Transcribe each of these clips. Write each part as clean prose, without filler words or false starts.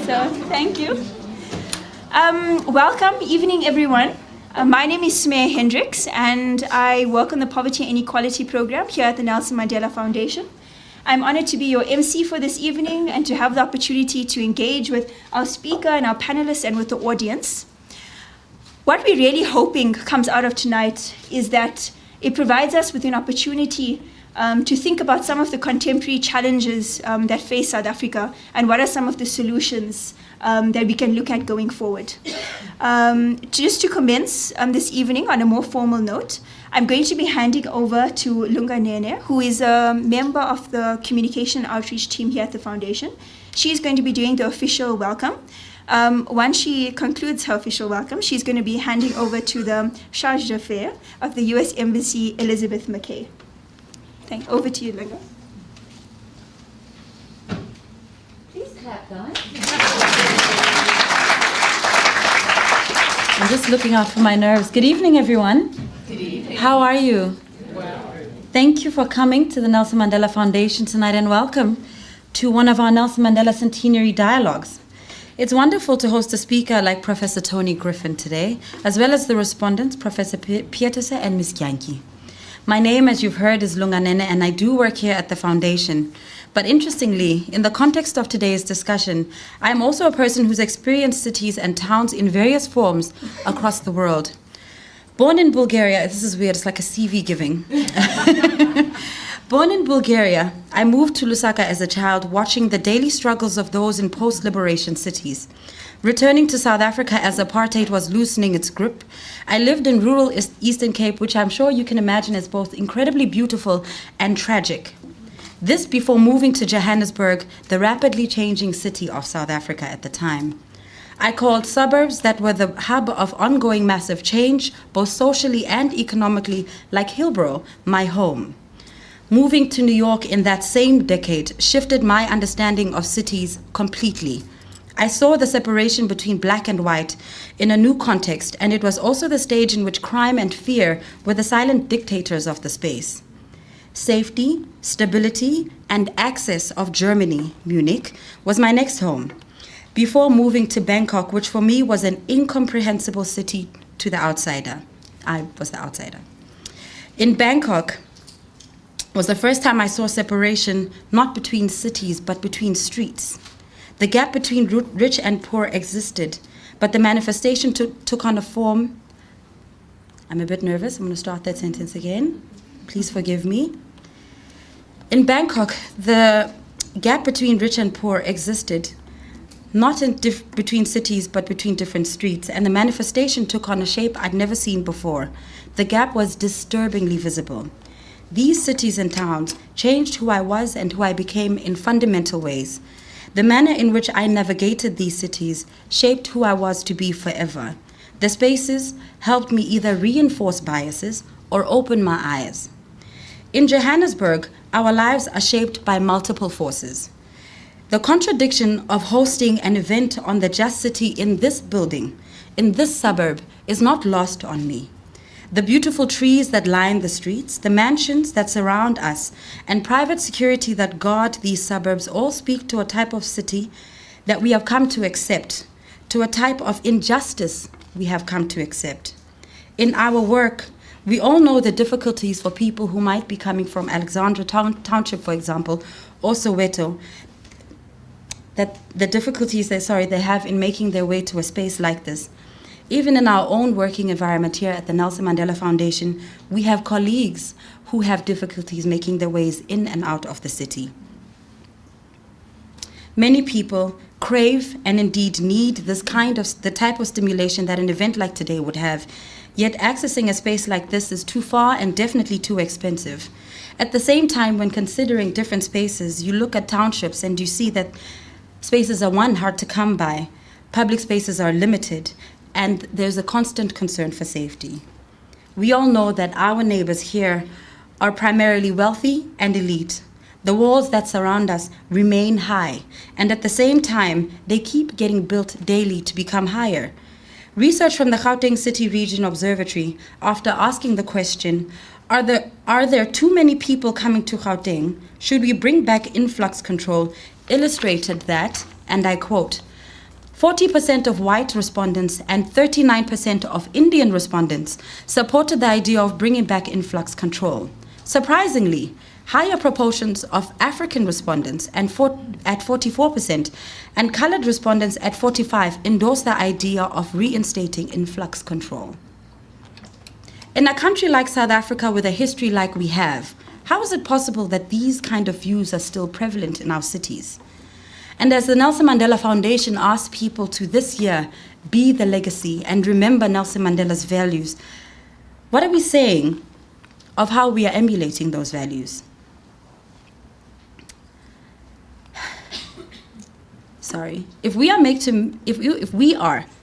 So thank you. Welcome, evening everyone. My name is Smear Hendricks and I work on the Poverty and Inequality Program here at the Nelson Mandela Foundation. I'm honored to be your MC for this evening and to have the opportunity to engage with our speaker and our panelists and with the audience. What we're really hoping comes out of tonight is that it provides us with an opportunity to think about some of the contemporary challenges that face South Africa and what are some of the solutions that we can look at going forward. Just to commence this evening on a more formal note, I'm going to be handing over to Lunga Nene, who is a member of the communication outreach team here at the foundation. She's going to be doing the official welcome. Once she concludes her official welcome, she's going to be handing over to the charge d'affaires of the US Embassy, Elizabeth McKay. Over to you, Lunga. Please clap, guys. I'm just looking out for my nerves. Good evening, everyone. Good evening. How are you? Well. Thank you for coming to the Nelson Mandela Foundation tonight and welcome to one of our Nelson Mandela Centenary Dialogues. It's wonderful to host a speaker like Professor Toni Griffin today, as well as the respondents, Professor Pieterse and Ms. Kyanki. My name, as you've heard, is Lunga Nene, and I do work here at the foundation. But interestingly, in the context of today's discussion, I'm also a person who's experienced cities and towns in various forms across the world. Born in Bulgaria, this is weird, it's like a CV giving. Born in Bulgaria, I moved to Lusaka as a child, watching the daily struggles of those in post-liberation cities. Returning to South Africa as apartheid was loosening its grip, I lived in rural Eastern Cape, which I'm sure you can imagine is both incredibly beautiful and tragic. This before moving to Johannesburg, the rapidly changing city of South Africa at the time. I called suburbs that were the hub of ongoing massive change, both socially and economically, like Hillbrow, my home. Moving to New York in that same decade shifted my understanding of cities completely. I saw the separation between black and white in a new context, and it was also the stage in which crime and fear were the silent dictators of the space. Safety, stability, and access of Germany, Munich, was my next home, before moving to Bangkok, which for me was an incomprehensible city to the outsider. I was the outsider. In Bangkok was the first time I saw separation not between cities, but between streets. The gap between rich and poor existed, but the manifestation took on a form. I'm a bit nervous. I'm going to start that sentence again. Please forgive me. In Bangkok, the gap between rich and poor existed, not between cities, but between different streets, and the manifestation took on a shape I'd never seen before. The gap was disturbingly visible. These cities and towns changed who I was and who I became in fundamental ways. The manner in which I navigated these cities shaped who I was to be forever. The spaces helped me either reinforce biases or open my eyes. In Johannesburg, our lives are shaped by multiple forces. The contradiction of hosting an event on the Just City in this building, in this suburb, is not lost on me. The beautiful trees that line the streets, the mansions that surround us, and private security that guard these suburbs all speak to a type of city that we have come to accept, to a type of injustice we have come to accept. In our work, we all know the difficulties for people who might be coming from Alexandra Township, for example, or Soweto, that the difficulties they have in making their way to a space like this. Even in our own working environment here at the Nelson Mandela Foundation, we have colleagues who have difficulties making their ways in and out of the city. Many people crave and indeed need the type of stimulation that an event like today would have, yet accessing a space like this is too far and definitely too expensive. At the same time, when considering different spaces, you look at townships and you see that spaces are, one, hard to come by, public spaces are limited, and there's a constant concern for safety. We all know that our neighbors here are primarily wealthy and elite. The walls that surround us remain high, and at the same time, they keep getting built daily to become higher. Research from the Gauteng City Region Observatory, after asking the question, are there too many people coming to Gauteng? Should we bring back influx control? Illustrated that, and I quote, 40% of white respondents and 39% of Indian respondents supported the idea of bringing back influx control. Surprisingly, higher proportions of African respondents at 44% and colored respondents at 45% endorsed the idea of reinstating influx control. In a country like South Africa with a history like we have, how is it possible that these kind of views are still prevalent in our cities? And as the Nelson Mandela Foundation asks people to this year be the legacy and remember Nelson Mandela's values, what are we saying of how we are emulating those values? Sorry. If we are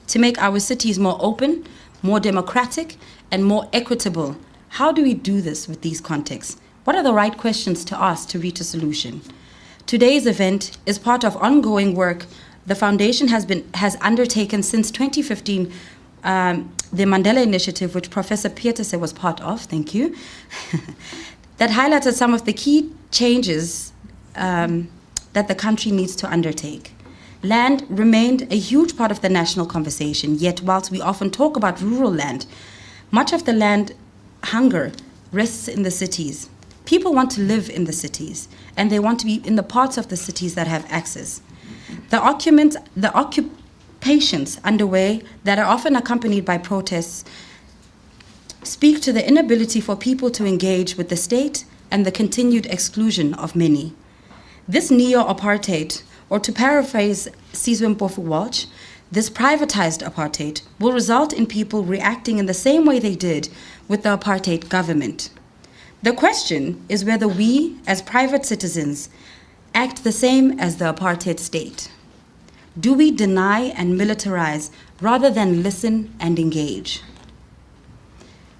to make our cities more open, more democratic, and more equitable, how do we do this with these contexts? What are the right questions to ask to reach a solution? Today's event is part of ongoing work the Foundation has undertaken since 2015, the Mandela Initiative, which Professor Pieterse was part of, thank you, that highlighted some of the key changes that the country needs to undertake. Land remained a huge part of the national conversation, yet whilst we often talk about rural land, much of the land hunger rests in the cities. People want to live in the cities, and they want to be in the parts of the cities that have access. The occupations underway that are often accompanied by protests speak to the inability for people to engage with the state and the continued exclusion of many. This neo-apartheid, or to paraphrase Sizwe Mpofu-Walsh, this privatized apartheid will result in people reacting in the same way they did with the apartheid government. The question is whether we, as private citizens, act the same as the apartheid state. Do we deny and militarize rather than listen and engage?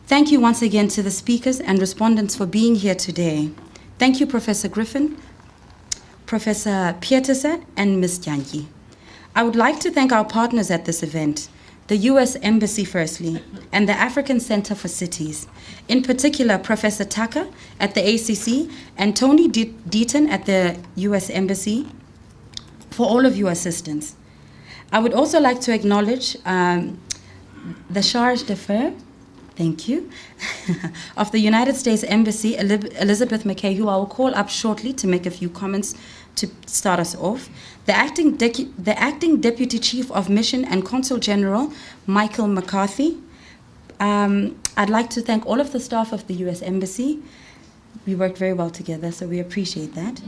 Thank you once again to the speakers and respondents for being here today. Thank you, Professor Griffin, Professor Pieterse, and Ms. Jantjie. I would like to thank our partners at this event, the US Embassy firstly, and the African Center for Cities, in particular Professor Tucker at the ACC and Toni Deaton at the US Embassy for all of your assistance. I would also like to acknowledge the charge d'affaires, thank you, of the United States Embassy, Elizabeth McKay, who I will call up shortly to make a few comments to start us off. The acting Deputy Chief of Mission and Consul General, Michael McCarthy. I'd like to thank all of the staff of the US Embassy. We worked very well together, so we appreciate that.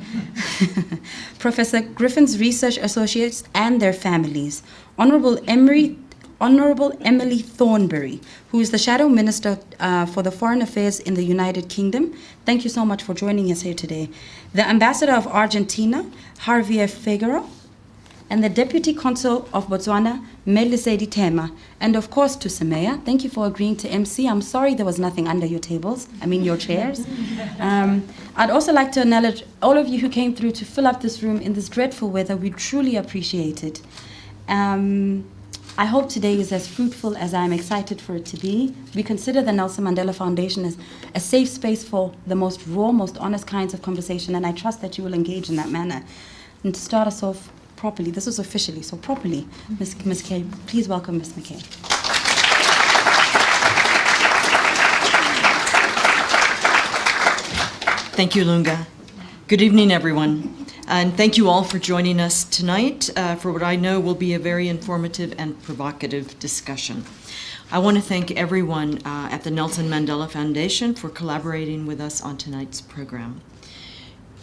Professor Griffin's research associates and their families. Honorable Emily Thornberry, who is the Shadow Minister for the Foreign Affairs in the United Kingdom. Thank you so much for joining us here today. The Ambassador of Argentina, Javier Figueroa, and the Deputy Consul of Botswana, Melisedi Tema. And of course to Samaya, thank you for agreeing to MC. I'm sorry there was nothing under your tables, your chairs. I'd also like to acknowledge all of you who came through to fill up this room in this dreadful weather. We truly appreciate it. I hope today is as fruitful as I'm excited for it to be. We consider the Nelson Mandela Foundation as a safe space for the most raw, most honest kinds of conversation, and I trust that you will engage in that manner. And to start us off properly, this is officially, so properly, Ms. Kay, please welcome Ms. McKay. Thank you, Lunga. Good evening, everyone. And thank you all for joining us tonight for what I know will be a very informative and provocative discussion. I want to thank everyone at the Nelson Mandela Foundation for collaborating with us on tonight's program.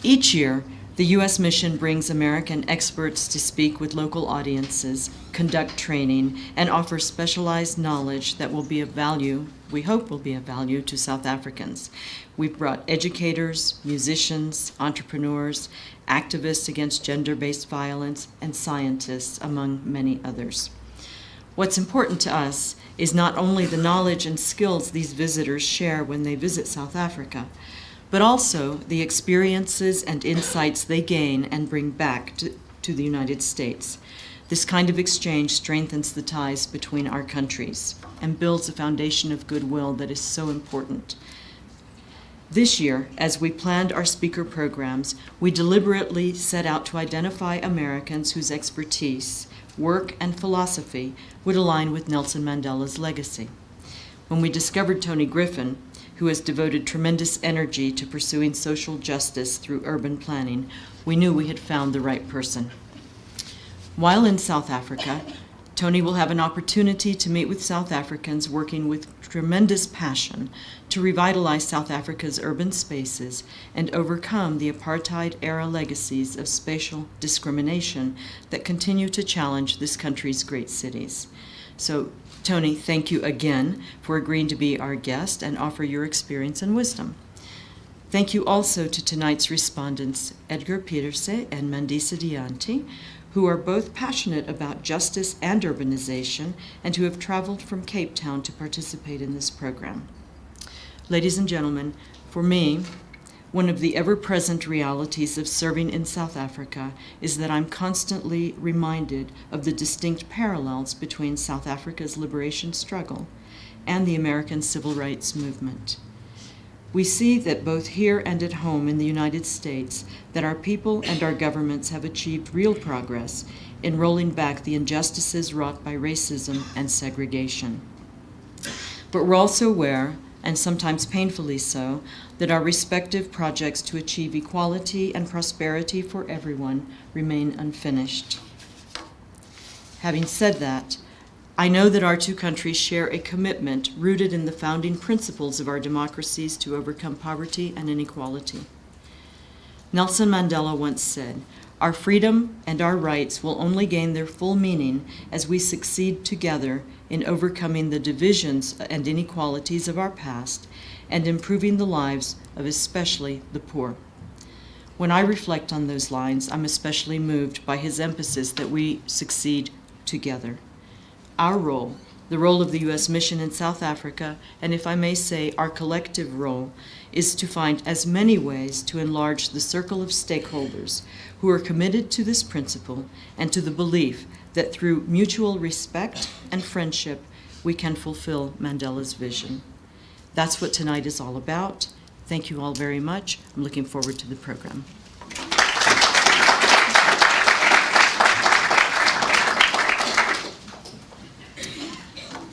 Each year, the U.S. mission brings American experts to speak with local audiences, conduct training, and offer specialized knowledge that will be of value, we hope will be of value, to South Africans. We've brought educators, musicians, entrepreneurs, activists against gender-based violence, and scientists, among many others. What's important to us is not only the knowledge and skills these visitors share when they visit South Africa, but also the experiences and insights they gain and bring back to the United States. This kind of exchange strengthens the ties between our countries and builds a foundation of goodwill that is so important. This year, as we planned our speaker programs, we deliberately set out to identify Americans whose expertise, work, and philosophy would align with Nelson Mandela's legacy. When we discovered Toni Griffin, who has devoted tremendous energy to pursuing social justice through urban planning, we knew we had found the right person. While in South Africa, Toni will have an opportunity to meet with South Africans working with tremendous passion to revitalize South Africa's urban spaces and overcome the apartheid-era legacies of spatial discrimination that continue to challenge this country's great cities. So, Toni, thank you again for agreeing to be our guest and offer your experience and wisdom. Thank you also to tonight's respondents, Edgar Pieterse and Mandisa Dianti, who are both passionate about justice and urbanization and who have traveled from Cape Town to participate in this program. Ladies and gentlemen, for me, one of the ever-present realities of serving in South Africa is that I'm constantly reminded of the distinct parallels between South Africa's liberation struggle and the American civil rights movement. We see that both here and at home in the United States, that our people and our governments have achieved real progress in rolling back the injustices wrought by racism and segregation. But we're also aware, and sometimes painfully so, that our respective projects to achieve equality and prosperity for everyone remain unfinished. Having said that, I know that our two countries share a commitment rooted in the founding principles of our democracies to overcome poverty and inequality. Nelson Mandela once said, "Our freedom and our rights will only gain their full meaning as we succeed together in overcoming the divisions and inequalities of our past and improving the lives of especially the poor." When I reflect on those lines, I'm especially moved by his emphasis that we succeed together. Our role, the role of the U.S. mission in South Africa, and if I may say, our collective role, is to find as many ways to enlarge the circle of stakeholders who are committed to this principle and to the belief that through mutual respect and friendship, we can fulfill Mandela's vision. That's what tonight is all about. Thank you all very much. I'm looking forward to the program.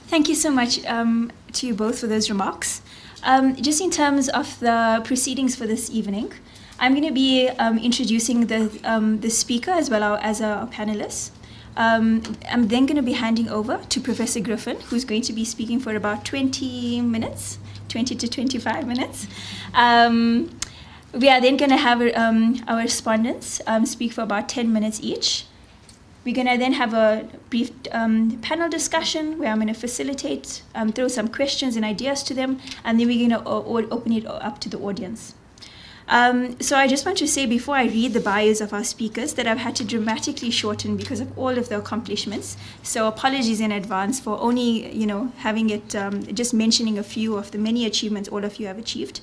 Thank you so much to you both for those remarks. Just in terms of the proceedings for this evening, I'm going to be introducing the speaker as well as our panelists. I'm then going to be handing over to Professor Griffin, who's going to be speaking for about 20 minutes, 20 to 25 minutes. We are then going to have our respondents speak for about 10 minutes each. We're going to then have a brief panel discussion where I'm going to facilitate, throw some questions and ideas to them, and then we're going to open it up to the audience. So I just want to say before I read the bios of our speakers that I've had to dramatically shorten because of all of the accomplishments. So apologies in advance for only, having it, just mentioning a few of the many achievements all of you have achieved.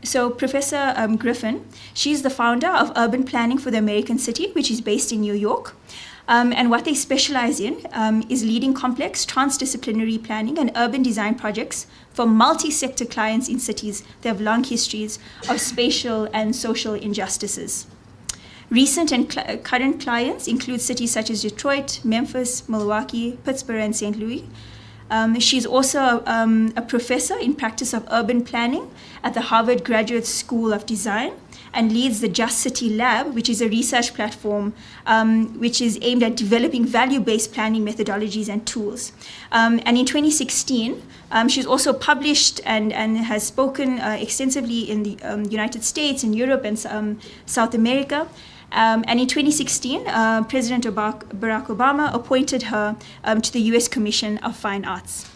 So Professor Griffin, she's the founder of Urban Planning for the American City, which is based in New York. And what they specialize in is leading complex transdisciplinary planning and urban design projects for multi-sector clients in cities that have long histories of spatial and social injustices. Recent and current clients include cities such as Detroit, Memphis, Milwaukee, Pittsburgh, and St. Louis. She's also a professor in practice of urban planning at the Harvard Graduate School of Design and leads the Just City Lab, which is a research platform which is aimed at developing value-based planning methodologies and tools. And in 2016, she's also published and has spoken extensively in the United States, in Europe, and South America. And in 2016, President Barack Obama appointed her to the U.S. Commission of Fine Arts.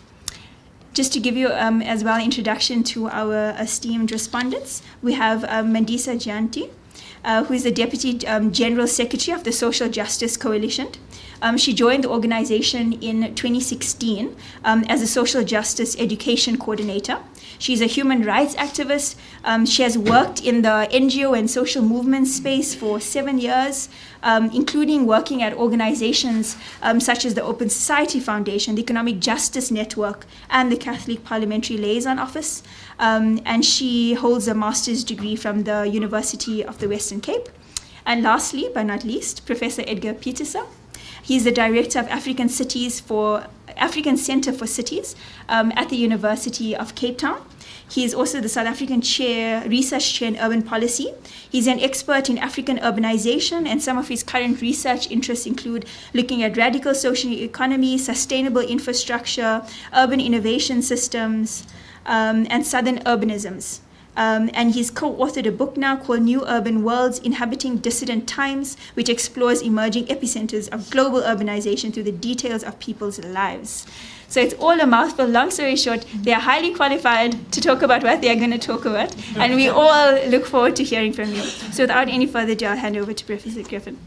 Just to give you as well introduction to our esteemed respondents, we have Mandisa Dianti, who is the Deputy General Secretary of the Social Justice Coalition. She joined the organization in 2016 as a Social Justice Education Coordinator. She's a human rights activist. She has worked in the NGO and social movement space for 7 years, including working at organizations such as the Open Society Foundation, the Economic Justice Network, and the Catholic Parliamentary Liaison Office. And she holds a master's degree from the University of the Western Cape. And lastly, but not least, Professor Edgar Pieterse. He's the director of African Center for Cities at the University of Cape Town. He's also the South African research chair in urban policy. He's an expert in African urbanization, and some of his current research interests include looking at radical social economy, sustainable infrastructure, urban innovation systems, and southern urbanisms. And he's co-authored a book now called New Urban Worlds, Inhabiting Dissident Times, which explores emerging epicenters of global urbanization through the details of people's lives. So it's all a mouthful. Long story short, they are highly qualified to talk about what they are going to talk about, and we all look forward to hearing from you. So without any further ado, I'll hand over to Professor Griffin.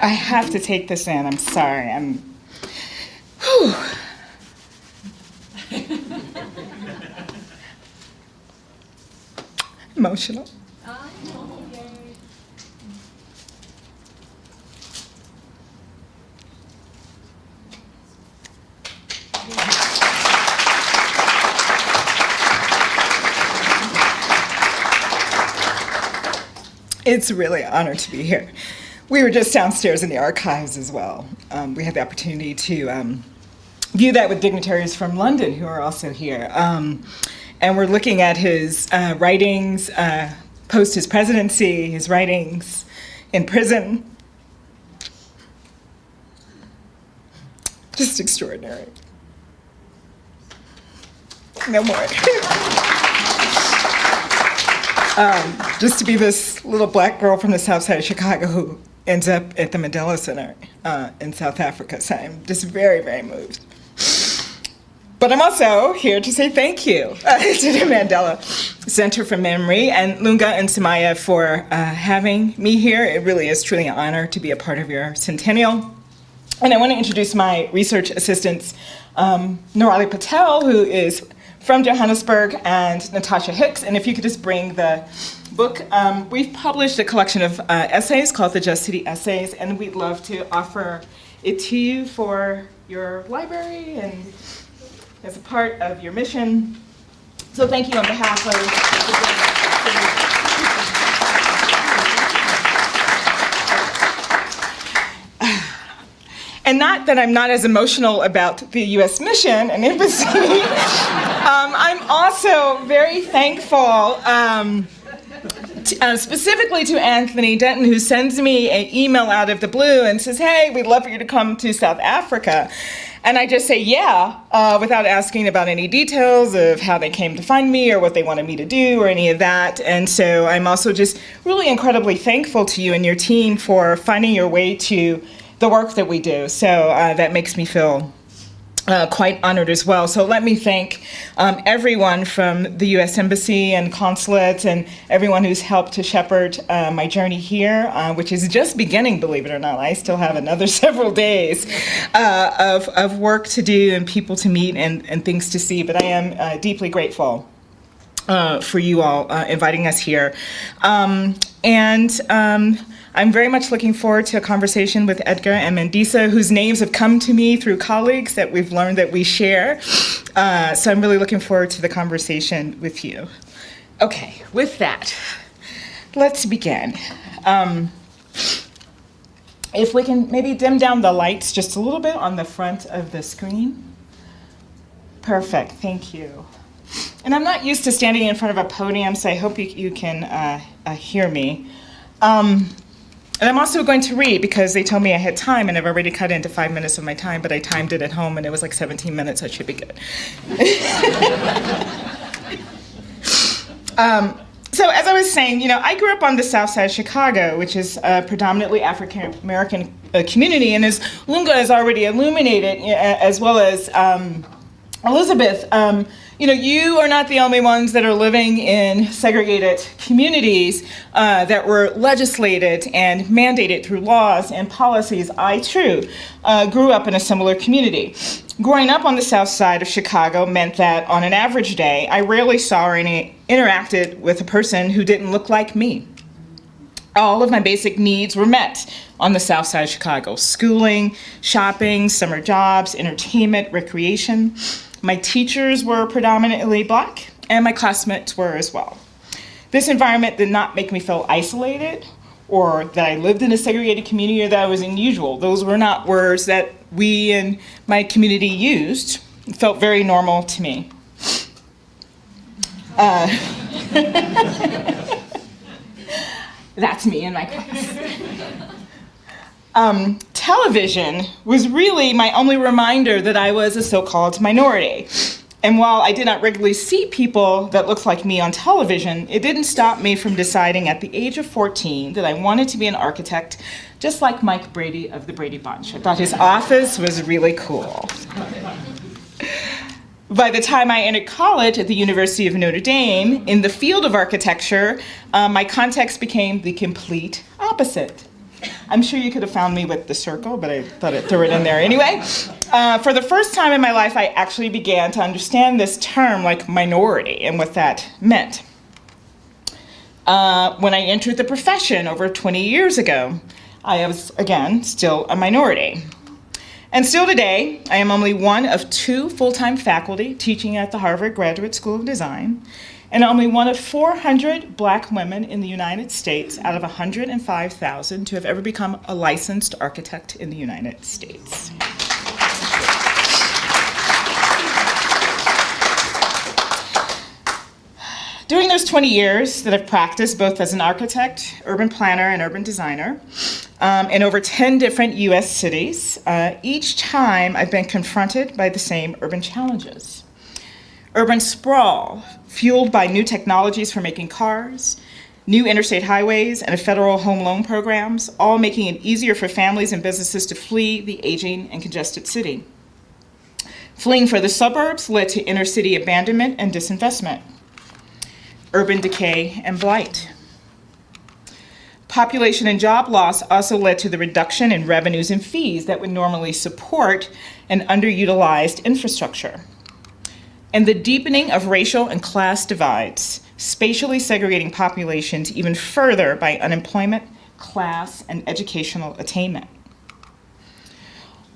I have to take this in. I'm sorry. Emotional. It's really an honor to be here. We were just downstairs in the archives as well. We had the opportunity to view that with dignitaries from London who are also here. And we're looking at his writings post his presidency, his writings in prison. Just extraordinary. No more. Just to be this little black girl from the south side of Chicago who ends up at the Mandela Center in South Africa. So I'm just very, very moved. But I'm also here to say thank you to the Mandela Center for Memory and Lunga and Samaya for having me here. It really is truly an honor to be a part of your centennial. And I want to introduce my research assistants, Nurali Patel, who is from Johannesburg, and Natasha Hicks. And if you could just bring the book. We've published a collection of essays called the Just City Essays, and we'd love to offer it to you for your library and as a part of your mission. So thank you on behalf of and not that I'm not as emotional about the U.S. mission and embassy. I'm also very thankful specifically to Anthony Denton, who sends me an email out of the blue and says, hey, we'd love for you to come to South Africa. And I just say, yeah, without asking about any details of how they came to find me or what they wanted me to do or any of that. And so I'm also just really incredibly thankful to you and your team for finding your way to the work that we do. So that makes me feel quite honored as well. So let me thank everyone from the U.S. Embassy and consulates and everyone who's helped to shepherd my journey here, which is just beginning, believe it or not. I still have another several days of work to do and people to meet and things to see, but I am deeply grateful for you all inviting us here. I'm very much looking forward to a conversation with Edgar and Mandisa, whose names have come to me through colleagues that we've learned that we share. So I'm really looking forward to the conversation with you. Okay, with that, let's begin. If we can maybe dim down the lights just a little bit on the front of the screen. Perfect, thank you. And I'm not used to standing in front of a podium, so I hope you can hear me. And I'm also going to read because they told me I had time and I've already cut into 5 minutes of my time, but I timed it at home and it was like 17 minutes, so it should be good. So as I was saying, I grew up on the south side of Chicago, which is a predominantly African-American community, and as Lunga has already illuminated, as well as Elizabeth, you are not the only ones that are living in segregated communities that were legislated and mandated through laws and policies. I, too, grew up in a similar community. Growing up on the south side of Chicago meant that on an average day, I rarely saw or interacted with a person who didn't look like me. All of my basic needs were met on the south side of Chicago: schooling, shopping, summer jobs, entertainment, recreation. My teachers were predominantly Black, and my classmates were as well. This environment did not make me feel isolated or that I lived in a segregated community or that I was unusual. Those were not words that we in my community used. It felt very normal to me. That's me in my class. Television was really my only reminder that I was a so-called minority. And while I did not regularly see people that looked like me on television, it didn't stop me from deciding at the age of 14 that I wanted to be an architect, just like Mike Brady of the Brady Bunch. I thought his office was really cool. By the time I entered college at the University of Notre Dame, in the field of architecture, my context became the complete opposite. I'm sure you could have found me with the circle, but I thought I'd throw it in there anyway. For the first time in my life, I actually began to understand this term like minority and what that meant. When I entered the profession over 20 years ago, I was, again, still a minority. And still today, I am only one of 2 full-time faculty teaching at the Harvard Graduate School of Design, and only one of 400 Black women in the United States out of 105,000 to have ever become a licensed architect in the United States. During those 20 years that I've practiced both as an architect, urban planner, and urban designer, in over 10 different US cities, each time I've been confronted by the same urban challenges. Urban sprawl, fueled by new technologies for making cars, new interstate highways, and federal home loan programs, all making it easier for families and businesses to flee the aging and congested city. Fleeing for the suburbs led to inner city abandonment and disinvestment, urban decay and blight. Population and job loss also led to the reduction in revenues and fees that would normally support an underutilized infrastructure, and the deepening of racial and class divides, spatially segregating populations even further by unemployment, class, and educational attainment.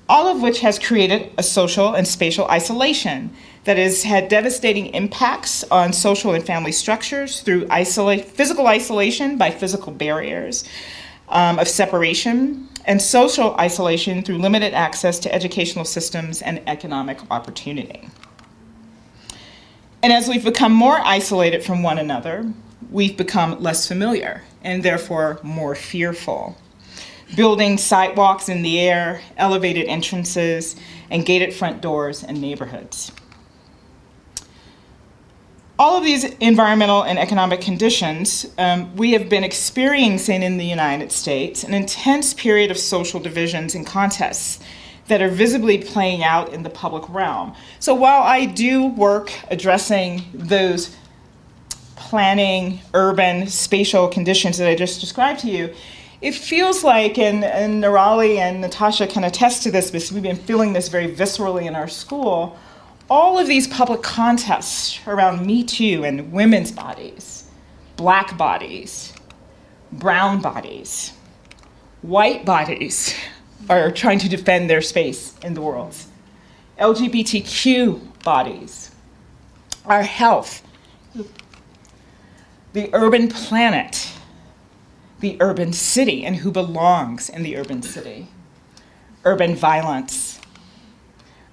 All of which has created a social and spatial isolation that has had devastating impacts on social and family structures through physical isolation by physical barriers of separation, and social isolation through limited access to educational systems and economic opportunity. And as we've become more isolated from one another, we've become less familiar and therefore more fearful. Building sidewalks in the air, elevated entrances, and gated front doors in neighborhoods. All of these environmental and economic conditions, we have been experiencing in the United States an intense period of social divisions and contests that are visibly playing out in the public realm. So while I do work addressing those planning, urban, spatial conditions that I just described to you, it feels like, and Nirali and Natasha can attest to this because we've been feeling this very viscerally in our school, all of these public contests around Me Too and women's bodies, Black bodies, brown bodies, white bodies, are trying to defend their space in the world. LGBTQ bodies, our health, the urban planet, the urban city and who belongs in the urban city, urban violence,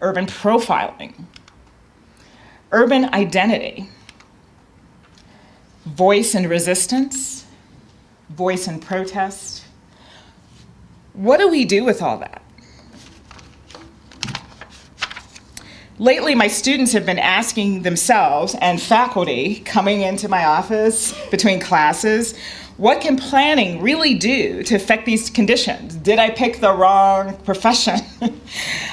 urban profiling, urban identity, voice and resistance, voice and protest. What do we do with all that? Lately, my students have been asking themselves, and faculty coming into my office between classes, what can planning really do to affect these conditions? Did I pick the wrong profession?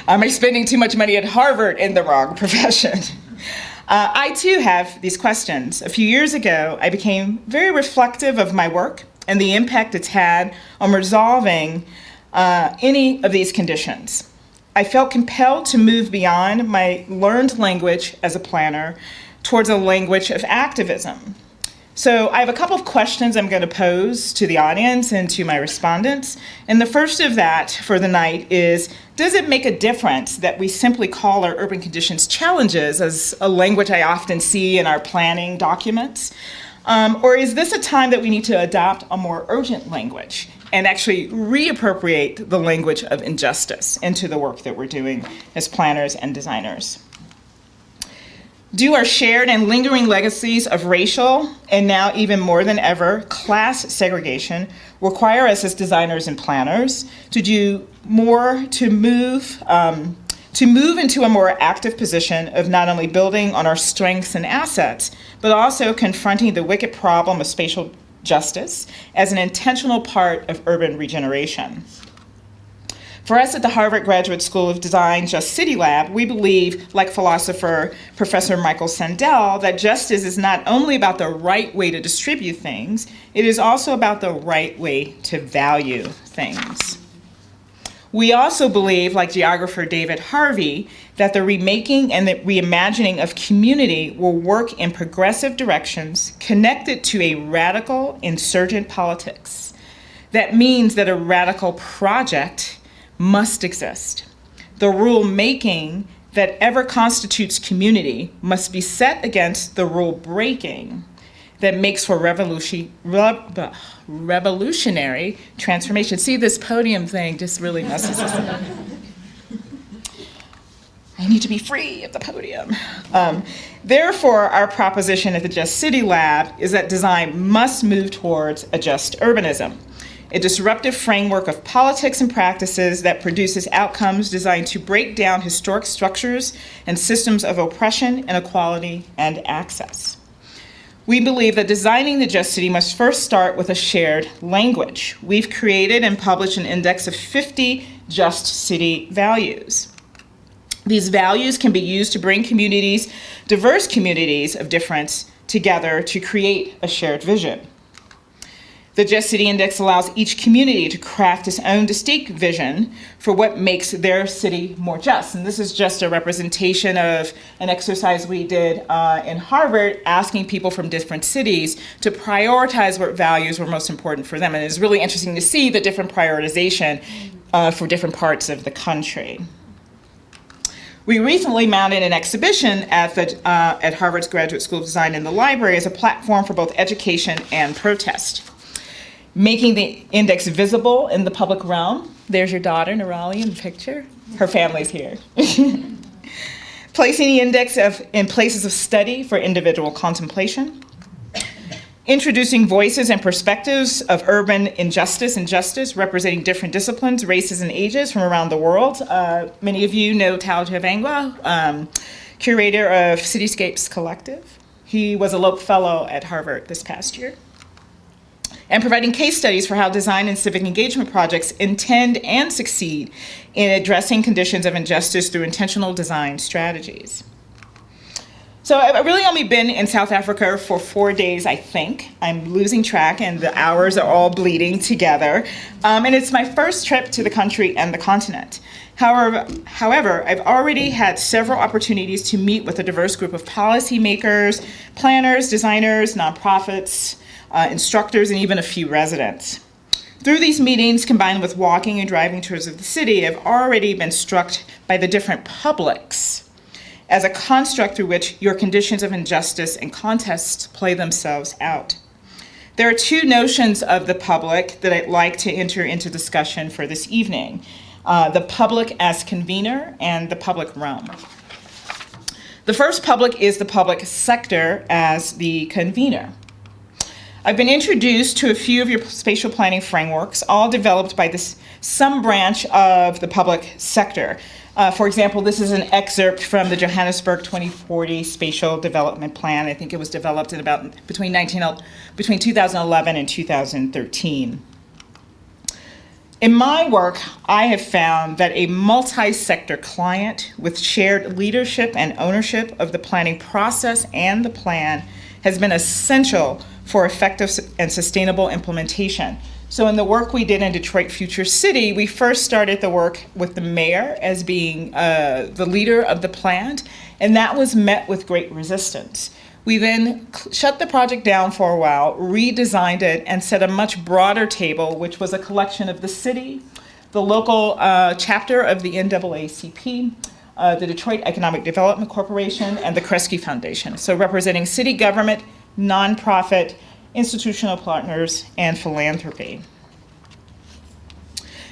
Am I spending too much money at Harvard in the wrong profession? I too have these questions. A few years ago, I became very reflective of my work and the impact it's had on resolving any of these conditions. I felt compelled to move beyond my learned language as a planner towards a language of activism, So I have a couple of questions I'm going to pose to the audience and to my respondents. And the first of that for the night is, does it make a difference that we simply call our urban conditions challenges, as a language I often see in our planning documents? Or is this a time that we need to adopt a more urgent language and actually reappropriate the language of injustice into the work that we're doing as planners and designers? Do our shared and lingering legacies of racial, and now even more than ever, class segregation require us as designers and planners to do more to move into a more active position of not only building on our strengths and assets, but also confronting the wicked problem of spatial justice as an intentional part of urban regeneration? For us at the Harvard Graduate School of Design Just City Lab, we believe, like philosopher Professor Michael Sandel, that justice is not only about the right way to distribute things, it is also about the right way to value things. We also believe, like geographer David Harvey, that the remaking and the reimagining of community will work in progressive directions connected to a radical insurgent politics. That means that a radical project must exist. The rule-making that ever constitutes community must be set against the rule-breaking that makes for revolutionary transformation. See, this podium thing just really messes us up. I need to be free of the podium. Therefore, our proposition at the Just City Lab is that design must move towards a just urbanism, a disruptive framework of politics and practices that produces outcomes designed to break down historic structures and systems of oppression, inequality, and access. We believe that designing the Just City must first start with a shared language. We've created and published an index of 50 Just City values. These values can be used to bring communities, diverse communities of difference, together to create a shared vision. The Just City Index allows each community to craft its own distinct vision for what makes their city more just. And this is just a representation of an exercise we did in Harvard, asking people from different cities to prioritize what values were most important for them. And it's really interesting to see the different prioritization for different parts of the country. We recently mounted an exhibition at Harvard's Graduate School of Design in the library as a platform for both education and protest. Making the index visible in the public realm. There's your daughter, Nirali, in the picture. Her family's here. Placing the index in places of study for individual contemplation. Introducing voices and perspectives of urban injustice and justice, representing different disciplines, races, and ages from around the world. Many of you know Tao Tavangwa, curator of Cityscapes Collective. He was a Loeb Fellow at Harvard this past year. And providing case studies for how design and civic engagement projects intend and succeed in addressing conditions of injustice through intentional design strategies. So I've really only been in South Africa for 4 days, I think. I'm losing track and the hours are all bleeding together. And it's my first trip to the country and the continent. However, I've already had several opportunities to meet with a diverse group of policymakers, planners, designers, nonprofits, instructors, and even a few residents. Through these meetings, combined with walking and driving tours of the city, I've already been struck by the different publics as a construct through which your conditions of injustice and contests play themselves out. There are two notions of the public that I'd like to enter into discussion for this evening. The public as convener and the public realm. The first public is the public sector as the convener. I've been introduced to a few of your spatial planning frameworks, all developed by some branch of the public sector. For example, this is an excerpt from the Johannesburg 2040 Spatial Development Plan. I think it was developed in between 2011 and 2013. In my work, I have found that a multi-sector client with shared leadership and ownership of the planning process and the plan has been essential for effective and sustainable implementation. So in the work we did in Detroit Future City, we first started the work with the mayor as being the leader of the plan, and that was met with great resistance. We then shut the project down for a while, redesigned it, and set a much broader table, which was a collection of the city, the local chapter of the NAACP, the Detroit Economic Development Corporation, and the Kresge Foundation. So representing city government, nonprofit, institutional partners, and philanthropy.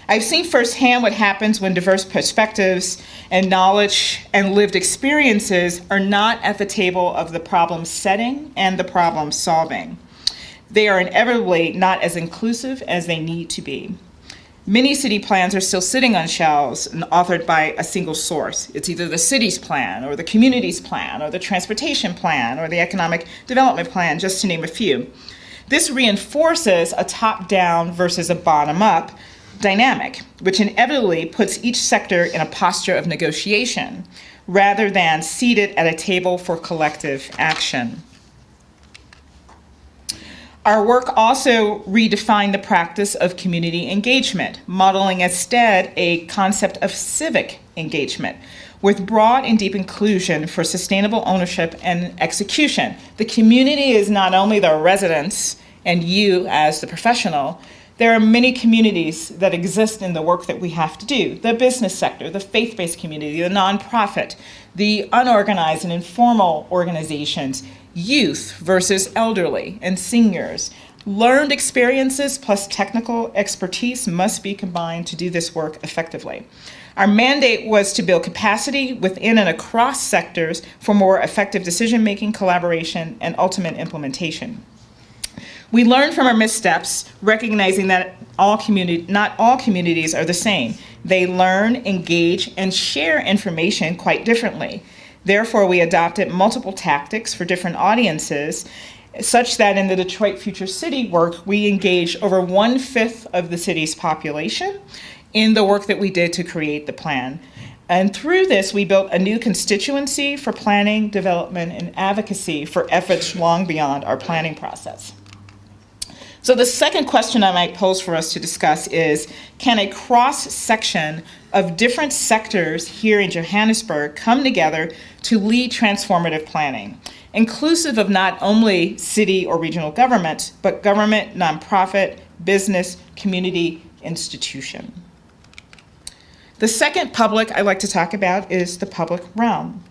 I've seen firsthand what happens when diverse perspectives and knowledge and lived experiences are not at the table of the problem setting and the problem solving. They are inevitably not as inclusive as they need to be. Many city plans are still sitting on shelves and authored by a single source. It's either the city's plan or the community's plan or the transportation plan or the economic development plan, just to name a few. This reinforces a top-down versus a bottom-up dynamic, which inevitably puts each sector in a posture of negotiation rather than seated at a table for collective action. Our work also redefined the practice of community engagement, modeling instead a concept of civic engagement with broad and deep inclusion for sustainable ownership and execution. The community is not only the residents and you as the professional. There are many communities that exist in the work that we have to do. The business sector, the faith-based community, the nonprofit, the unorganized and informal organizations, youth versus elderly and seniors. Learned experiences plus technical expertise must be combined to do this work effectively. Our mandate was to build capacity within and across sectors for more effective decision-making, collaboration, and ultimate implementation. We learn from our missteps, recognizing that not all communities are the same. They learn, engage, and share information quite differently. Therefore, we adopted multiple tactics for different audiences, such that in the Detroit Future City work, we engaged over 1/5 of the city's population in the work that we did to create the plan. And through this, we built a new constituency for planning, development, and advocacy for efforts long beyond our planning process. So the second question I might pose for us to discuss is, can a cross-section of different sectors here in Johannesburg come together to lead transformative planning, inclusive of not only city or regional government, but government, nonprofit, business, community, institution? The second public I'd like to talk about is the public realm.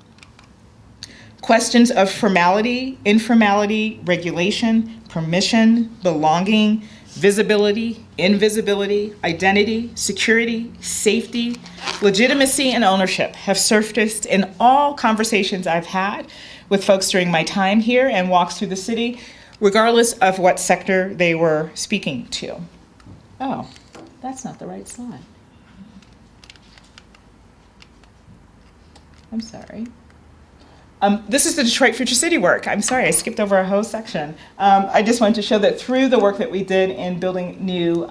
Questions of formality, informality, regulation, permission, belonging, visibility, invisibility, identity, security, safety, legitimacy, and ownership have surfaced in all conversations I've had with folks during my time here and walks through the city, regardless of what sector they were speaking to. Oh, that's not the right slide. I'm sorry. This is the Detroit Future City work. I'm sorry, I skipped over a whole section. I just wanted to show that through the work that we did in building new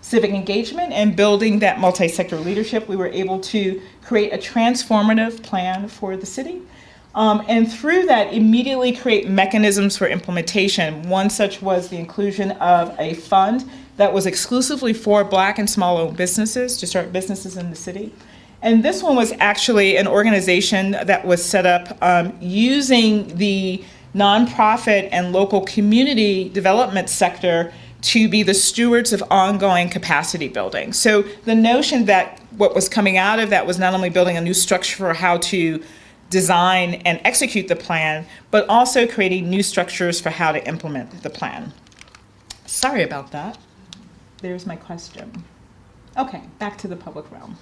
civic engagement and building that multi-sector leadership, we were able to create a transformative plan for the city. And through that, immediately create mechanisms for implementation. One such was the inclusion of a fund that was exclusively for Black and small-owned businesses to start businesses in the city. And this one was actually an organization that was set up using the nonprofit and local community development sector to be the stewards of ongoing capacity building. So the notion that what was coming out of that was not only building a new structure for how to design and execute the plan, but also creating new structures for how to implement the plan. Sorry about that. There's my question. Okay, back to the public realm.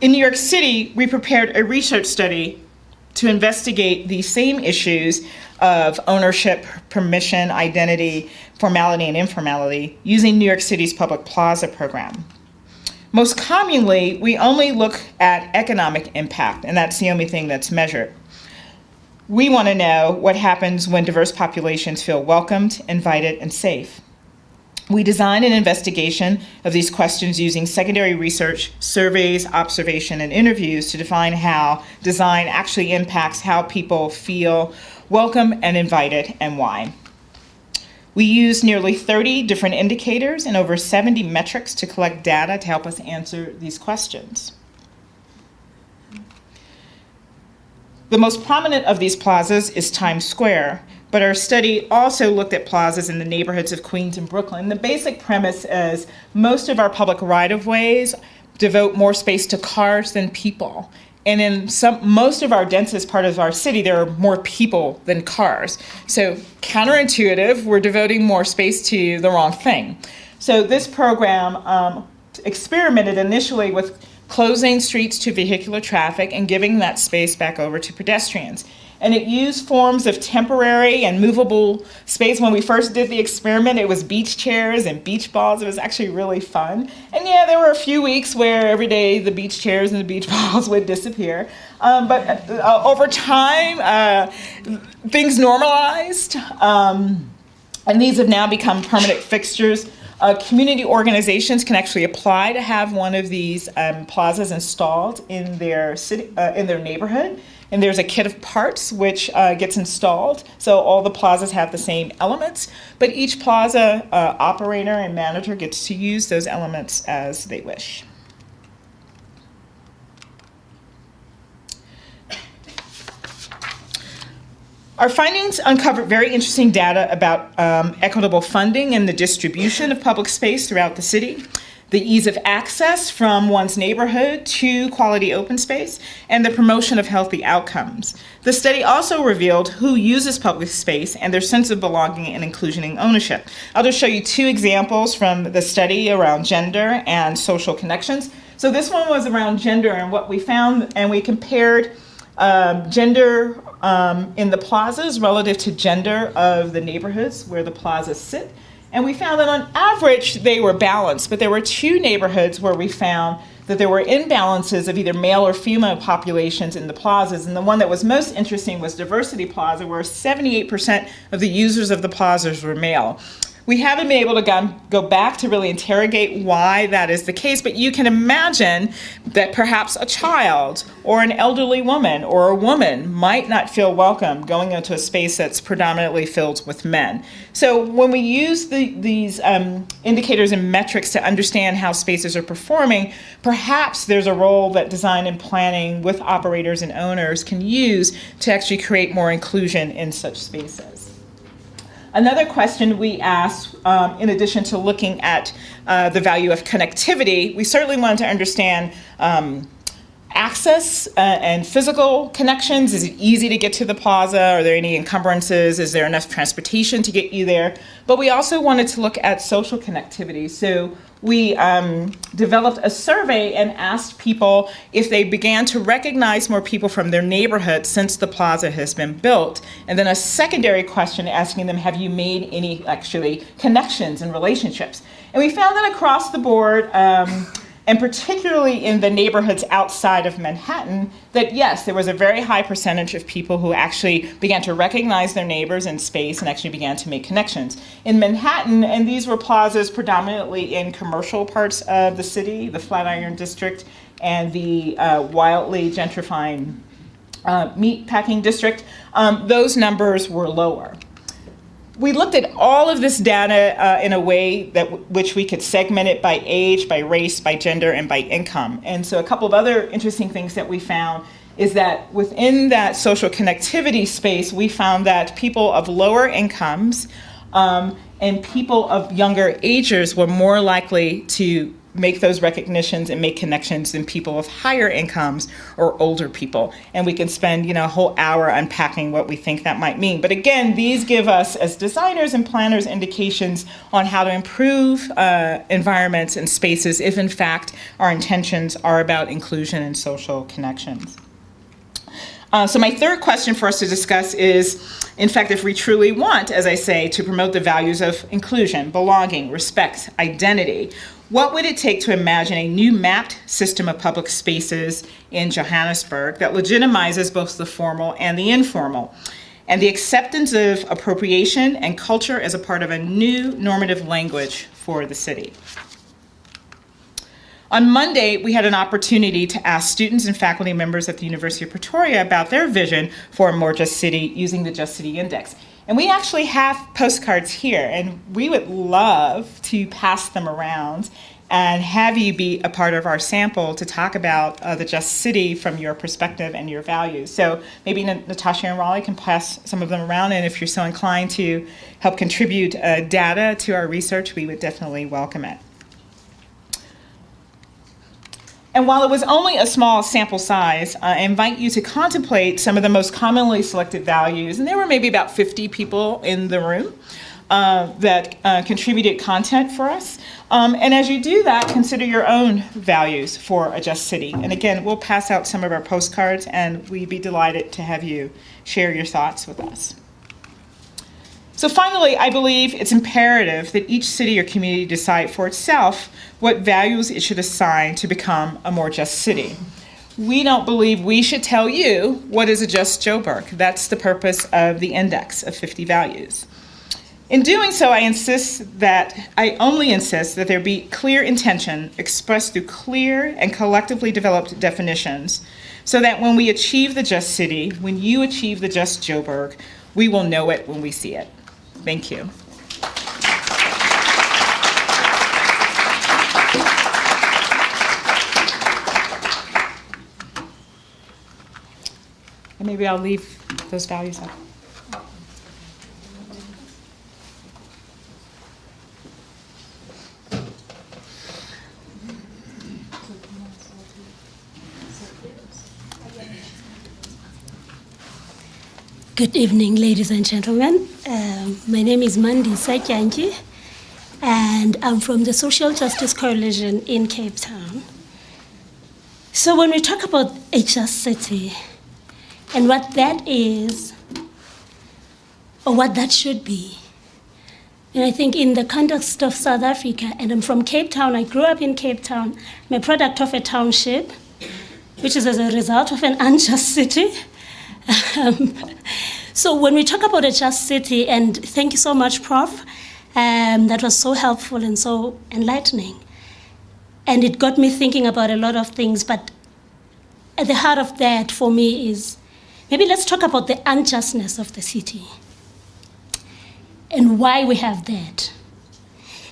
In New York City, we prepared a research study to investigate the same issues of ownership, permission, identity, formality, and informality using New York City's public Plaza program. Most commonly, we only look at economic impact, and that's the only thing that's measured. We want to know what happens when diverse populations feel welcomed, invited, and safe. We designed an investigation of these questions using secondary research, surveys, observation, and interviews to define how design actually impacts how people feel welcome and invited and why. We used nearly 30 different indicators and over 70 metrics to collect data to help us answer these questions. The most prominent of these plazas is Times Square, but our study also looked at plazas in the neighborhoods of Queens and Brooklyn. The basic premise is most of our public right-of-ways devote more space to cars than people. And in most of our densest part of our city, there are more people than cars. So counterintuitive, we're devoting more space to the wrong thing. So this program experimented initially with closing streets to vehicular traffic and giving that space back over to pedestrians. And it used forms of temporary and movable space. When we first did the experiment, it was beach chairs and beach balls. It was actually really fun. And yeah, there were a few weeks where every day the beach chairs and the beach balls would disappear. But over time, things normalized. And these have now become permanent fixtures. Community organizations can actually apply to have one of these plazas installed in their city, in their neighborhood. And there's a kit of parts which gets installed. So all the plazas have the same elements, but each plaza operator and manager gets to use those elements as they wish. Our findings uncovered very interesting data about equitable funding and the distribution of public space throughout the city, the ease of access from one's neighborhood to quality open space, and the promotion of healthy outcomes. The study also revealed who uses public space and their sense of belonging and inclusion and ownership. I'll just show you two examples from the study around gender and social connections. So this one was around gender, and what we found, and we compared gender in the plazas relative to gender of the neighborhoods where the plazas sit. And we found that on average, they were balanced, but there were two neighborhoods where we found that there were imbalances of either male or female populations in the plazas. And the one that was most interesting was Diversity Plaza, where 78% of the users of the plazas were male. We haven't been able to go back to really interrogate why that is the case, but you can imagine that perhaps a child or an elderly woman or a woman might not feel welcome going into a space that's predominantly filled with men. So when we use these indicators and metrics to understand how spaces are performing, perhaps there's a role that design and planning with operators and owners can use to actually create more inclusion in such spaces. Another question we asked, in addition to looking at the value of connectivity, we certainly wanted to understand access and physical connections. Is it easy to get to the plaza? Are there any encumbrances? Is there enough transportation to get you there? But we also wanted to look at social connectivity. So we developed a survey and asked people if they began to recognize more people from their neighborhood since the plaza has been built. And then a secondary question asking them, have you made any actually connections and relationships? And we found that across the board, and particularly in the neighborhoods outside of Manhattan, that yes, there was a very high percentage of people who actually began to recognize their neighbors in space and actually began to make connections. In Manhattan, and these were plazas predominantly in commercial parts of the city, the Flatiron District and the wildly gentrifying meatpacking district, those numbers were lower. We looked at all of this data in a way that which we could segment it by age, by race, by gender, and by income. And so a couple of other interesting things that we found is that within that social connectivity space, we found that people of lower incomes and people of younger ages were more likely to make those recognitions and make connections than people of higher incomes or older people. And we can spend, a whole hour unpacking what we think that might mean. But again, these give us, as designers and planners, indications on how to improve environments and spaces if, in fact, our intentions are about inclusion and social connections. So my third question for us to discuss is, in fact, if we truly want, as I say, to promote the values of inclusion, belonging, respect, identity, what would it take to imagine a new mapped system of public spaces in Johannesburg that legitimizes both the formal and the informal, and the acceptance of appropriation and culture as a part of a new normative language for the city? On Monday, we had an opportunity to ask students and faculty members at the University of Pretoria about their vision for a more just city using the Just City Index. And we actually have postcards here, and we would love to pass them around and have you be a part of our sample to talk about the just city from your perspective and your values. So maybe Natasha and Raleigh can pass some of them around, and if you're so inclined to help contribute data to our research, we would definitely welcome it. And while it was only a small sample size, I invite you to contemplate some of the most commonly selected values, and there were maybe about 50 people in the room that contributed content for us. And as you do that, consider your own values for a just city. And again, we'll pass out some of our postcards, and we'd be delighted to have you share your thoughts with us. So finally, I believe it's imperative that each city or community decide for itself what values it should assign to become a more just city. We don't believe we should tell you what is a just Joburg. That's the purpose of the index of 50 values. In doing so, I only insist that there be clear intention expressed through clear and collectively developed definitions, so that when we achieve the just city, when you achieve the just Joburg, we will know it when we see it. Thank you. And maybe I'll leave those values up. Good evening, ladies and gentlemen. My name is Mandi Sakyanki, and I'm from the Social Justice Coalition in Cape Town. So when we talk about a just city and what that is, or what that should be, and I think in the context of South Africa, and I'm from Cape Town, I grew up in Cape Town, I'm a product of a township, which is as a result of an unjust city. So when we talk about a just city, and thank you so much, Prof, that was so helpful and so enlightening. And it got me thinking about a lot of things, but at the heart of that for me is, maybe let's talk about the unjustness of the city and why we have that.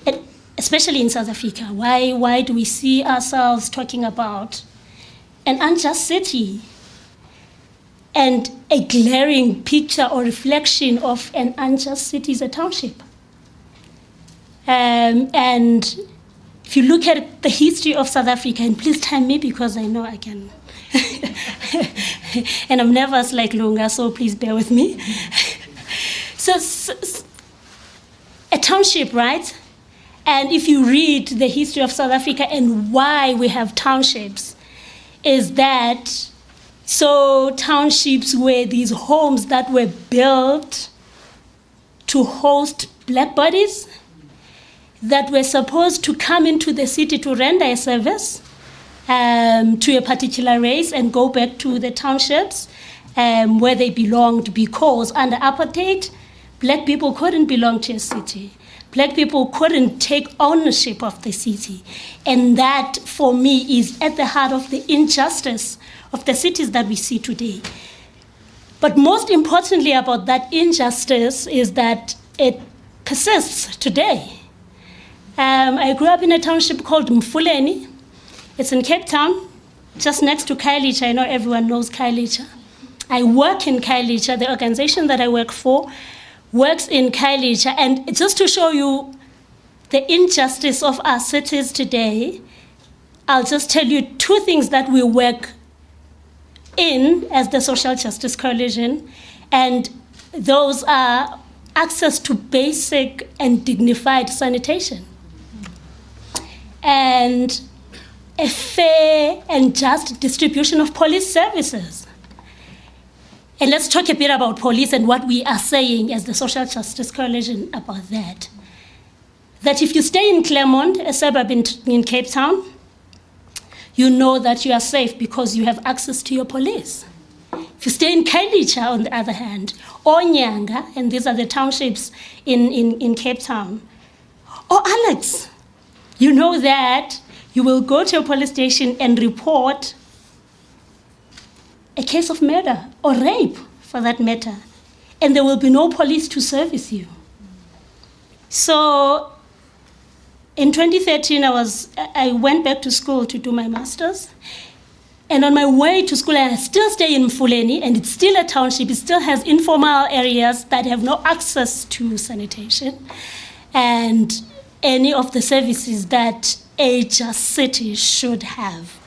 And especially in South Africa, why do we see ourselves talking about an unjust city and a glaring picture or reflection of an unjust city is a township? And if you look at the history of South Africa, and please time me because I know I can, and I'm nervous like Lunga, so please bear with me. So a township, right? And if you read the history of South Africa and why we have townships, is that so townships were these homes that were built to host black bodies that were supposed to come into the city to render a service to a particular race and go back to the townships where they belonged, because under apartheid, black people couldn't belong to a city. Black people couldn't take ownership of the city. And that, for me, is at the heart of the injustice of the cities that we see today. But most importantly about that injustice is that it persists today. I grew up in a township called Mfuleni. It's in Cape Town, just next to Khayelitsha. I know everyone knows Khayelitsha. I work in Khayelitsha. The organization that I work for works in Khayelitsha. And just to show you the injustice of our cities today, I'll just tell you two things that we work in as the Social Justice Coalition, and those are access to basic and dignified sanitation and a fair and just distribution of police services. And let's talk a bit about police and what we are saying as the Social Justice Coalition about that. That if you stay in Claremont, a suburb in Cape Town, you know that you are safe because you have access to your police. If you stay in Khayelitsha, on the other hand, or Nyanga, and these are the townships in Cape Town, or Alex, you know that you will go to a police station and report a case of murder or rape, for that matter, and there will be no police to service you. So in 2013, I went back to school to do my master's. And on my way to school, I still stay in Mfuleni, and it's still a township. It still has informal areas that have no access to sanitation and any of the services that a just city should have.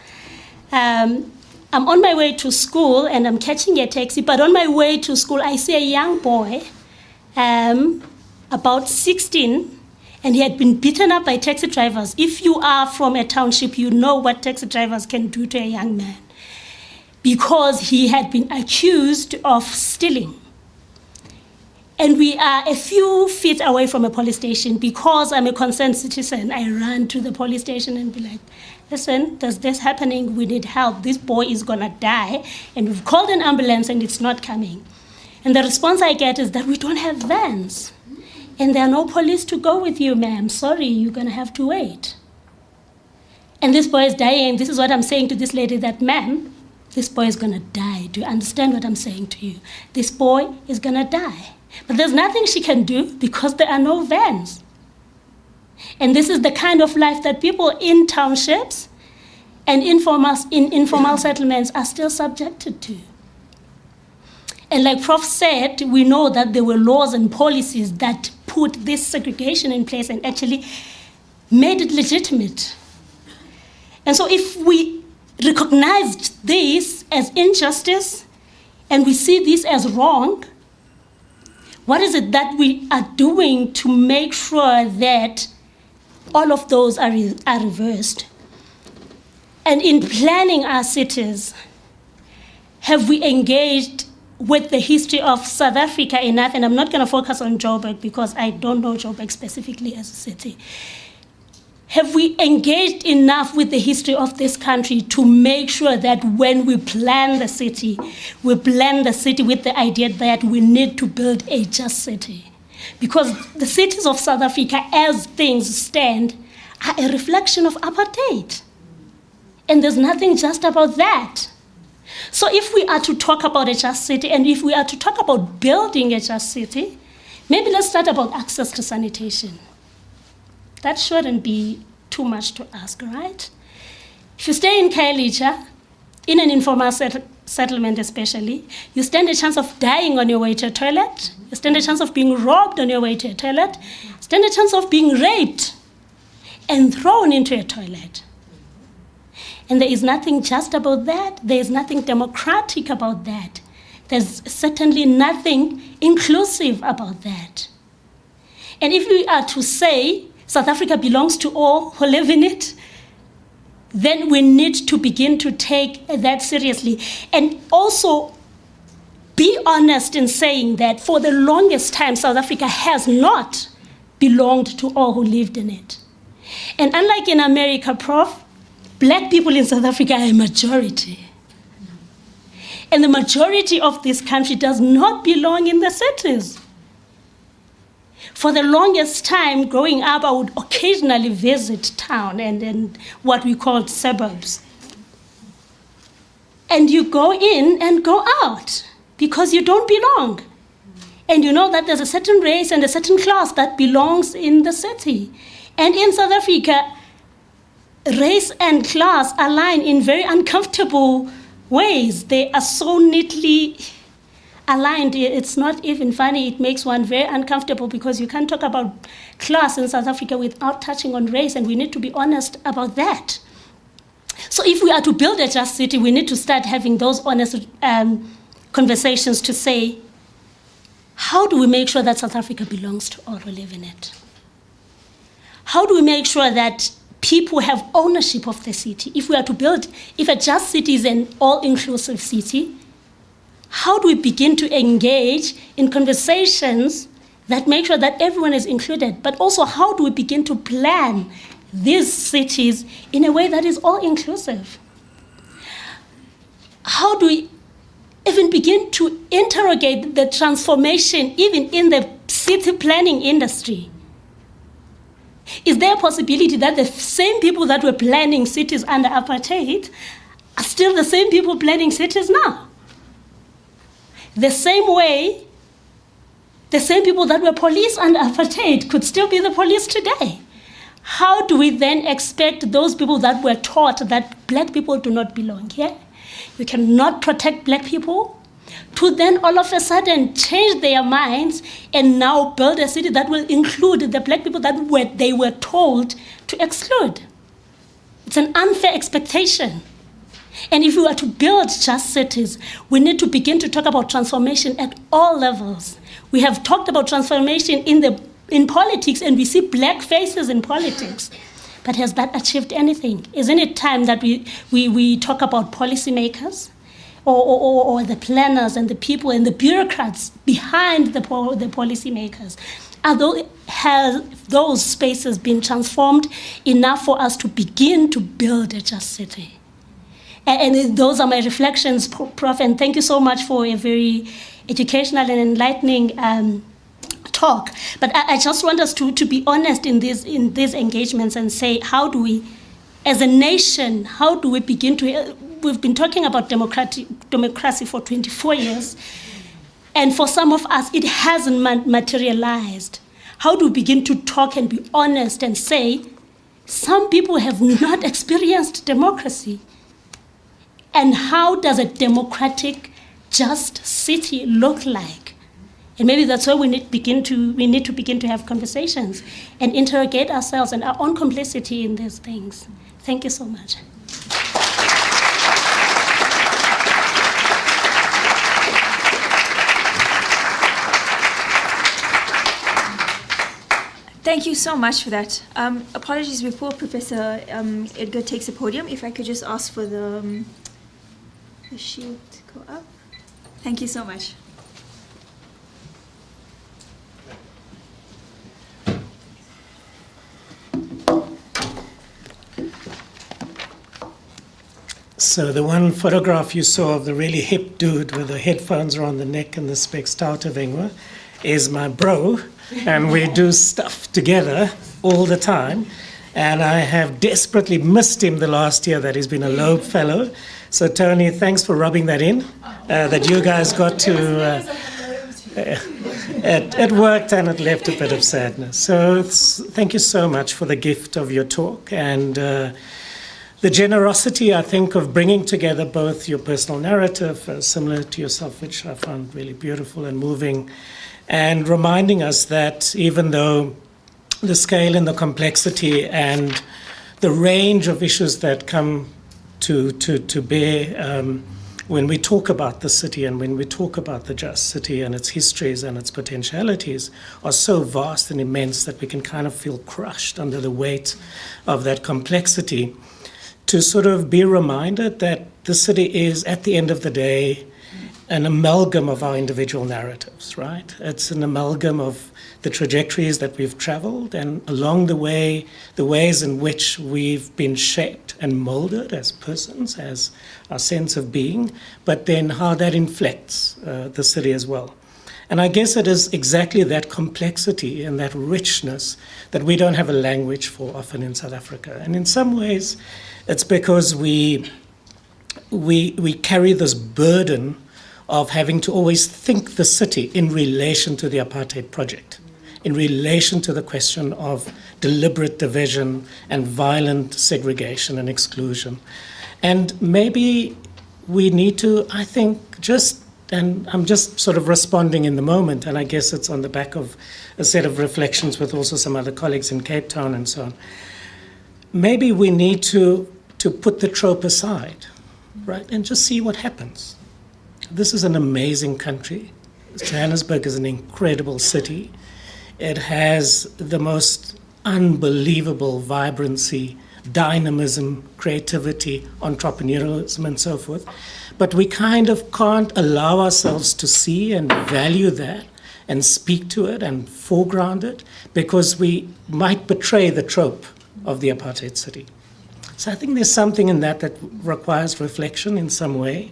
I'm on my way to school, and I'm catching a taxi, but on my way to school, I see a young boy, about 16, and he had been beaten up by taxi drivers. If you are from a township, you know what taxi drivers can do to a young man, because he had been accused of stealing. And we are a few feet away from a police station. Because I'm a concerned citizen, I ran to the police station and be like, listen, there's this happening, we need help. This boy is gonna die, and we've called an ambulance and it's not coming. And the response I get is that we don't have vans. And there are no police to go with you, ma'am. Sorry, you're going to have to wait. And this boy is dying. This is what I'm saying to this lady, that, ma'am, this boy is going to die. Do you understand what I'm saying to you? This boy is going to die. But there's nothing she can do because there are no vans. And this is the kind of life that people in townships and in informal settlements are still subjected to. And like Prof said, we know that there were laws and policies that put this segregation in place and actually made it legitimate. And so if we recognized this as injustice and we see this as wrong, what is it that we are doing to make sure that all of those are reversed? And in planning our cities, have we engaged with the history of South Africa enough? And I'm not going to focus on Joburg because I don't know Joburg specifically as a city. Have we engaged enough with the history of this country to make sure that when we plan the city with the idea that we need to build a just city? Because the cities of South Africa, as things stand, are a reflection of apartheid. And there's nothing just about that. So if we are to talk about a just city, and if we are to talk about building a just city, maybe let's start about access to sanitation. That shouldn't be too much to ask, right? If you stay in Khayelitsha, in an informal settlement especially, you stand a chance of dying on your way to a toilet, you stand a chance of being robbed on your way to a toilet, you stand a chance of being raped and thrown into a toilet. And there is nothing just about that. There is nothing democratic about that. There's certainly nothing inclusive about that. And if we are to say South Africa belongs to all who live in it, then we need to begin to take that seriously. And also be honest in saying that for the longest time, South Africa has not belonged to all who lived in it. And unlike in America, Prof, Black people in South Africa are a majority. And the majority of this country does not belong in the cities. For the longest time growing up, I would occasionally visit town and what we called suburbs. And you go in and go out because you don't belong. And you know that there's a certain race and a certain class that belongs in the city. And in South Africa, race and class align in very uncomfortable ways. They are so neatly aligned. It's not even funny. It makes one very uncomfortable because you can't talk about class in South Africa without touching on race, and we need to be honest about that. So if we are to build a just city, we need to start having those honest conversations to say, how do we make sure that South Africa belongs to all who live in it? How do we make sure that people have ownership of the city? If we are to build, if a just city is an all-inclusive city, how do we begin to engage in conversations that make sure that everyone is included? But also, how do we begin to plan these cities in a way that is all-inclusive? How do we even begin to interrogate the transformation even in the city planning industry? Is there a possibility that the same people that were planning cities under apartheid are still the same people planning cities now? The same way, the same people that were police under apartheid could still be the police today. how do we then expect those people that were taught that black people do not belong here? You cannot protect black people, to then all of a sudden change their minds and now build a city that will include the black people that they were told to exclude. It's an unfair expectation. And if we are to build just cities, we need to begin to talk about transformation at all levels. We have talked about transformation in politics, and we see black faces in politics. But has that achieved anything? Isn't it time that we talk about policymakers or the planners and the people and the bureaucrats behind the policymakers? Have those spaces been transformed enough for us to begin to build a just city? And those are my reflections, Prof, and thank you so much for a very educational and enlightening talk. But I just want us to be honest in these engagements and say, how do we, as a nation, how do we begin to, we've been talking about democracy for 24 years, and for some of us, it hasn't materialized. How do we begin to talk and be honest and say, some people have not experienced democracy? And how does a democratic, just city look like? And maybe that's why we need to begin to have conversations and interrogate ourselves and our own complicity in these things. Thank you so much. Thank you so much for that. Apologies before Professor Edgar takes the podium. If I could just ask for the sheet to go up. Thank you so much. So the one photograph you saw of the really hip dude with the headphones around the neck and the specs Tautervingwa is my bro, and we do stuff together all the time. And I have desperately missed him the last year that he's been a Loeb Fellow. So Toni, thanks for rubbing that in, that you guys got to, it worked and it left a bit of sadness. So thank you so much for the gift of your talk and the generosity, I think, of bringing together both your personal narrative, similar to yourself, which I found really beautiful and moving, and reminding us that even though the scale and the complexity and the range of issues that come to bear when we talk about the city and when we talk about the just city and its histories and its potentialities are so vast and immense that we can kind of feel crushed under the weight of that complexity, to sort of be reminded that the city is, at the end of the day, an amalgam of our individual narratives, right? It's an amalgam of the trajectories that we've traveled, and along the way, the ways in which we've been shaped and molded as persons, as our sense of being, but then how that inflects the city as well. And I guess it is exactly that complexity and that richness that we don't have a language for often in South Africa. And in some ways, it's because we carry this burden of having to always think the city in relation to the apartheid project, in relation to the question of deliberate division and violent segregation and exclusion. And maybe we need to, I think, and I'm just sort of responding in the moment, and I guess it's on the back of a set of reflections with also some other colleagues in Cape Town and so on. Maybe we need to put the trope aside, right, and just see what happens. This is an amazing country. Johannesburg is an incredible city. It has the most unbelievable vibrancy, dynamism, creativity, entrepreneurialism, and so forth. But we kind of can't allow ourselves to see and value that and speak to it and foreground it because we might betray the trope of the apartheid city. So I think there's something in that requires reflection in some way,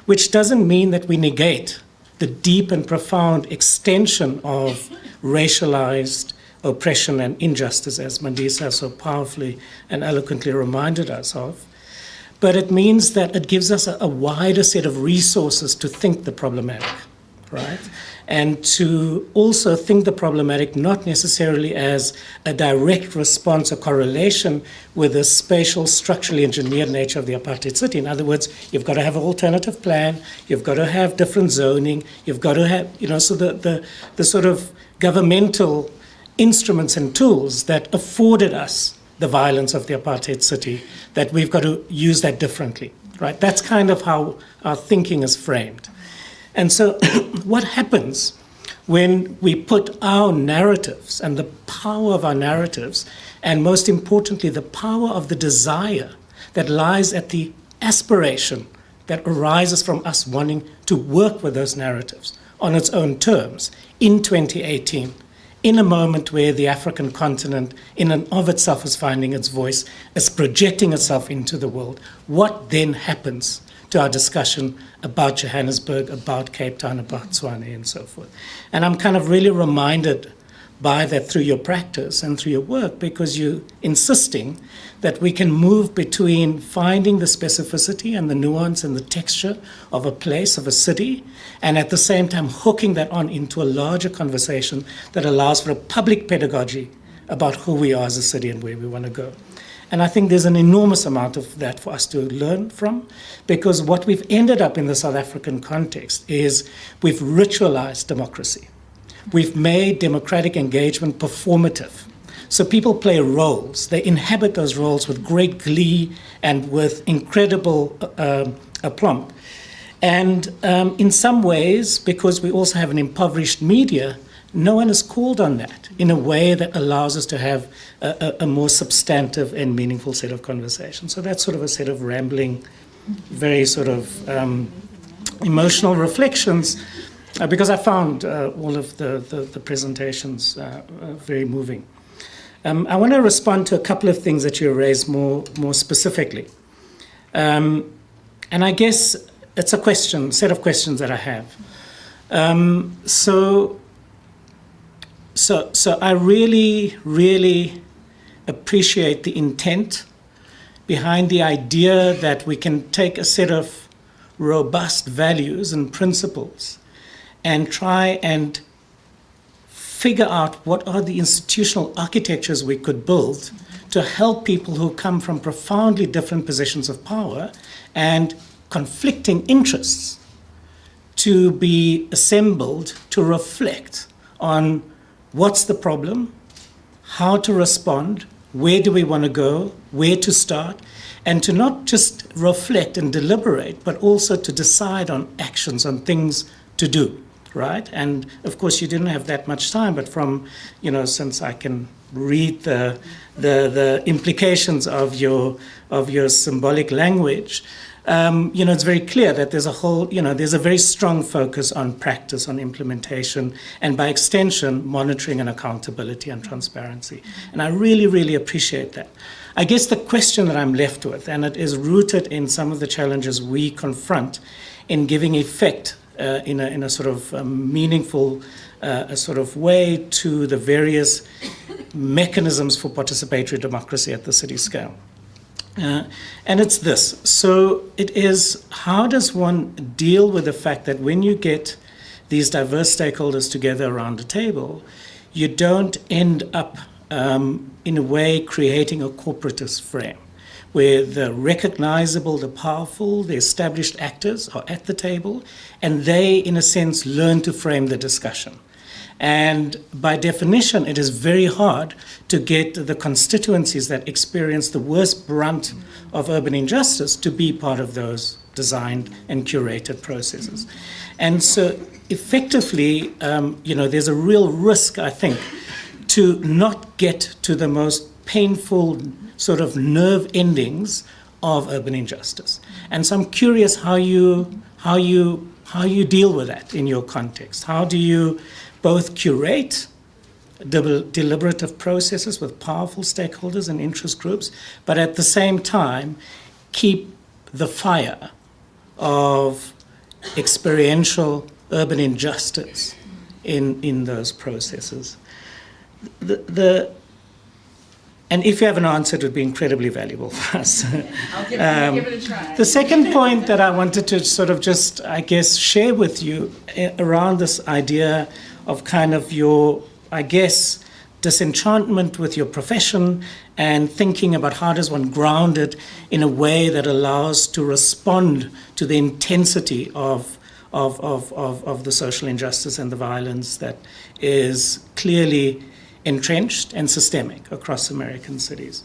which doesn't mean that we negate the deep and profound extension of racialized oppression and injustice, as Mandisa so powerfully and eloquently reminded us of. But it means that it gives us a wider set of resources to think the problematic, right? and to also think the problematic not necessarily as a direct response or correlation with the spatial, structurally engineered nature of the apartheid city. In other words, you've got to have an alternative plan, you've got to have different zoning, you've got to have, so the sort of governmental instruments and tools that afforded us the violence of the apartheid city, that we've got to use that differently, right? That's kind of how our thinking is framed. And so what happens when we put our narratives and the power of our narratives, and most importantly, the power of the desire that lies at the aspiration that arises from us wanting to work with those narratives on its own terms in 2018, in a moment where the African continent in and of itself is finding its voice, is projecting itself into the world, what then happens to our discussion about Johannesburg, about Cape Town, about Tshwane, and so forth? And I'm kind of really reminded by that through your practice and through your work, because you're insisting that we can move between finding the specificity and the nuance and the texture of a place, of a city, and at the same time hooking that on into a larger conversation that allows for a public pedagogy about who we are as a city and where we want to go. And I think there's an enormous amount of that for us to learn from, because what we've ended up in the South African context is we've ritualized democracy. We've made democratic engagement performative. So people play roles. They inhabit those roles with great glee and with incredible aplomb. And in some ways, because we also have an impoverished media, no one is called on that in a way that allows us to have a more substantive and meaningful set of conversations. So that's sort of a set of rambling, very sort of emotional reflections, because I found all of the presentations very moving. I want to respond to a couple of things that you raised more specifically. And I guess it's a set of questions that I have. So I really, really appreciate the intent behind the idea that we can take a set of robust values and principles and try and figure out what are the institutional architectures we could build to help people who come from profoundly different positions of power and conflicting interests to be assembled to reflect on what's the problem, how to respond, where do we want to go, where to start, and to not just reflect and deliberate, but also to decide on actions, on things to do, right? And of course, you didn't have that much time, but from, since I can read the implications of your symbolic language, it's very clear that there's there's a very strong focus on practice, on implementation, and by extension, monitoring and accountability and transparency. And I really, really appreciate that. I guess the question that I'm left with, and it is rooted in some of the challenges we confront in giving effect in a sort of meaningful sort of way to the various mechanisms for participatory democracy at the city scale. And it's this. So it is, how does one deal with the fact that when you get these diverse stakeholders together around a table, you don't end up, in a way, creating a corporatist frame where the recognizable, the powerful, the established actors are at the table, and they, in a sense, learn to frame the discussion. And by definition, it is very hard to get the constituencies that experience the worst brunt of urban injustice to be part of those designed and curated processes. And so effectively, there's a real risk, I think, to not get to the most painful sort of nerve endings of urban injustice. And so I'm curious how you deal with that in your context. How do you both curate deliberative processes with powerful stakeholders and interest groups, but at the same time keep the fire of experiential urban injustice in those processes? And if you have an answer, it would be incredibly valuable for us. I'll give it a try. The second point that I wanted to sort of just, I guess, share with you around this idea of kind of your, I guess, disenchantment with your profession and thinking about how does one ground it in a way that allows to respond to the intensity of the social injustice and the violence that is clearly entrenched and systemic across American cities.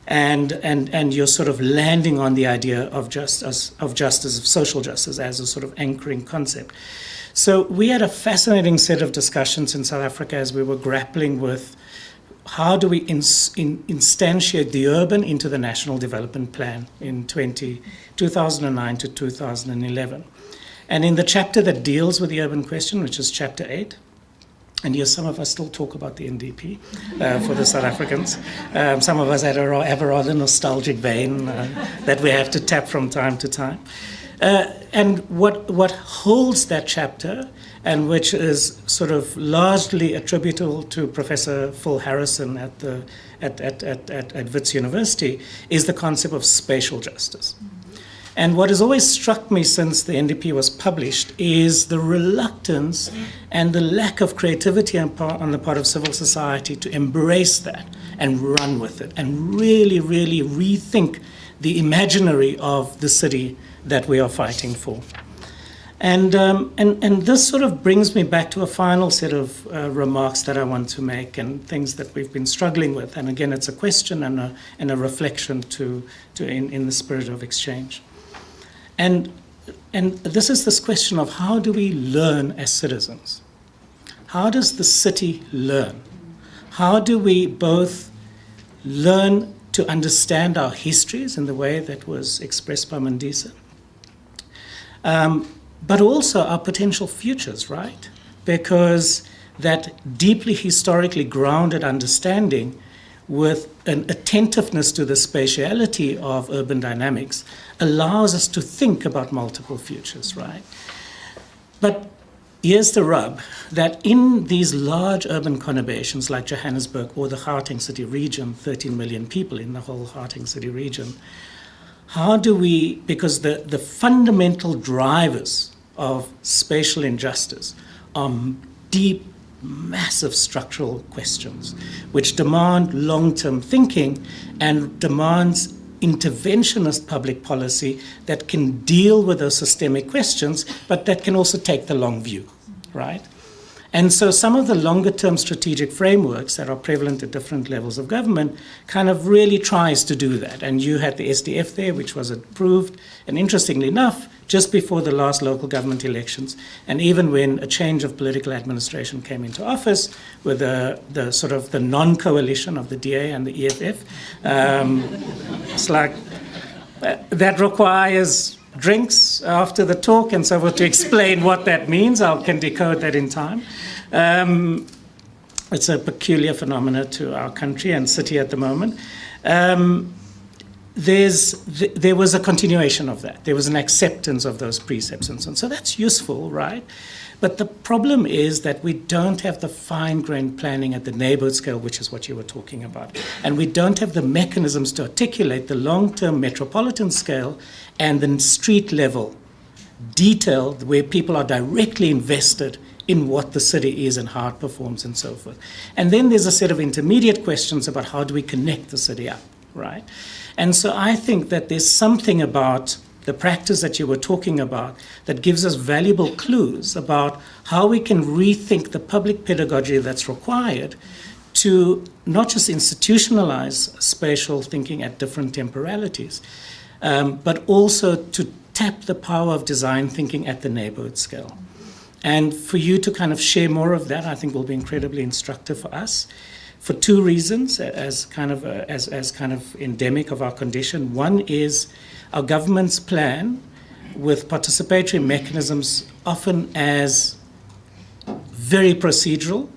And you're sort of landing on the idea of justice, of social justice as a sort of anchoring concept. So we had a fascinating set of discussions in South Africa as we were grappling with how do we instantiate the urban into the National Development Plan in 2009 to 2011. And in the chapter that deals with the urban question, which is chapter 8, and yes, some of us still talk about the NDP for the South Africans. Some of us have a rather nostalgic vein that we have to tap from time to time. And what holds that chapter, and which is sort of largely attributable to Professor Phil Harrison at Wits University, is the concept of spatial justice. And what has always struck me since the NDP was published is the reluctance and the lack of creativity on the part of civil society to embrace that and run with it and really, really rethink the imaginary of the city that we are fighting for. And this sort of brings me back to a final set of remarks that I want to make and things that we've been struggling with. And again, it's a question and a reflection in the spirit of exchange. And this is this question of how do we learn as citizens? How does the city learn? How do we both learn to understand our histories in the way that was expressed by Mandisa, but also our potential futures, right? Because that deeply historically grounded understanding with an attentiveness to the spatiality of urban dynamics allows us to think about multiple futures, right? But here's the rub, that in these large urban conurbations like Johannesburg or the Gauteng city region, 13 million people in the whole Gauteng city region, how do we, because the fundamental drivers of spatial injustice are deep, massive structural questions, which demand long-term thinking and demands interventionist public policy that can deal with those systemic questions, but that can also take the long view, right? And so some of the longer-term strategic frameworks that are prevalent at different levels of government kind of really tries to do that. And you had the SDF there, which was approved, and interestingly enough, just before the last local government elections, and even when a change of political administration came into office with the sort of the non-coalition of the DA and the EFF, it's like that requires drinks after the talk and so forth to explain what that means. I can decode that in time. It's a peculiar phenomenon to our country and city at the moment. There was a continuation of that. There was an acceptance of those precepts and so on. So that's useful, right? But the problem is that we don't have the fine-grained planning at the neighborhood scale, which is what you were talking about. And we don't have the mechanisms to articulate the long-term metropolitan scale and the street-level detail where people are directly invested in what the city is and how it performs and so forth. And then there's a set of intermediate questions about how do we connect the city up, right? And so I think that there's something about the practice that you were talking about that gives us valuable clues about how we can rethink the public pedagogy that's required to not just institutionalize spatial thinking at different temporalities, but also to tap the power of design thinking at the neighborhood scale. And for you to kind of share more of that, I think will be incredibly instructive for us, for two reasons, as kind of endemic of our condition. One is our government's plan with participatory mechanisms often as very procedural,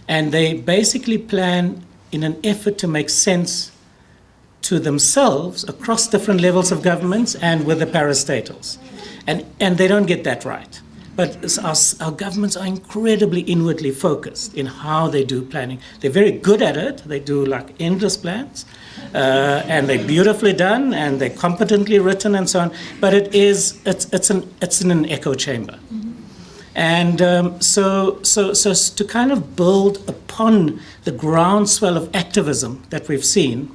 and they basically plan in an effort to make sense to themselves across different levels of governments and with the parastatals. And they don't get that right. But our governments are incredibly inwardly focused in how they do planning. They're very good at it. They do like endless plans, and they're beautifully done, and they're competently written, and so on. But it's in an echo chamber. And so to kind of build upon the groundswell of activism that we've seen,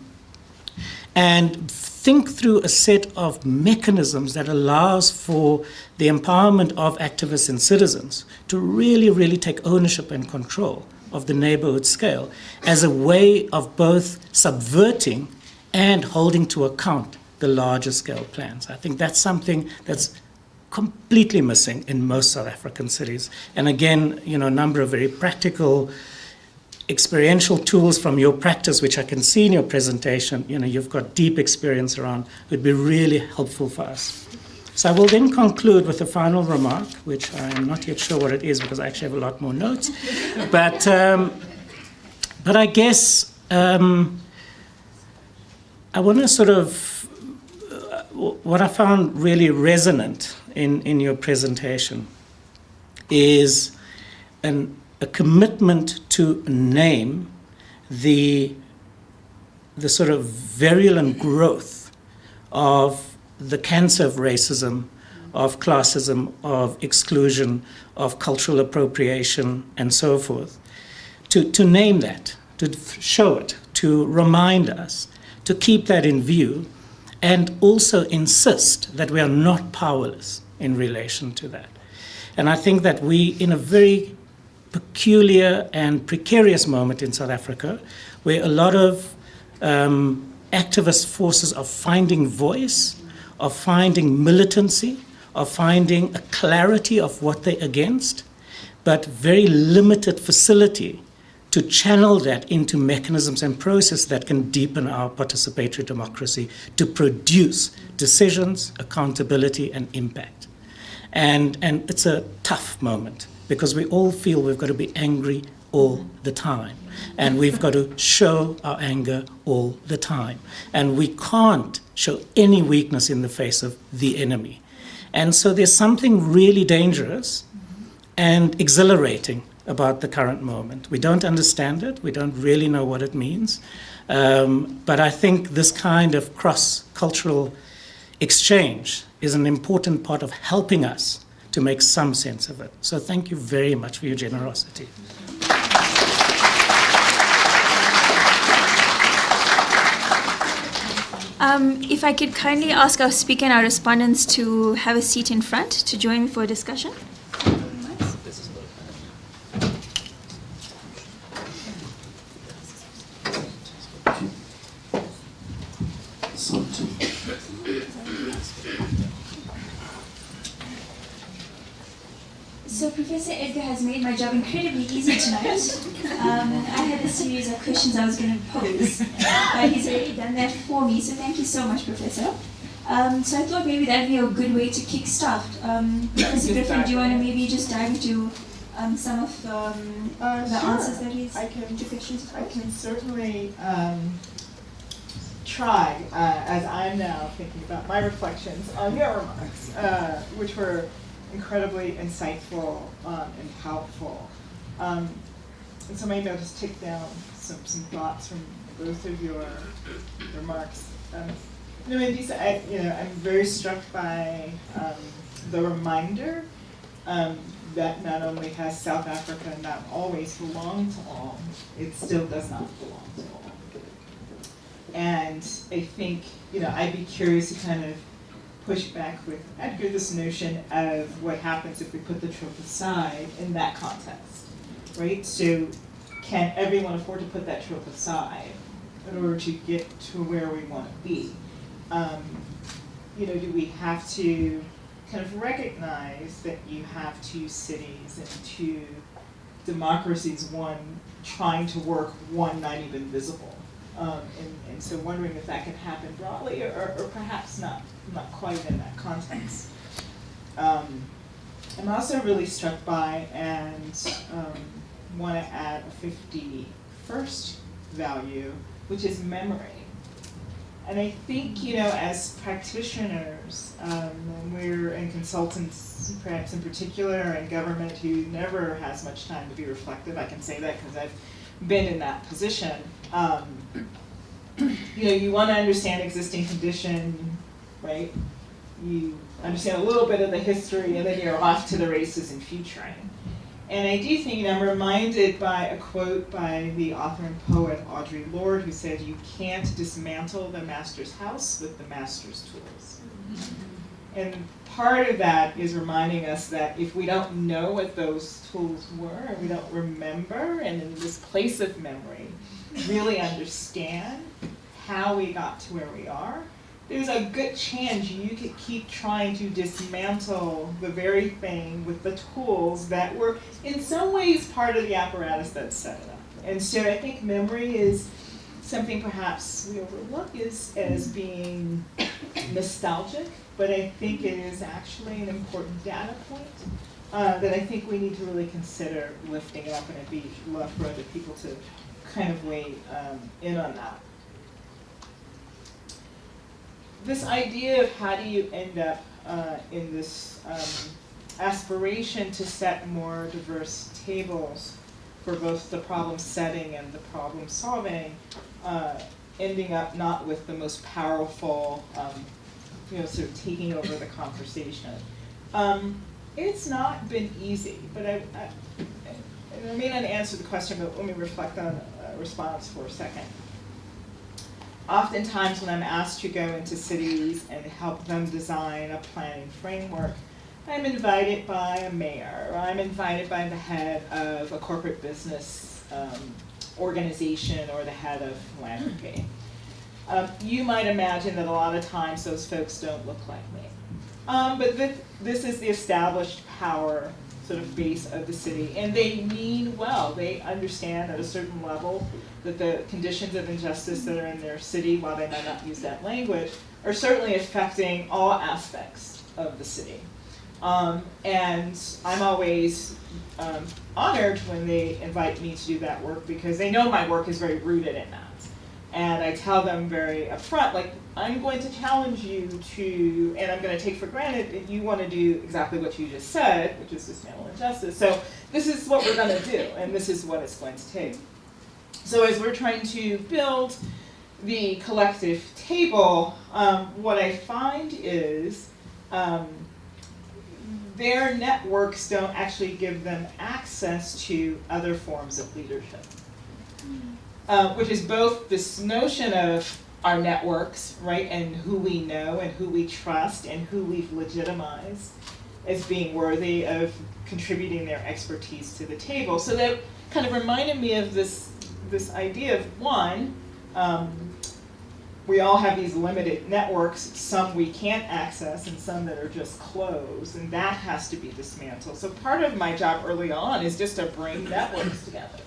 and think through a set of mechanisms that allows for the empowerment of activists and citizens to really, really take ownership and control of the neighborhood scale as a way of both subverting and holding to account the larger scale plans. I think that's something that's completely missing in most South African cities. And again, a number of very practical experiential tools from your practice, which I can see in your presentation, you've got deep experience around, would be really helpful for us. So I will then conclude with a final remark, which I am not yet sure what it is because I actually have a lot more notes. But I guess I want to sort of, what I found really resonant in your presentation is a commitment to name the sort of virulent growth of the cancer of racism, of classism, of exclusion, of cultural appropriation, and so forth. To name that, to show it, to remind us, to keep that in view, and also insist that we are not powerless in relation to that. And I think that we, in a very peculiar and precarious moment in South Africa, where a lot of activist forces are finding voice, are finding militancy, are finding a clarity of what they're against, but very limited facility to channel that into mechanisms and processes that can deepen our participatory democracy to produce decisions, accountability, and impact. And it's a tough moment, because we all feel we've got to be angry all the time. And we've got to show our anger all the time. And we can't show any weakness in the face of the enemy. And so there's something really dangerous and exhilarating about the current moment. We don't understand it. We don't really know what it means. But I think this kind of cross-cultural exchange is an important part of helping us to make some sense of it. So thank you very much for your generosity. If I could kindly ask our speaker and our respondents to have a seat in front to join me for a discussion. So Professor Edgar has made my job incredibly easy tonight. I had a series of questions I was going to pose, but he's already done that for me, so thank you so much, Professor. So I thought maybe that would be a good way to kickstart. Professor Griffin, do you want to maybe just dive into some of the answers that he's to questions? I can certainly try, as I'm now thinking about my reflections on your remarks, which were incredibly insightful and powerful. And so maybe I'll just take down some thoughts from both of your remarks. Indeed, I'm very struck by the reminder that not only has South Africa not always belonged to all, it still does not belong to all. And I think, I'd be curious to kind of push back with Edgar this notion of what happens if we put the trope aside in that context, right? So can everyone afford to put that trope aside in order to get to where we want to be? Do we have to kind of recognize that you have two cities and two democracies, one trying to work, one not even visible? And so wondering if that can happen broadly or perhaps not quite in that context. I'm also really struck by and want to add a 51st value, which is memory. And I think, you know, as practitioners, and we're in consultants, perhaps in particular, in government who never has much time to be reflective, I can say that because I've been in that position. You know, you want to understand existing condition, right? You understand a little bit of the history, and then you're off to the races in futuring. And I do think, I'm reminded by a quote by the author and poet Audre Lorde, who said, "You can't dismantle the master's house with the master's tools." And part of that is reminding us that if we don't know what those tools were, we don't remember, and in this place of memory, really understand how we got to where we are, there's a good chance you could keep trying to dismantle the very thing with the tools that were in some ways part of the apparatus that set it up. And so I think memory is something perhaps we overlook as being nostalgic, but I think it is actually an important data point that I think we need to really consider lifting it up, and I'd be love for other people to kind of weigh in on that. This idea of how do you end up in this aspiration to set more diverse tables for both the problem setting and the problem solving, ending up not with the most powerful, you know, sort of taking over the conversation. It's not been easy, but I may not answer the question, but let me reflect on a response for a second. Oftentimes when I'm asked to go into cities and help them design a planning framework, I'm invited by a mayor, or I'm invited by the head of a corporate business organization, or the head of philanthropy. You might imagine that a lot of times those folks don't look like me. But this is the established power sort of base of the city, and they mean well. They understand at a certain level that the conditions of injustice that are in their city, while they might not use that language, are certainly affecting all aspects of the city. And I'm always honored when they invite me to do that work, because they know my work is very rooted in that. And I tell them very upfront, like, I'm going to challenge you to, and I'm going to take for granted that you want to do exactly what you just said, which is dismantle injustice. So this is what we're going to do, and this is what it's going to take. So as we're trying to build the collective table, what I find is their networks don't actually give them access to other forms of leadership. Which is both this notion of our networks, right, and who we know and who we trust and who we've legitimized as being worthy of contributing their expertise to the table. So that kind of reminded me of this idea of, one, we all have these limited networks, some we can't access and some that are just closed, and that has to be dismantled. So part of my job early on is just to bring networks together.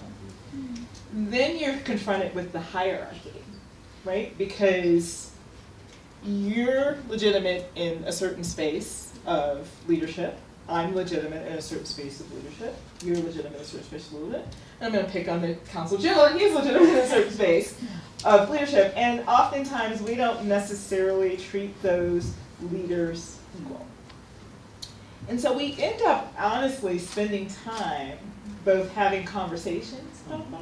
Then you're confronted with the hierarchy, right? Because you're legitimate in a certain space of leadership. I'm legitimate in a certain space of leadership. You're legitimate in a certain space of leadership. And I'm going to pick on the Council General. He's legitimate in a certain space of leadership. And oftentimes we don't necessarily treat those leaders equal. And so we end up honestly spending time both having conversations about that.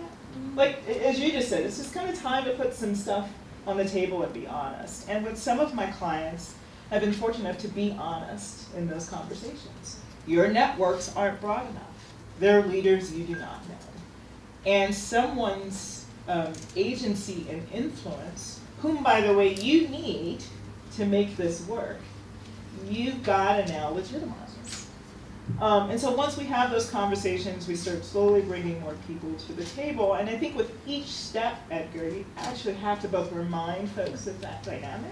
Like, as you just said, it's just kind of time to put some stuff on the table and be honest. And with some of my clients, I've been fortunate enough to be honest in those conversations. Your networks aren't broad enough. There are leaders you do not know. And someone's agency and influence, whom, by the way, you need to make this work, you've got to now legitimize. And so once we have those conversations, we start slowly bringing more people to the table. And I think with each step, Edgar, you actually have to both remind folks of that dynamic.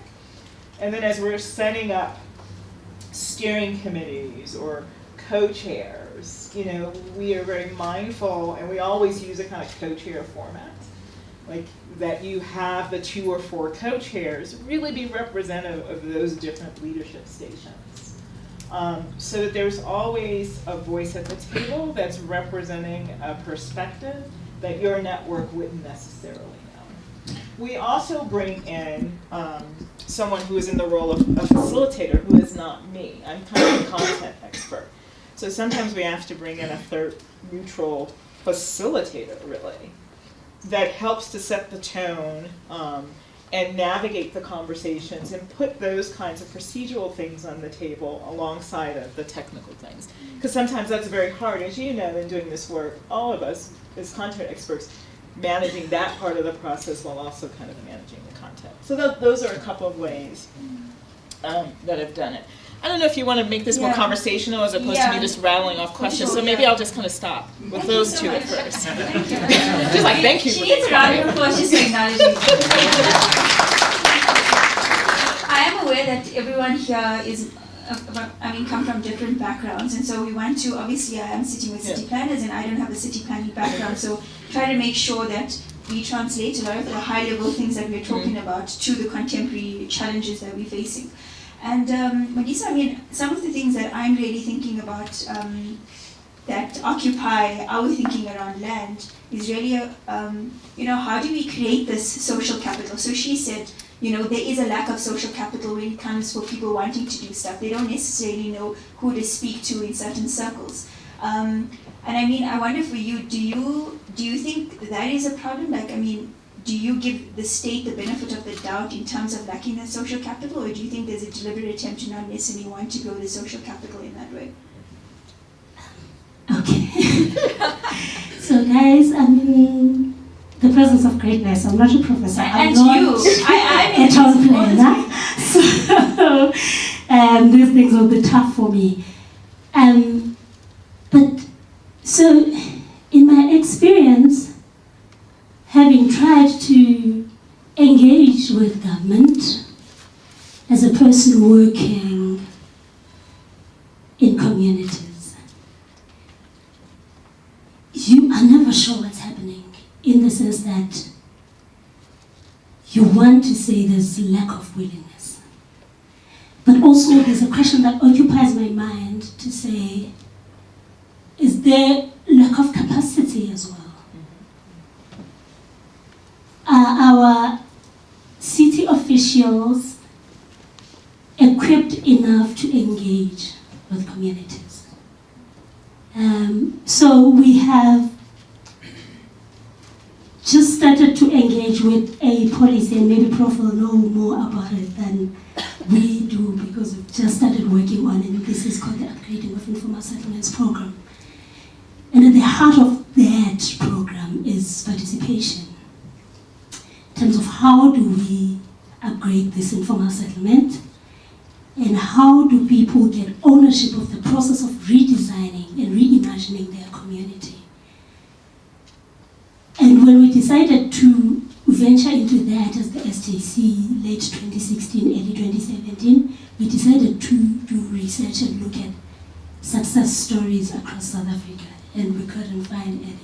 And then as we're setting up steering committees or co-chairs, you know, we are very mindful, and we always use a kind of co-chair format, like that you have the 2 or 4 co-chairs really be representative of those different leadership stations. So that there's always a voice at the table that's representing a perspective that your network wouldn't necessarily know. We also bring in someone who is in the role of a facilitator, who is not me. I'm kind of a content expert. So sometimes we have to bring in a third neutral facilitator, really, that helps to set the tone and navigate the conversations and put those kinds of procedural things on the table alongside of the technical things. Because sometimes that's very hard, as you know, in doing this work, all of us as content experts, managing that part of the process while also kind of managing the content. So those are a couple of ways that I've done it. I don't know if you want to make this more conversational as opposed to me just rattling off questions, so maybe I'll just kind of stop with those two at first. Just like, thank you. She needs a round of applause just for acknowledging. I am aware that everyone here is, come from different backgrounds, and so we want to, obviously I am sitting with city planners and I don't have a city planning background, so try to make sure that we translate a lot of the high level things that we're talking about to the contemporary challenges that we're facing. And Melissa, some of the things that I'm really thinking about that occupy our thinking around land is really, how do we create this social capital? So she said, there is a lack of social capital when it comes for people wanting to do stuff. They don't necessarily know who to speak to in certain circles. And I wonder for you, do you think that is a problem? Do you give the state the benefit of the doubt in terms of lacking that social capital, or do you think there's a deliberate attempt to not necessarily want to grow the social capital in that way? Okay. So guys, I'm in the presence of greatness. I'm not a professor. I'm a town planner. So these things will be tough for me. So in my experience, having tried to engage with government as a person working in communities, you are never sure what's happening, in the sense that you want to say there's lack of willingness. But also there's a question that occupies my mind to say, is there lack of capacity as well? Are our city officials equipped enough to engage with communities? So we have just started to engage with a policy, and maybe Prof will know more about it than we do, because we've just started working on it. This is called the Upgrading of Informal Settlements Program. And at the heart of that program is participation. In terms of how do we upgrade this informal settlement, and how do people get ownership of the process of redesigning and reimagining their community. And when we decided to venture into that as the SJC, late 2016, early 2017, we decided to do research and look at success stories across South Africa, and we couldn't find any.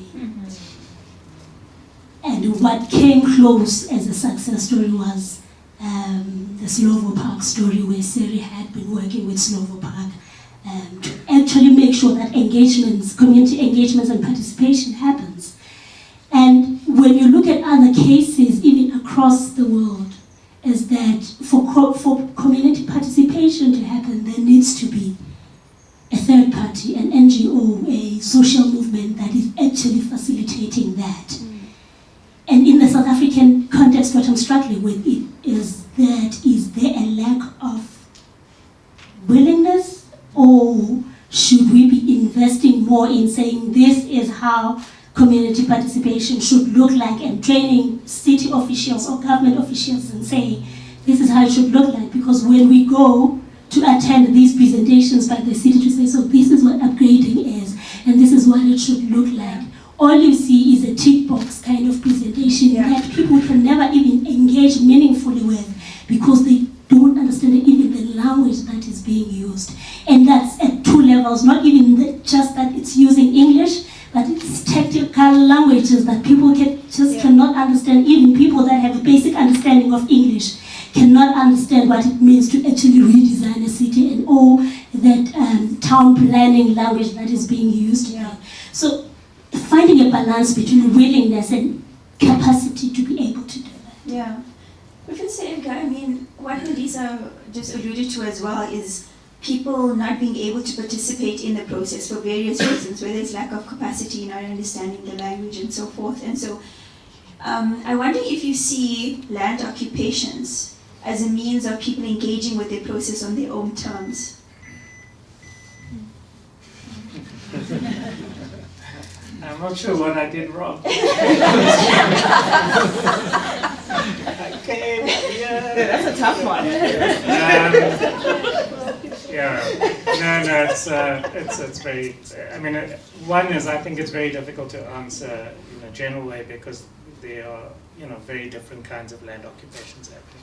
And what came close as a success story was the Slovo Park story, where Siri had been working with Slovo Park to actually make sure that engagements, community engagements and participation happens. And when you look at other cases, even across the world, is that for community participation to happen, there needs to be a third party, an NGO, a social movement that is actually facilitating that. And in the South African context, what I'm struggling with is there a lack of willingness, or should we be investing more in saying this is how community participation should look like, and training city officials or government officials and saying this is how it should look like? Because when we go to attend these presentations by the city to say, so this is what upgrading is, and this is what it should look like, all you see is a tick box kind of presentation that people can never even engage meaningfully with, because they don't understand even the language that is being used. And that's at two levels, not even just that it's using English, but it's technical languages that people cannot understand. Even people that have a basic understanding of English cannot understand what it means to actually redesign a city, and all that town planning language that is being used. So finding a balance between willingness and capacity to be able to do that. Yeah. Professor Edgar, I mean, what Melissa just alluded to as well is people not being able to participate in the process for various reasons, whether it's lack of capacity, not understanding the language, and so forth. And so I wonder if you see land occupations as a means of people engaging with the process on their own terms. I'm not sure what I did wrong. Okay, yeah. That's a tough one. Yeah, no, it's very. I mean, one is I think it's very difficult to answer in a general way because there are very different kinds of land occupations happening.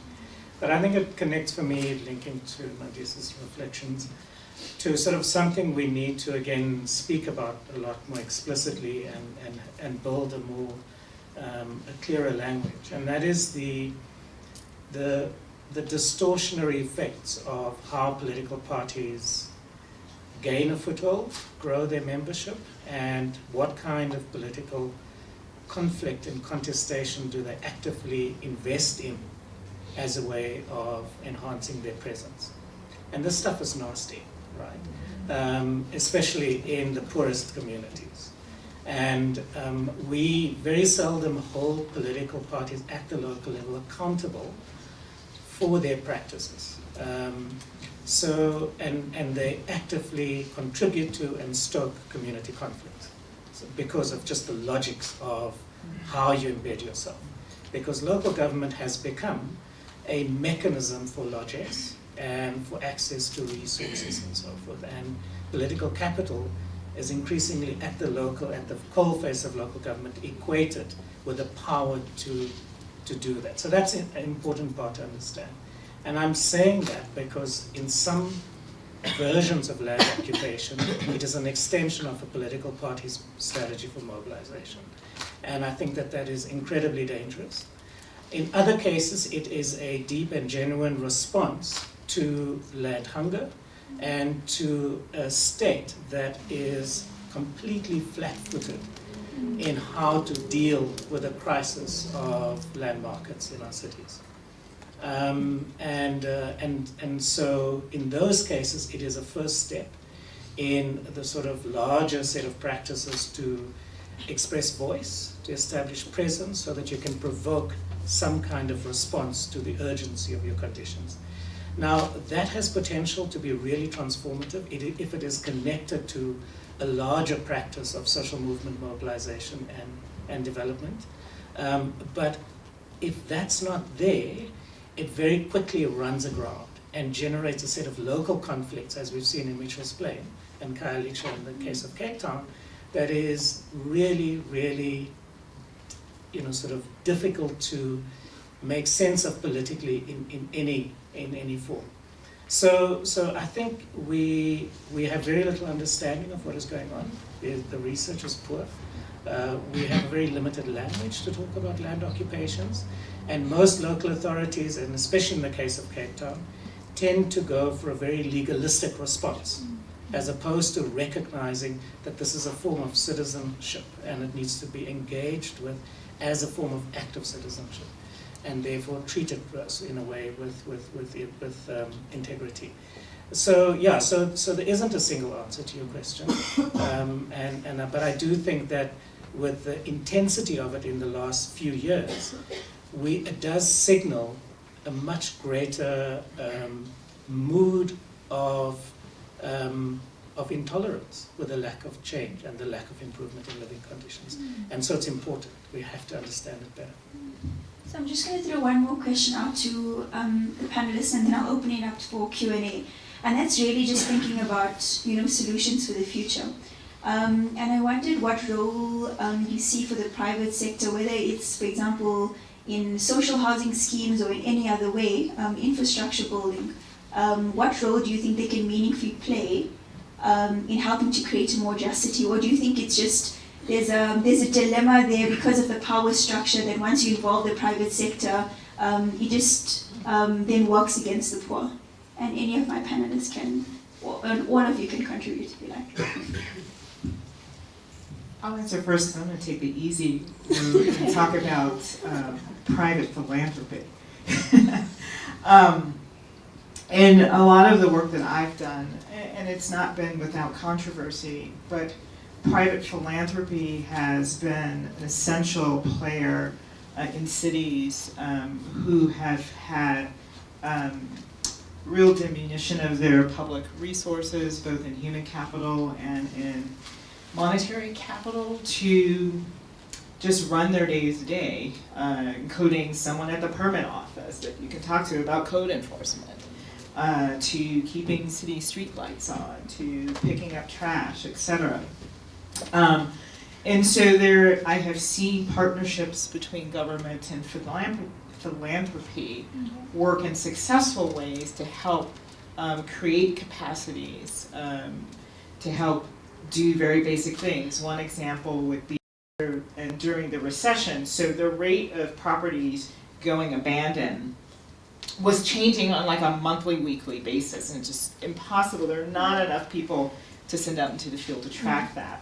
But I think it connects for me, linking to Melissa's reflections, to sort of something we need to again speak about a lot more explicitly and build a more a clearer language, and that is the distortionary effects of how political parties gain a foothold, grow their membership, and what kind of political conflict and contestation do they actively invest in as a way of enhancing their presence. And this stuff is nasty, right? Especially in the poorest communities. And we very seldom hold political parties at the local level accountable for their practices. And they actively contribute to and stoke community conflict because of just the logics of how you embed yourself. Because local government has become a mechanism for largesse and for access to resources and so forth. And political capital is increasingly at the coalface of local government equated with the power to do that. So that's an important part to understand. And I'm saying that because in some versions of land occupation, it is an extension of a political party's strategy for mobilization. And I think that is incredibly dangerous. In other cases, it is a deep and genuine response to land hunger and to a state that is completely flat-footed in how to deal with the crisis of land markets in our cities. And so in those cases, it is a first step in the sort of larger set of practices to express voice, to establish presence so that you can provoke some kind of response to the urgency of your conditions. Now, that has potential to be really transformative if it is connected to a larger practice of social movement mobilization and development. But if that's not there, it very quickly runs aground and generates a set of local conflicts, as we've seen in Mitchell's Plain and Khayelitsha in the case of Cape Town, that is really, really, sort of difficult to make sense of politically in any form. So I think we have very little understanding of what is going on. The research is poor. We have a very limited language to talk about land occupations, and most local authorities, and especially in the case of Cape Town, tend to go for a very legalistic response, as opposed to recognizing that this is a form of citizenship and it needs to be engaged with as a form of active citizenship, and therefore treated in a way with integrity. So yeah, so there isn't a single answer to your question, but I do think that with the intensity of it in the last few years, it does signal a much greater mood of intolerance with the lack of change and the lack of improvement in living conditions. And so it's important. We have to understand it better. So I'm just going to throw one more question out to the panelists, and then I'll open it up for Q&A. And that's really just thinking about, solutions for the future. And I wondered what role you see for the private sector, whether it's, for example, in social housing schemes or in any other way, infrastructure building. What role do you think they can meaningfully play in helping to create a more just city? Or do you think it's just there's a dilemma there because of the power structure that once you involve the private sector, it just then works against the poor? And any of my panelists can, or all of you can contribute if you like. I'll answer first, and I'm going to take the easy route and talk about private philanthropy. And a lot of the work that I've done, and it's not been without controversy, but private philanthropy has been an essential player in cities who have had real diminution of their public resources, both in human capital and in monetary capital, to just run their day-to-day, including someone at the permit office that you can talk to about code enforcement, to keeping city streetlights on, to picking up trash, etc. And so I have seen partnerships between government and philanthropy work in successful ways to help create capacities, to help do very basic things. One example would be during the recession, so the rate of properties going abandoned was changing on like a monthly, weekly basis, and it's just impossible. There are not enough people to send out into the field to track that.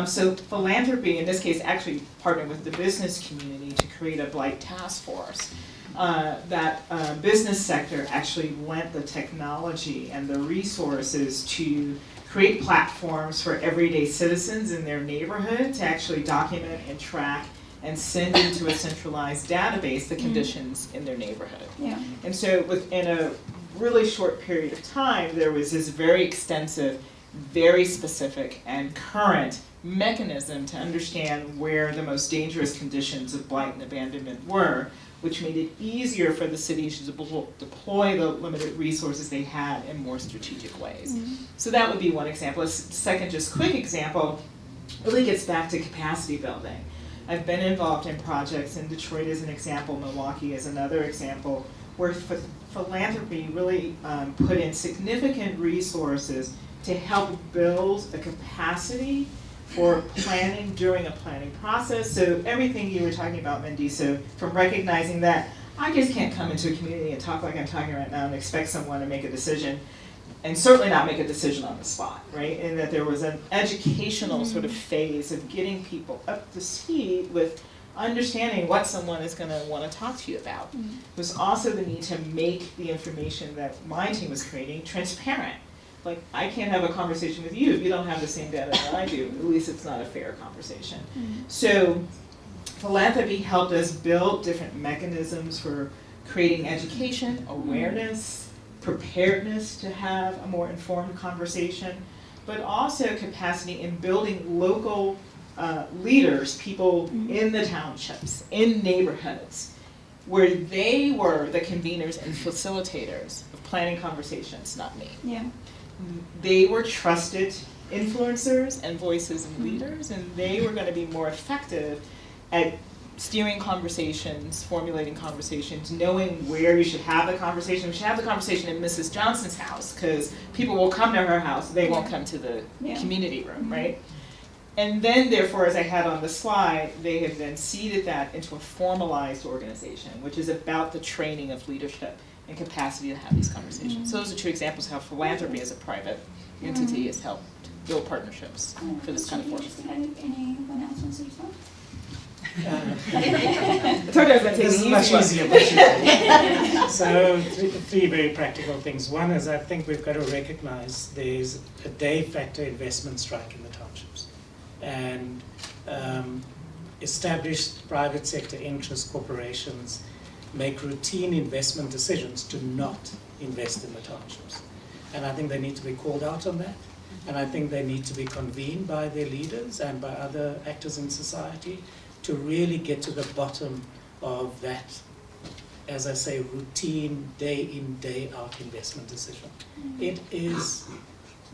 So philanthropy, in this case, actually partnered with the business community to create a blight task force. That business sector actually lent the technology and the resources to create platforms for everyday citizens in their neighborhood to actually document and track and send into a centralized database the conditions in their neighborhood. Yeah. And so within a really short period of time, there was this very extensive, very specific and current mechanism to understand where the most dangerous conditions of blight and abandonment were, which made it easier for the cities to deploy the limited resources they had in more strategic ways. So that would be one example. A second, just quick example, really gets back to capacity building. I've been involved in projects in Detroit as an example, Milwaukee as another example, where philanthropy really put in significant resources to help build a capacity for planning during a planning process. So everything you were talking about, Mendiso, from recognizing that I just can't come into a community and talk like I'm talking right now and expect someone to make a decision, and certainly not make a decision on the spot, right? And that there was an educational sort of phase of getting people up to speed with understanding what someone is going to want to talk to you about. There's also the need to make the information that my team was creating transparent. Like, I can't have a conversation with you if you don't have the same data that I do. At least it's not a fair conversation. So philanthropy helped us build different mechanisms for creating education, awareness, preparedness to have a more informed conversation, but also capacity in building local leaders, people in the townships, in neighborhoods, where they were the conveners and facilitators of planning conversations, not me. Yeah. They were trusted influencers and voices and leaders, and they were going to be more effective at steering conversations, formulating conversations, knowing where you should have the conversation. We should have the conversation in Mrs. Johnson's house, because people will come to her house, they won't come to the community room, right? And then, therefore, as I had on the slide, they have then seeded that into a formalized organization, which is about the training of leadership and capacity to have these conversations. So those are two examples of how philanthropy as a private entity has helped build partnerships for this kind of work. Anyone else wants to respond? I told you I was going to take This is the much easy one. easier. So three very practical things. One is, I think we've got to recognize there's a de facto investment strike in the townships. And established private sector interest corporations make routine investment decisions to not invest in the townships. And I think they need to be called out on that. And I think they need to be convened by their leaders and by other actors in society to really get to the bottom of that, as I say, routine, day in, day out investment decision. It is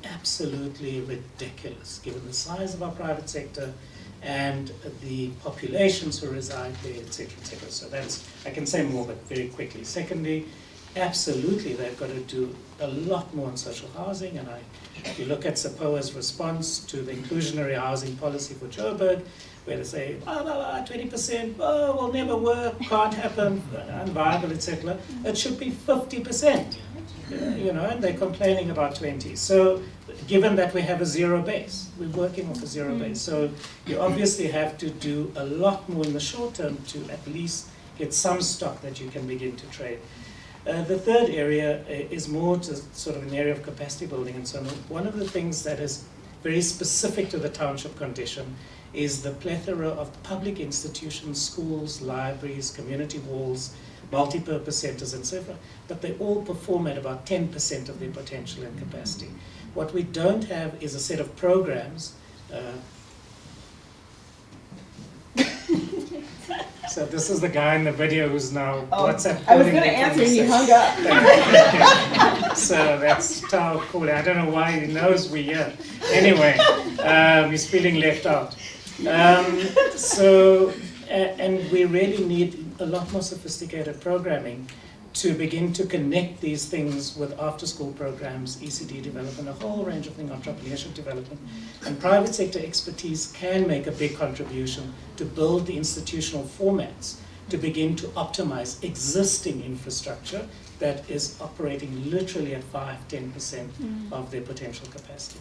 absolutely ridiculous, given the size of our private sector and the populations who reside there, et cetera, et cetera. So that's, I can say more, but very quickly. Secondly, absolutely, they've got to do a lot more on social housing. And if you look at SAPOA's response to the inclusionary housing policy for Joburg, where they say, 20%, will never work, can't happen, unviable, etc. It should be 50%. and they're complaining about 20. So given that we have a zero base, we're working off a zero base. So you obviously have to do a lot more in the short term to at least get some stock that you can begin to trade. The third area is more to sort of an area of capacity building and so on. One of the things that is very specific to the township condition is the plethora of public institutions, schools, libraries, community halls, multi-purpose centers, and so forth, but they all perform at about 10% of their potential and capacity. What we don't have is a set of programs. So this is the guy in the video who's now WhatsApp I was calling going to me from answer, the he States. hung up. So that's Tao cool. I don't know why he knows we're here. Anyway, he's feeling left out. And we really need a lot more sophisticated programming to begin to connect these things with after-school programs, ECD development, a whole range of things, entrepreneurship development. And private sector expertise can make a big contribution to build the institutional formats to begin to optimize existing infrastructure that is operating literally at 5-10% of their potential capacity.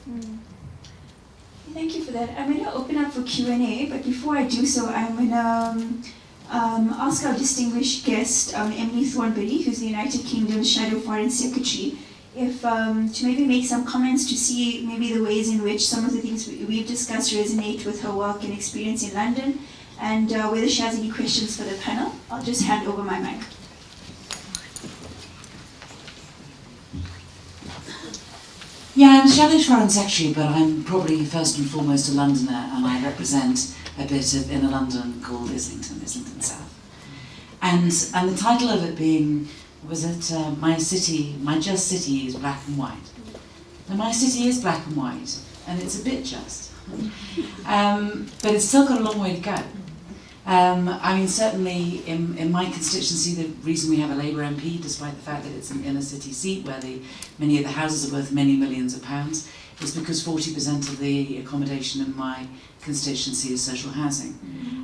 Thank you for that. I'm going to open up for Q&A, but before I do so, I'm going to ask our distinguished guest, Emily Thornberry, who's the United Kingdom's Shadow Foreign Secretary, if to maybe make some comments to see maybe the ways in which some of the things we've discussed resonate with her work and experience in London, and whether she has any questions for the panel. I'll just hand over my mic. Yeah, I'm Shadow Foreign Secretary, but I'm probably first and foremost a Londoner, and I represent a bit of inner London called Islington South. And the title of it being, was it My Just City is Black and White. And my city is black and white, and it's a bit just. But it's still got a long way to go. I mean, certainly in my constituency, the reason we have a Labour MP, despite the fact that it's an inner city seat where many of the houses are worth many millions of pounds, is because 40% of the accommodation in my constituency is social housing.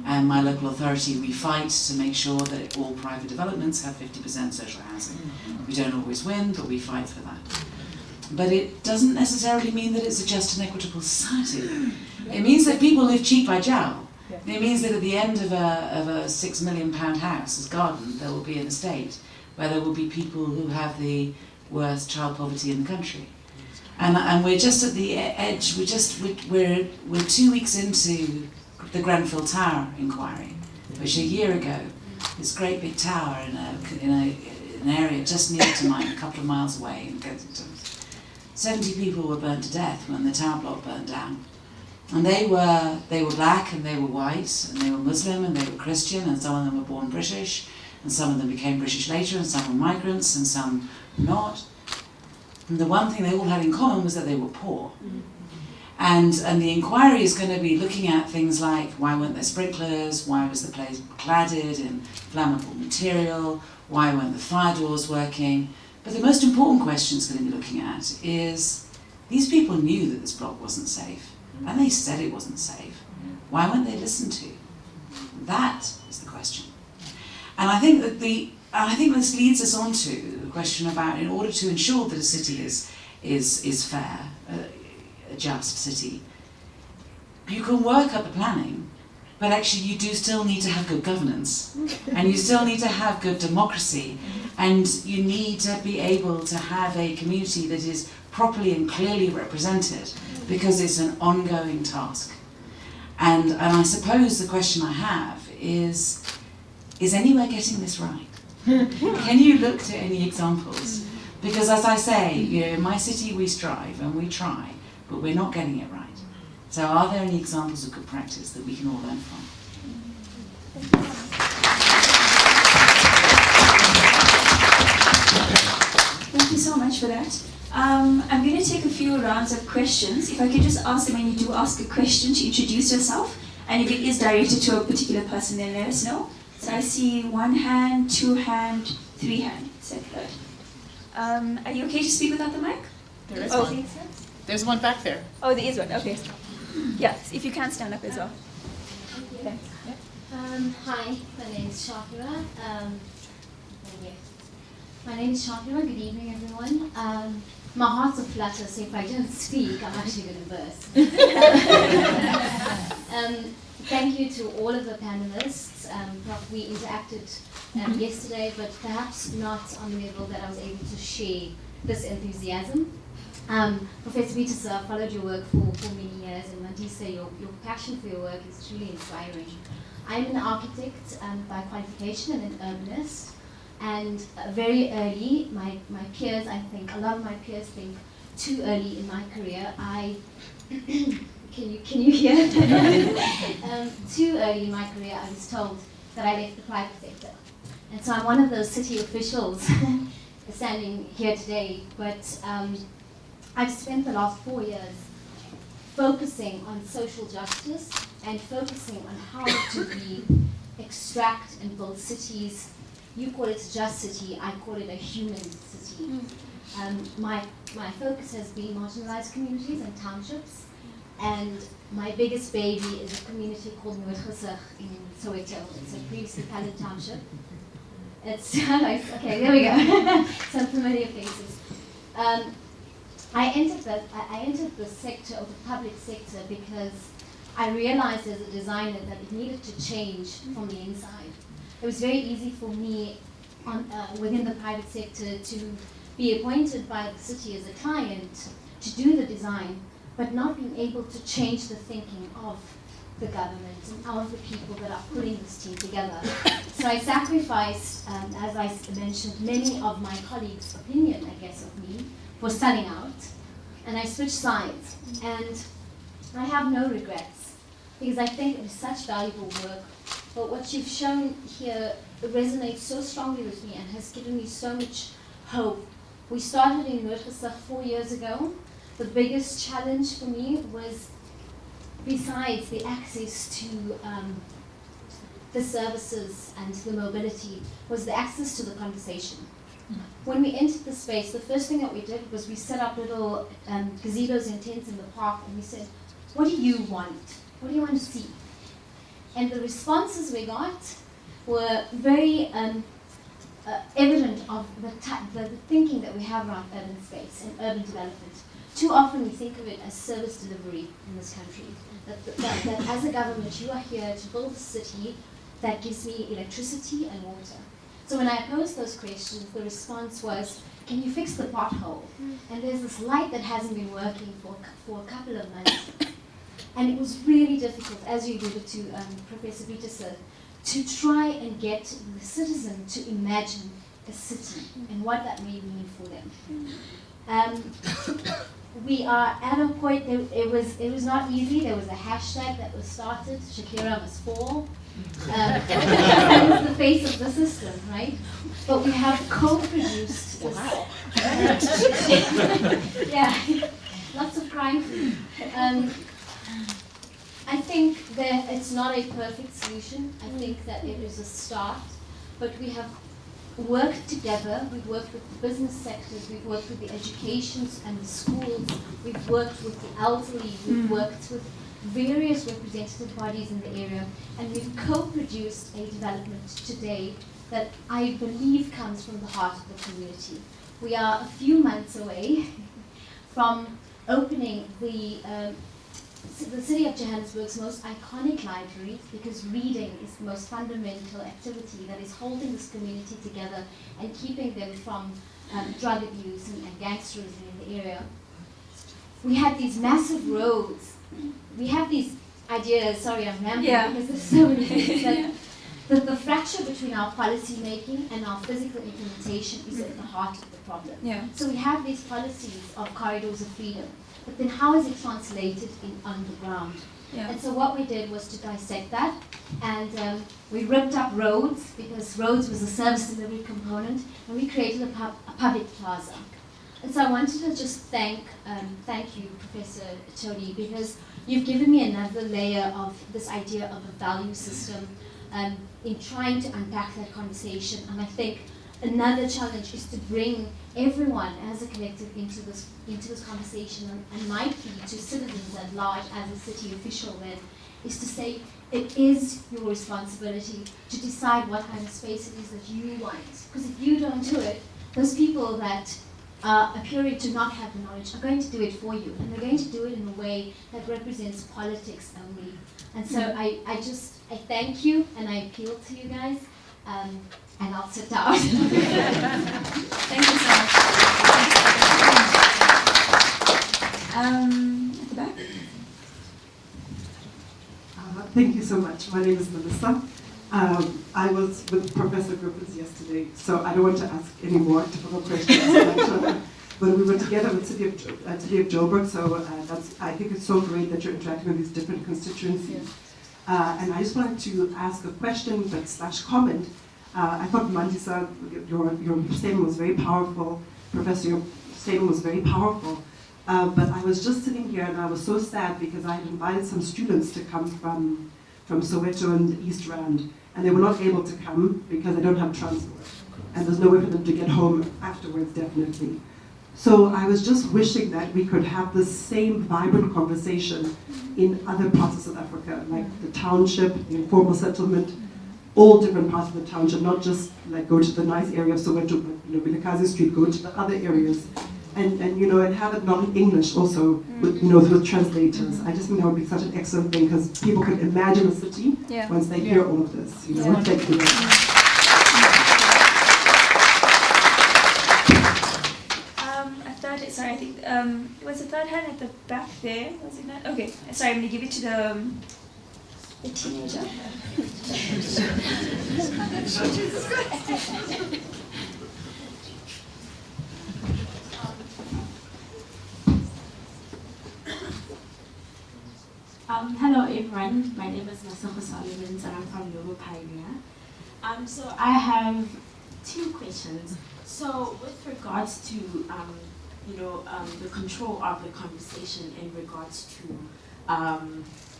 And my local authority, we fight to make sure that all private developments have 50% social housing. We don't always win, but we fight for that. But it doesn't necessarily mean that it's a just and equitable society. It means that people live cheek by jowl. It means that at the end of a £6 million house as garden, there will be an estate where there will be people who have the worst child poverty in the country. And we're just at the edge. We're 2 weeks into the Grenfell Tower inquiry, which a year ago, this great big tower in an area just near to mine, a couple of miles away in Kensington, 70 people were burnt to death when the tower block burned down. And they were black and they were white and they were Muslim and they were Christian, and some of them were born British and some of them became British later and some were migrants and some not. And the one thing they all had in common was that they were poor. And the inquiry is going to be looking at things like, why weren't there sprinklers, why was the place cladded in flammable material, why weren't the fire doors working. But the most important question it's going to be looking at is, these people knew that this block wasn't safe. And they said it wasn't safe. Why weren't they listened to? That is the question. And I think that this leads us on to the question about, in order to ensure that a city is fair, a just city, you can work up the planning, but actually you do still need to have good governance, and you still need to have good democracy, and you need to be able to have a community that is properly and clearly represented, because it's an ongoing task. And I suppose the question I have is anywhere getting this right? Can you look to any examples? Because as I say, in my city we strive and we try, but we're not getting it right. So are there any examples of good practice that we can all learn from? Thank you so much for that. I'm going to take a few rounds of questions. If I could just ask them, when you do ask a question, to introduce yourself, and if it is directed to a particular person, then let us know. So I see 1 hand, 2 hand, 3 hand. Is that good? Are you okay to speak without the mic? There is one. There's one back there. Oh, there is one. Okay. Yes, if you can stand up as well. Okay. Hi, my name is Shakira. My name is Shakira. Good evening, everyone. My heart's a flutter, so if I don't speak, I'm actually going to burst. Thank you to all of the panelists. Prof, we interacted yesterday, but perhaps not on the level that I was able to share this enthusiasm. Professor Peters, I've followed your work for many years, and Mandisa, your passion for your work is truly inspiring. I'm an architect by qualification and an urbanist. And very early, my peers, I think, a lot of my peers think too early in my career, can you hear? Too early in my career, I was told that I left the private sector. And so I'm one of those city officials standing here today, but I've spent the last 4 years focusing on social justice and focusing on how to extract and build cities. You call it a just city, I call it a human city. My focus has been marginalized communities and townships, and my biggest baby is a community called Noordgesig in Soweto. It's a previously Pallet township. It's nice. Okay, there we go. Some familiar faces. I entered the sector of the public sector because I realized as a designer that it needed to change from the inside. It was very easy for me within the private sector to be appointed by the city as a client to do the design, but not being able to change the thinking of the government and of the people that are putting this team together. So I sacrificed, as I mentioned, many of my colleagues' opinion, I guess, of me for selling out, and I switched sides. And I have no regrets, because I think it is such valuable work. But what you've shown here resonates so strongly with me and has given me so much hope. We started in Noordgesig 4 years ago. The biggest challenge for me was, besides the access to the services and the mobility, was the access to the conversation. When we entered the space, the first thing that we did was we set up little gazebos and tents in the park, and we said, what do you want? What do you want to see? And the responses we got were very evident of the thinking that we have around urban space and urban development. Too often we think of it as service delivery in this country. That as a government, you are here to build a city that gives me electricity and water. So when I posed those questions, the response was, can you fix the pothole? And there's this light that hasn't been working for a couple of months. And it was really difficult, as you alluded to, Professor Peters, to try and get the citizen to imagine a city and what that may mean for them. We are at a point, it was not easy. There was a hashtag that was started, Shakira must fall. That was the face of the system, right? But we have co-produced this. Wow. Yeah, lots of crying food. I think that it's not a perfect solution. I think that it is a start, but we have worked together. We've worked with the business sectors, we've worked with the educations and the schools, we've worked with the elderly, we've worked with various representative bodies in the area, and we've co-produced a development today that I believe comes from the heart of the community. We are a few months away from opening the City of Johannesburg's most iconic library, because reading is the most fundamental activity that is holding this community together and keeping them from drug abuse and gangsterism in the area. We have these massive roads. We have these ideas, sorry I'm rambling because there's so many things, but the fracture between our policy making and our physical implementation is at the heart of the problem. So we have these policies of corridors of freedom, but then how is it translated on the ground? And so what we did was to dissect that, and we ripped up roads, because roads was a service delivery component, and we created a public plaza. And so I wanted to just thank you, Professor Toni, because you've given me another layer of this idea of a value system in trying to unpack that conversation. And I think another challenge is to bring everyone as a collective into this conversation, and my plea to citizens at large as a city official then is to say it is your responsibility to decide what kind of space it is that you want. Because if you don't do it, those people that are appearing to not have the knowledge are going to do it for you, and they're going to do it in a way that represents politics only. And so I thank you and I appeal to you guys, and I'll sit down. Thank you so much. At the back. Thank you so much. My name is Melissa. I was with Professor Griffin yesterday, so I don't want to ask any more difficult questions. But we were together with City of Joburg, so I think it's so great that you're interacting with these different constituencies. And I just wanted to ask a question, but / comment. I thought Mandisa, your statement was very powerful. Professor, your statement was very powerful. But I was just sitting here and I was so sad because I had invited some students to come from Soweto and the East Rand, and they were not able to come because they don't have transport. And there's no way for them to get home afterwards, definitely. So I was just wishing that we could have the same vibrant conversation in other parts of South Africa, like the township, the informal settlement, all different parts of the township, not just like go to the nice area of Soweto, but Vilakazi Street, go to the other areas. And have it not in English also, with, through translators. I just think that would be such an excellent thing because people could imagine a city once they hear all of this. Thank you. Sorry, I think was the third hand at the back there? Was it not? Okay, sorry, I'm gonna give it to the teenager. Hello everyone, my name is Masako Solomons and I'm from Novo Pioneer. So I have two questions. So with regards to the control of the conversation in regards to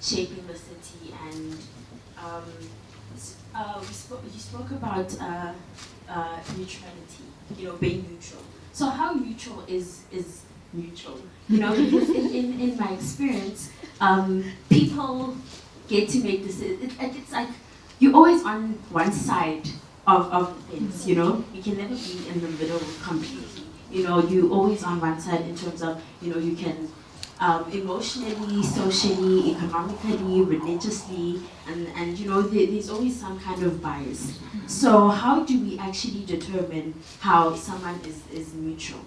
shaping the city, and you spoke about neutrality, being neutral. So how neutral is neutral? Because in my experience, people get to make decisions. It's like you're always on one side of things, You can never be in the middle completely. You're always on one side in terms of, you can emotionally, socially, economically, religiously, and there's always some kind of bias. So how do we actually determine how someone is neutral?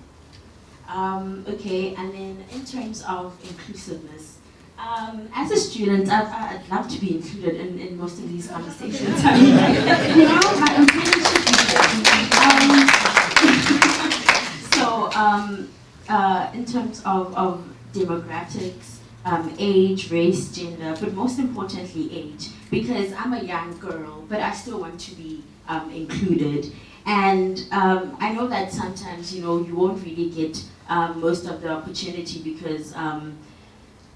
Okay, and then in terms of inclusiveness, as a student, I'd love to be included in most of these conversations. My opinion should be in terms of demographics, age, race, gender, but most importantly age, because I'm a young girl, but I still want to be included. And I know that sometimes, you won't really get most of the opportunity because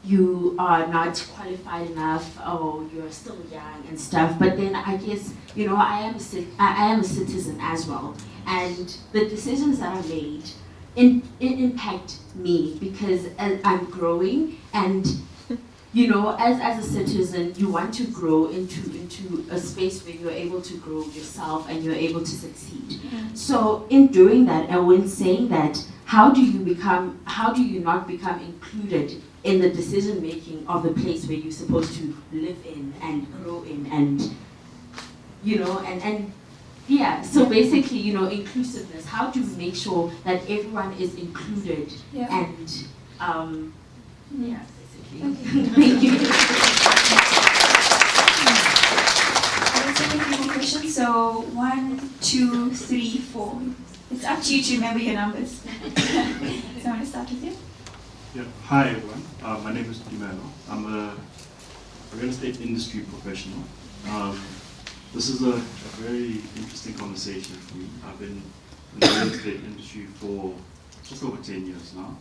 you are not qualified enough or you're still young and stuff. But then I guess, I am a citizen as well. And the decisions that are made impact me because I'm growing, and as a citizen, you want to grow into a space where you're able to grow yourself and you're able to succeed. So in doing that, and when saying that, how do you not become included in the decision making of the place where you're supposed to live in and grow in, and so basically, inclusiveness. How do we make sure that everyone is included? And basically. Thank you. Let's take a few more questions. So 1, 2, 3, 4. It's up to you to remember your numbers. So I want to start with you. Yeah. Hi everyone. My name is Dimelo. I'm a real estate industry professional. This is a very interesting conversation for me. I've been in the real estate industry for just over 10 years now.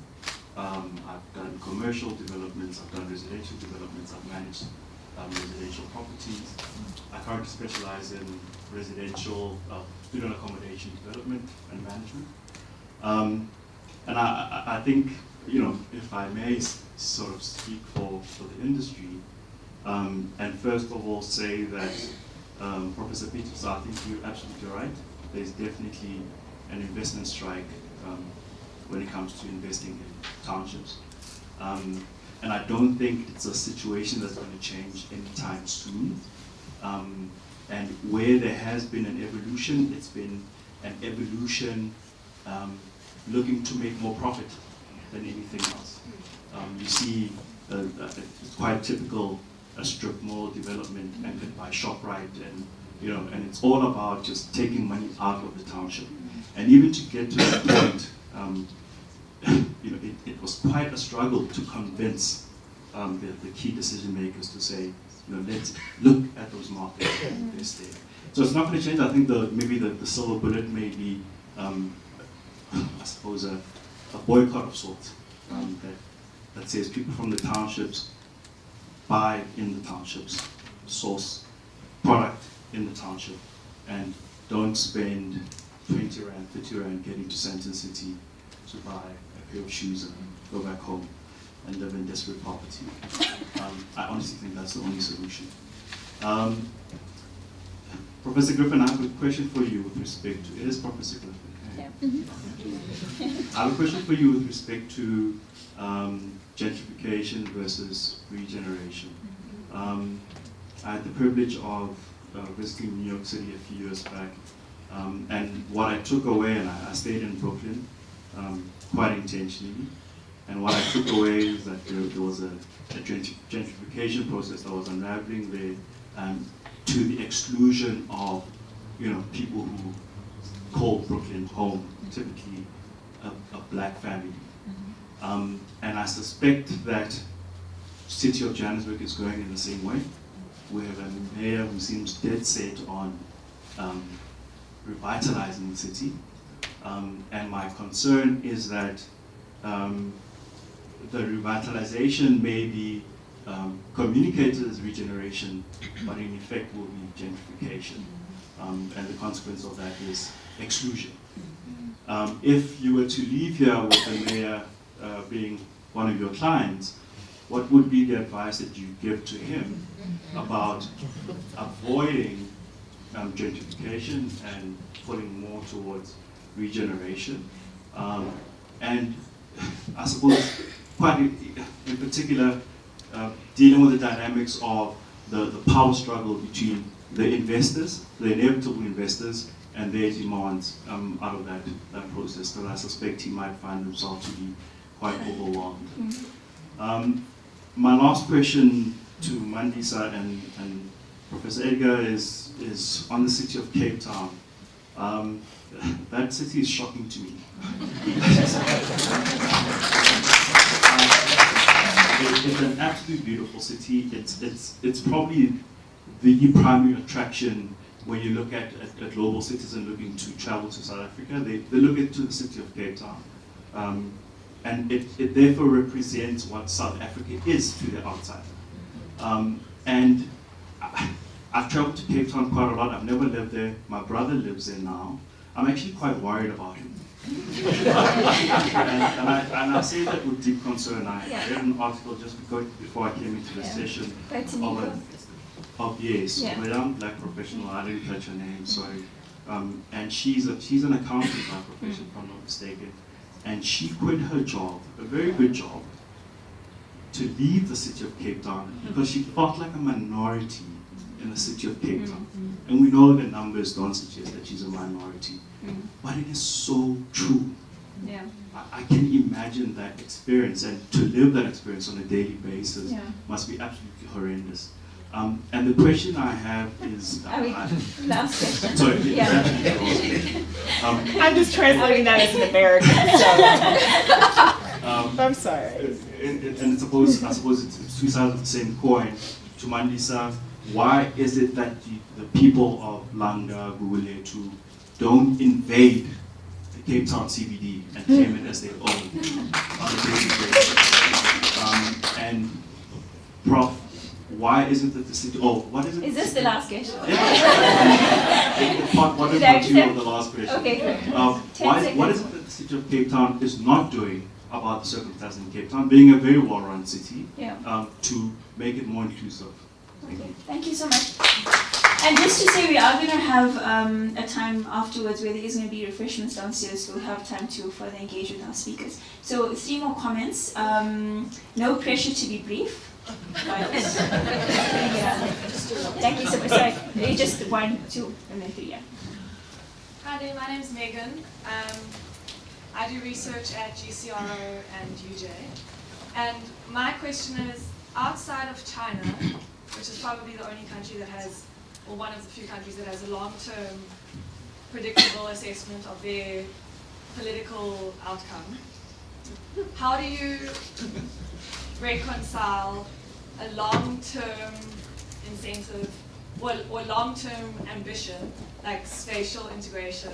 I've done commercial developments, I've done residential developments, I've managed residential properties. I currently specialize in residential student accommodation development and management. And I think, if I may sort of speak for the industry, and first of all say that Professor Peters, I think you're absolutely right. There's definitely an investment strike when it comes to investing in townships. And I don't think it's a situation that's going to change anytime soon. And where there has been an evolution, it's been an evolution looking to make more profit than anything else. You see, it's quite typical, a strip mall development anchored by ShopRite, and and it's all about just taking money out of the township. And even to get to that point, it was quite a struggle to convince the key decision makers to say, let's look at those markets and invest there. So it's not going to change. I think maybe the silver bullet may be, I suppose, a boycott of sorts that says people from the townships buy in the townships, source product in the township, and don't spend 20 Rand, 30 Rand getting to Sandton City to buy a pair of shoes and go back home and live in desperate poverty. I honestly think that's the only solution. Professor Griffin, I have a question for you with respect to, it is Professor Griffin. Yeah. I have a question for you with respect to gentrification versus regeneration. I had the privilege of visiting New York City a few years back, and what I took away, and I stayed in Brooklyn quite intentionally, and what I took away is that there was a gentrification process that was unraveling there, to the exclusion of people who call Brooklyn home, typically a black family. And I suspect that city of Johannesburg is going in the same way. We have a mayor who seems dead set on revitalizing the city. And my concern is that the revitalization may be communicated as regeneration, but in effect will be gentrification. And the consequence of that is exclusion. If you were to leave here with the mayor being one of your clients, what would be the advice that you give to him about avoiding gentrification and putting more towards regeneration? And I suppose, quite in particular, dealing with the dynamics of the power struggle between the investors, the inevitable investors, and their demands out of that process, because I suspect he might find himself to be quite overwhelmed. My last question to Mandisa and Professor Edgar is on the city of Cape Town. That city is shocking to me. It's an absolutely beautiful city. It's probably the primary attraction when you look at global citizens looking to travel to South Africa. They look to the city of Cape Town. And it therefore represents what South Africa is to the outside. And I've traveled to Cape Town quite a lot. I've never lived there. My brother lives there now. I'm actually quite worried about him. and I say that with deep concern. I read an article just before I came into the session of a young black professional. I didn't catch her name, sorry. And she's an accountant by profession, if I'm not mistaken. And she quit her job, a very good job, to leave the city of Cape Town because she felt like a minority in the city of Cape Town. And we know the numbers don't suggest that she's a minority. But it is so true. Yeah. I can imagine that experience, and to live that experience on a daily basis must be absolutely horrendous. And the question I have is... last question. Sorry, I'm just translating that as an American, so... I'm sorry. And I suppose it's two sides of the same coin. To Mandisa, why is it that the people of Langa, Guguletu, don't invade the Cape Town CBD and claim it as their own on a daily basis? And Prof, why isn't it the city? Oh, what is it? Is this the last question? Part 1 and part 2 of the last question. Okay, good. What is it that the city of Cape Town is not doing about the circumstances in Cape Town, being a very well-run city, to make it more inclusive? Thank you so much. And just to say, we are going to have a time afterwards where there is going to be refreshments downstairs, so we'll have time to further engage with our speakers. So 3 more comments. No pressure to be brief. But, yeah. Thank you so much. Sorry, just 1, 2, and then 3. Yeah. Hi there, my name is Megan. I do research at GCRO and UJ. And my question is, outside of China, which is probably the only country that has, or one of the few countries that has a long-term predictable assessment of their political outcome, how do you reconcile a long-term incentive or long-term ambition, like spatial integration,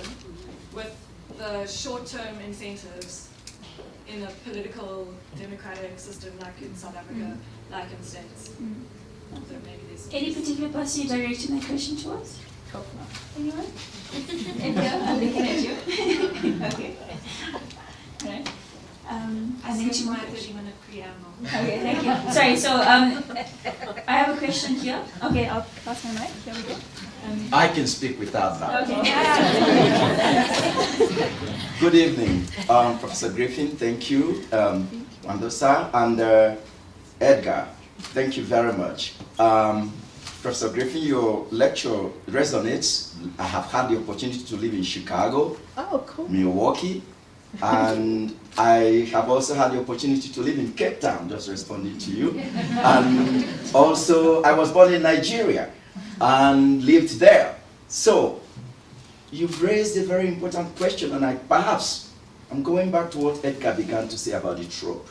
with the short-term incentives in a political democratic system like in South Africa, like in the States? So maybe there's Any particular person you're directing that question towards? Anyone? I'm looking at you. Okay. All right. I think you might 30-minute preamble. Okay, thank you. Sorry, so I have a question here. Okay, I'll pass my mic. There we go. I can speak without that. Okay. Good evening, Professor Griffin, thank you, Wandosa, and Edgar, thank you very much. Professor Griffin, your lecture resonates. I have had the opportunity to live in Chicago, Milwaukee, and I have also had the opportunity to live in Cape Town, just responding to you. And also, I was born in Nigeria and lived there. So, you've raised a very important question, and I'm going back to what Edgar began to say about the trope.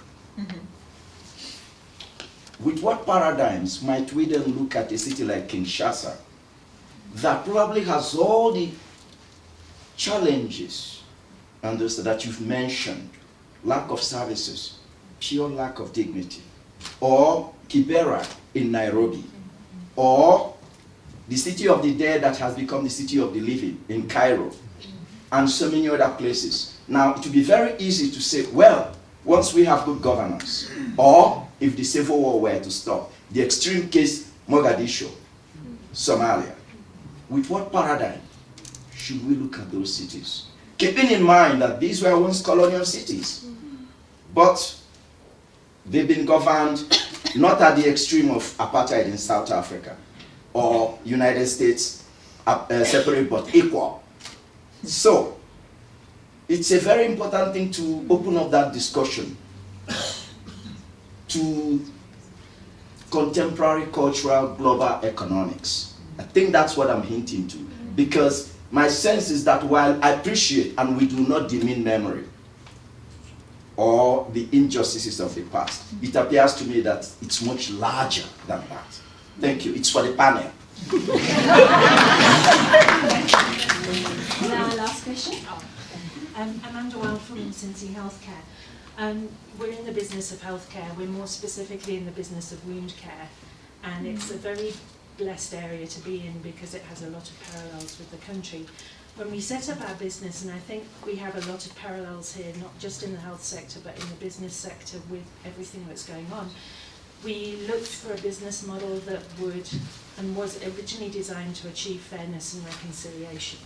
With what paradigms might we then look at a city like Kinshasa that probably has all the challenges and those that you've mentioned, lack of services, pure lack of dignity, or Kibera in Nairobi, or the city of the dead that has become the city of the living in Cairo, and so many other places. Now, it would be very easy to say, well, once we have good governance, or if the civil war were to stop, the extreme case, Mogadishu, Somalia, with what paradigm should we look at those cities? Keeping in mind that these were once colonial cities, but they've been governed not at the extreme of apartheid in South Africa, or United States separate but equal. So, it's a very important thing to open up that discussion to contemporary cultural global economics. I think that's what I'm hinting to, because my sense is that while I appreciate and we do not demean memory or the injustices of the past, it appears to me that it's much larger than that. Thank you. It's for the panel. Now, last question. I'm Amanda Wild from Cincy Healthcare. We're in the business of healthcare. We're more specifically in the business of wound care, and it's a very blessed area to be in because it has a lot of parallels with the country. When we set up our business, and I think we have a lot of parallels here, not just in the health sector, but in the business sector with everything that's going on, we looked for a business model that would and was originally designed to achieve fairness and reconciliation.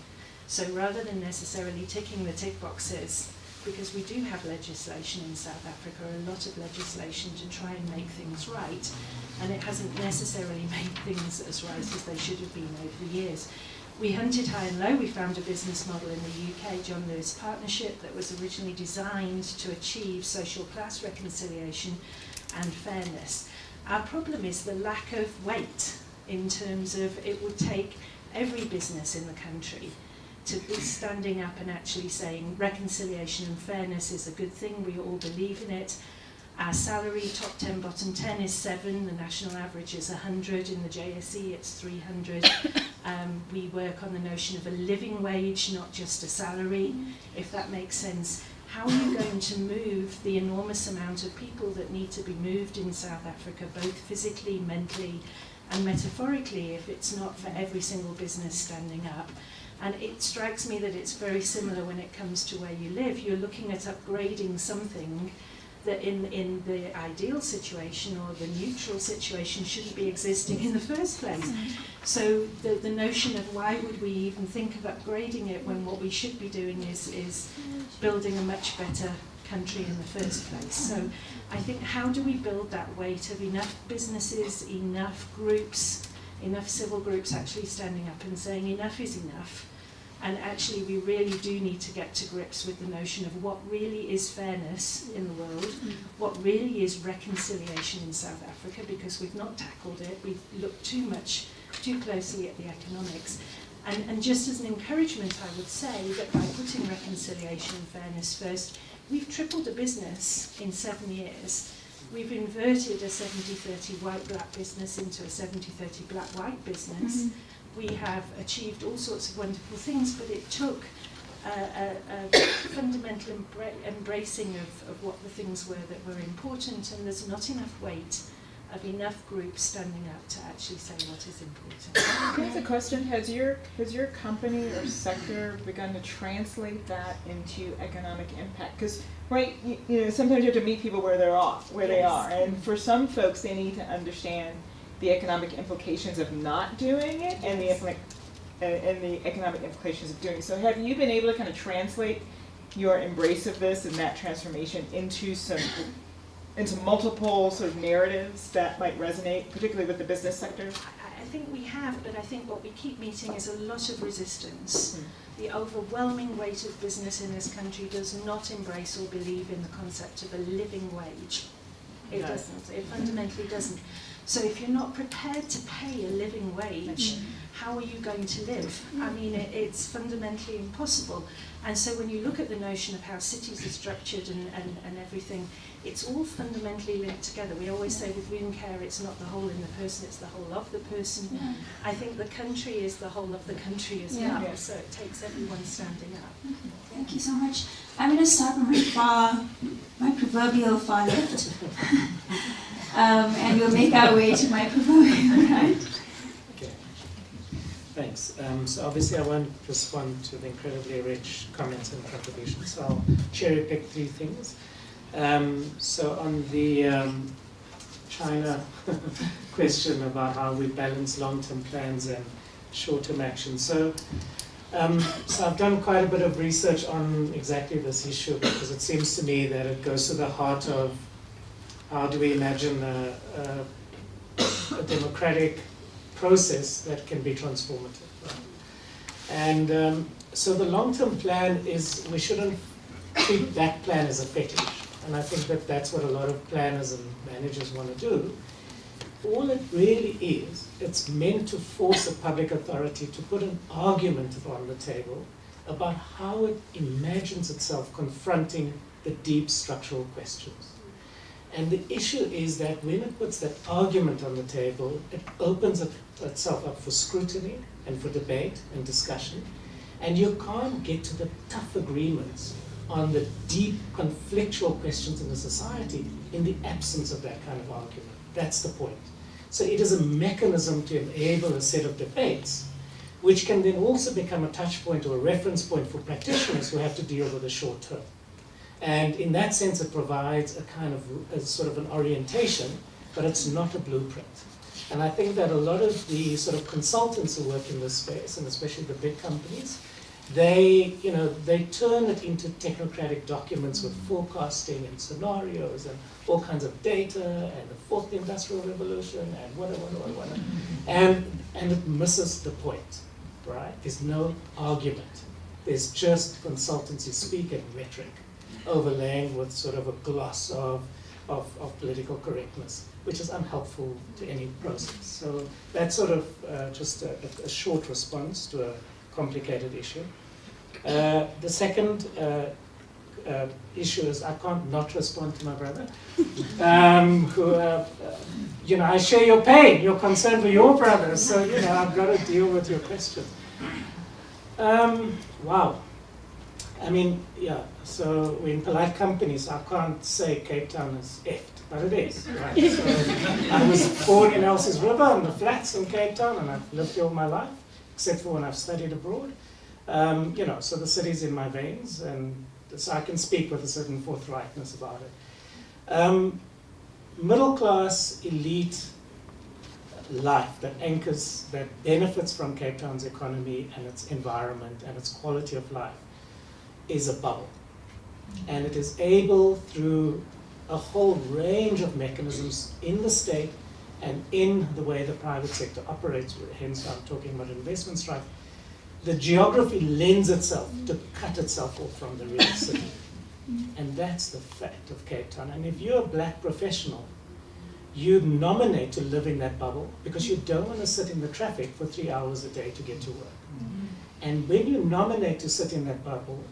So rather than necessarily ticking the tick boxes, because we do have legislation in South Africa, a lot of legislation to try and make things right, and it hasn't necessarily made things as right as they should have been over the years. We hunted high and low. We found a business model in the UK, John Lewis Partnership, that was originally designed to achieve social class reconciliation and fairness. Our problem is the lack of weight in terms of it would take every business in the country to be standing up and actually saying reconciliation and fairness is a good thing, we all believe in it. Our salary, top 10, bottom 10 is 7, the national average is 100, in the JSE it's 300. We work on the notion of a living wage, not just a salary, if that makes sense. How are you going to move the enormous amount of people that need to be moved in South Africa, both physically, mentally, and metaphorically, if it's not for every single business standing up? And it strikes me that it's very similar when it comes to where you live. You're looking at upgrading something that in the ideal situation or the neutral situation shouldn't be existing in the first place. So the notion of why would we even think of upgrading it when what we should be doing is building a much better country in the first place. So I think, how do we build that weight of enough businesses, enough groups, enough civil groups actually standing up and saying enough is enough? And actually we really do need to get to grips with the notion of what really is fairness in the world, what really is reconciliation in South Africa, because we've not tackled it. We've looked too closely at the economics. And just as an encouragement, I would say that by putting reconciliation and fairness first, we've tripled a business in 7 years. We've inverted a 70-30 white-black business into a 70-30 black-white business. We have achieved all sorts of wonderful things, but it took a fundamental embracing of what the things were that were important, and there's not enough weight of enough groups standing up to actually say what is important. Here's a question: Has your company or sector begun to translate that into economic impact? Because you know, sometimes you have to meet people where they are, and for some folks, they need to understand the economic implications of not doing it, and the economic implications of doing it. So, have you been able to kind of translate your embrace of this and that transformation into multiple sort of narratives that might resonate, particularly with the business sector? I think we have, but I think what we keep meeting is a lot of resistance. The overwhelming weight of business in this country does not embrace or believe in the concept of a living wage. It doesn't. It fundamentally doesn't. So if you're not prepared to pay a living wage, how are you going to live? I mean, it's fundamentally impossible. And so when you look at the notion of how cities are structured and everything, it's all fundamentally linked together. We always say with wound care, it's not the whole in the person, it's the whole of the person. I think the country is the whole of the country as well, so it takes everyone standing up. Thank you so much. I'm going to start with my proverbial far left. And we'll make our way to my proverbial right. Okay. Thanks. So obviously I won't respond to the incredibly rich comments and contributions, so I'll cherry pick 3 things. So on the China question about how we balance long-term plans and short-term action. So I've done quite a bit of research on exactly this issue, because it seems to me that it goes to the heart of how do we imagine a democratic process that can be transformative. Right? And so the long-term plan is, we shouldn't treat that plan as a fetish. And I think that that's what a lot of planners and managers want to do. All it really is, it's meant to force a public authority to put an argument on the table about how it imagines itself confronting the deep structural questions. And the issue is that when it puts that argument on the table, it opens itself up for scrutiny and for debate and discussion. And you can't get to the tough agreements on the deep conflictual questions in the society in the absence of that kind of argument. That's the point. So it is a mechanism to enable a set of debates, which can then also become a touch point or a reference point for practitioners who have to deal with the short term. And in that sense, it provides a kind of, a sort of an orientation, but it's not a blueprint. And I think that a lot of the sort of consultants who work in this space, and especially the big companies, they turn it into technocratic documents with forecasting and scenarios and all kinds of data and the 4th industrial revolution and whatever. And it misses the point, right? There's no argument. There's just consultancy speak and rhetoric overlaying with sort of a gloss of political correctness, which is unhelpful to any process. So that's sort of just a short response to a complicated issue. The second issue is I can't not respond to my brother, who, I share your pain, your concern for your brother, so, I've got to deal with your question. Wow. I mean, so we're in polite companies. I can't say Cape Town is effed, but it is. Right? So I was born in Elsies River on the flats in Cape Town, and I've lived here all my life, except for when I've studied abroad. So the city's in my veins, and so I can speak with a certain forthrightness about it. Middle class, elite life that anchors, that benefits from Cape Town's economy and its environment and its quality of life is a bubble. And it is able, through a whole range of mechanisms in the state and in the way the private sector operates, hence I'm talking about investment strife, the geography lends itself to cut itself off from the real city. And that's the fact of Cape Town. And if you're a black professional, you nominate to live in that bubble because you don't want to sit in the traffic for 3 hours a day to get to work. And when you nominate to sit in that bubble,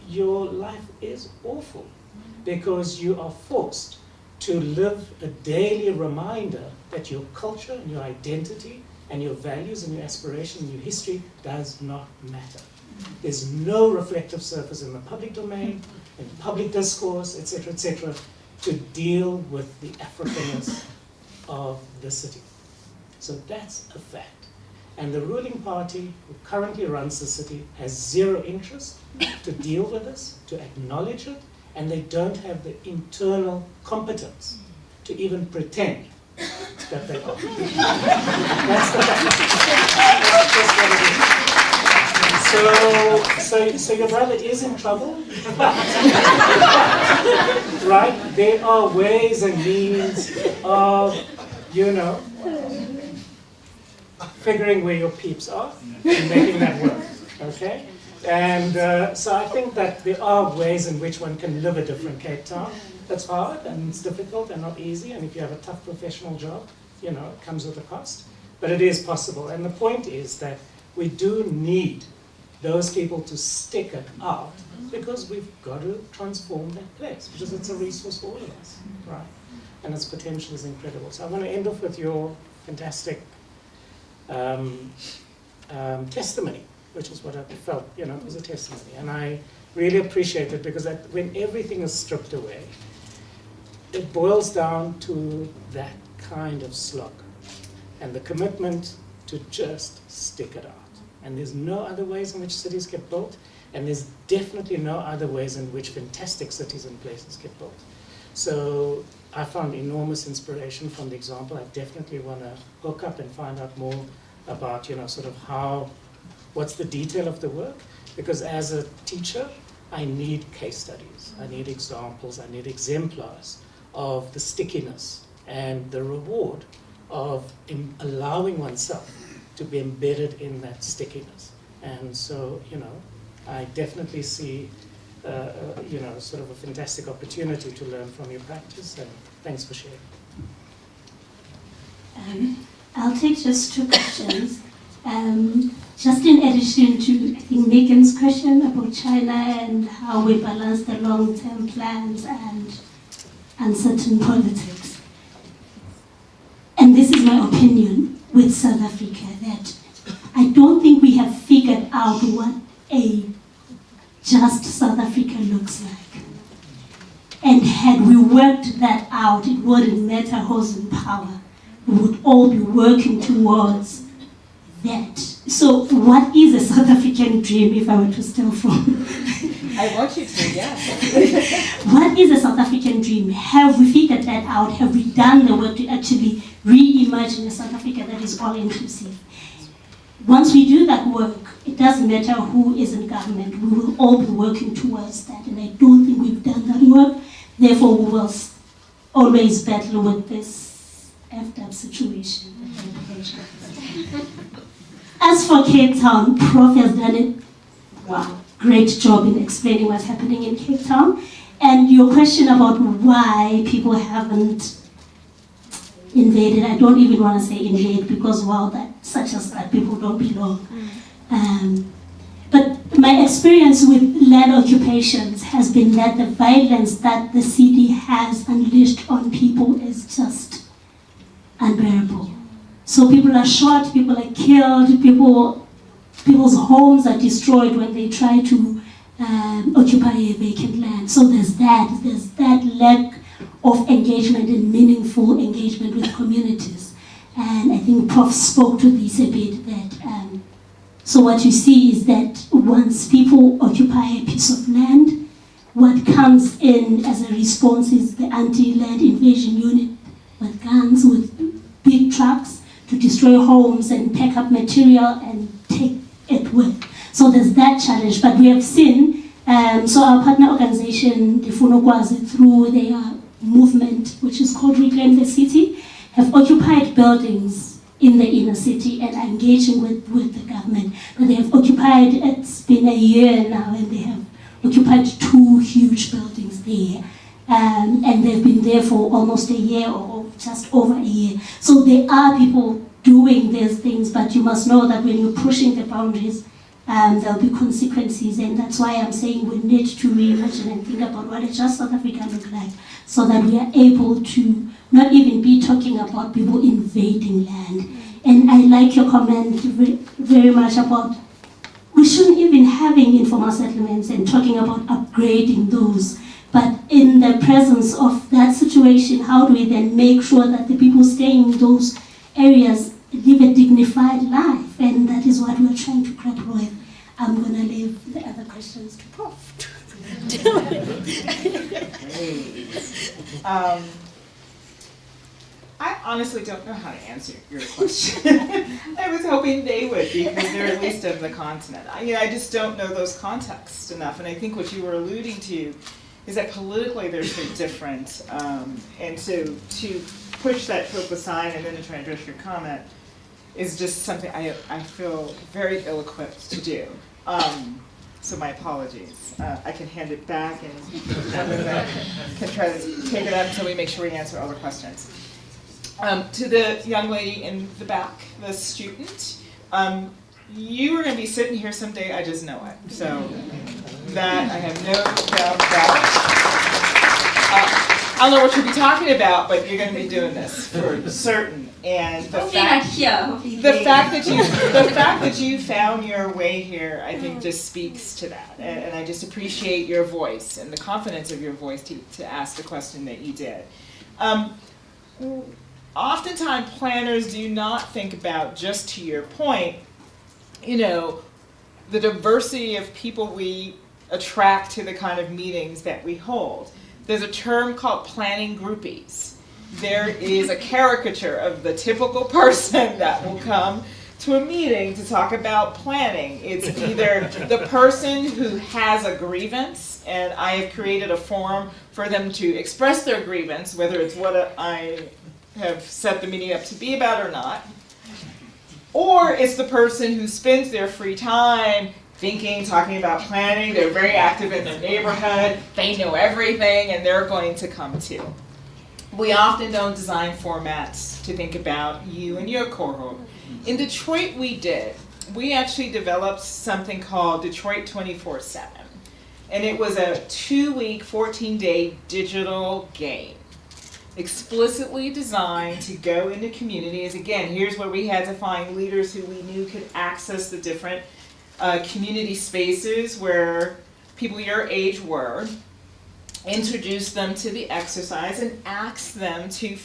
your life is awful because you are forced to live a daily reminder that your culture and your identity and your values and your aspiration and your history does not matter. There's no reflective surface in the public domain, in public discourse, etc., to deal with the Africanness of the city. So that's a fact. And the ruling party who currently runs the city has zero interest to deal with this, to acknowledge it, and they don't have the internal competence to even pretend that they are. That's the fact. That's just what it is. So your brother is in trouble, right? There are ways and means of, figuring where your peeps are and making that work, okay? And so I think that there are ways in which one can live a different Cape Town. That's hard and it's difficult and not easy, and if you have a tough professional job, it comes with a cost. But it is possible, and the point is that we do need those people to stick it out because we've got to transform that place because it's a resource for all of us, right? And its potential is incredible. So I want to end off with your fantastic testimony, which is what I felt, it was a testimony. And I really appreciate it because when everything is stripped away, it boils down to that kind of slog and the commitment to just stick it out. And there's no other ways in which cities get built, and there's definitely no other ways in which fantastic cities and places get built. So I found enormous inspiration from the example. I definitely want to hook up and find out more about, sort of what's the detail of the work, because as a teacher, I need case studies, I need examples, I need exemplars of the stickiness and the reward of allowing oneself to be embedded in that stickiness. And so, I definitely see, sort of a fantastic opportunity to learn from your practice, and thanks for sharing. I'll take just two questions. Just in addition to, I think, Megan's question about China and how we balance the long-term plans and uncertain politics. And this is my opinion with South Africa, that I don't think we have figured out what a just South Africa looks like. And had we worked that out, it wouldn't matter who's in power. We would all be working towards that. So what is a South African dream, if I were to steal from? I want you to, yes. What is a South African dream? Have we figured that out? Have we done the work to actually reimagine a South Africa that is all-inclusive? Once we do that work, it doesn't matter who is in government, we will all be working towards that, and I don't think we've done that work. Therefore, we will always battle with this effed up situation. As for Cape Town, Prof has done a great job in explaining what's happening in Cape Town. And your question about why people haven't invaded, I don't even want to say invade because, that's such as that people don't belong. But my experience with land occupations has been that the violence that the city has unleashed on people is just unbearable. So people are shot, people are killed, people's homes are destroyed when they try to occupy a vacant land. So there's that lack of engagement and meaningful engagement with communities. And I think Prof spoke to this a bit, that so what you see is that once people occupy a piece of land, what comes in as a response is the anti-land invasion unit with guns, with big trucks to destroy homes and pack up material and take it with. So there's that challenge, but we have seen, so our partner organization, the Funokwazi, through their movement, which is called Reclaim the City, have occupied buildings in the inner city and are engaging with the government. And they have occupied, it's been a year now, and they have occupied 2 huge buildings there. And they've been there for almost a year or just over a year. So there are people doing these things, but you must know that when you're pushing the boundaries, there'll be consequences, and that's why I'm saying we need to reimagine and think about what a just South Africa look like, so that we are able to not even be talking about people invading land. And I like your comment very much about we shouldn't even having informal settlements and talking about upgrading those. But in the presence of that situation, how do we then make sure that the people staying in those areas live a dignified life? And that is what we're trying to grapple with. I'm going to leave the other questions to Prof. I honestly don't know how to answer your question. I was hoping they would, because they're at least of the continent. I just don't know those contexts enough, and I think what you were alluding to is that politically they're so different, and so to push that trope aside and then to try and address your comment is just something I feel very ill-equipped to do. So my apologies. I can hand it back, and you can try to take it up until we make sure we answer all the questions. To the young lady in the back, the student, you are going to be sitting here someday, I just know it. So that I have no doubt about. I don't know what you'll be talking about, but you're going to be doing this for certain. And the fact that you found your way here, I think, just speaks to that. And I just appreciate your voice and the confidence of your voice to ask the question that you did. Oftentimes, planners do not think about, just to your point, the diversity of people we attract to the kind of meetings that we hold. There's a term called planning groupies. There is a caricature of the typical person that will come to a meeting to talk about planning. It's either the person who has a grievance, and I have created a forum for them to express their grievance, whether it's what I have set the meeting up to be about or not, or it's the person who spends their free time thinking, talking about planning, they're very active in their neighborhood, they know everything, and they're going to come too. We often don't design formats to think about you and your cohort. In Detroit we actually developed something called Detroit 24/7. And it was a 2-week, 14-day digital game, explicitly designed to go into communities. Again, here's where we had to find leaders who we knew could access the different community spaces where people your age were, introduce them to the exercise, and ask them to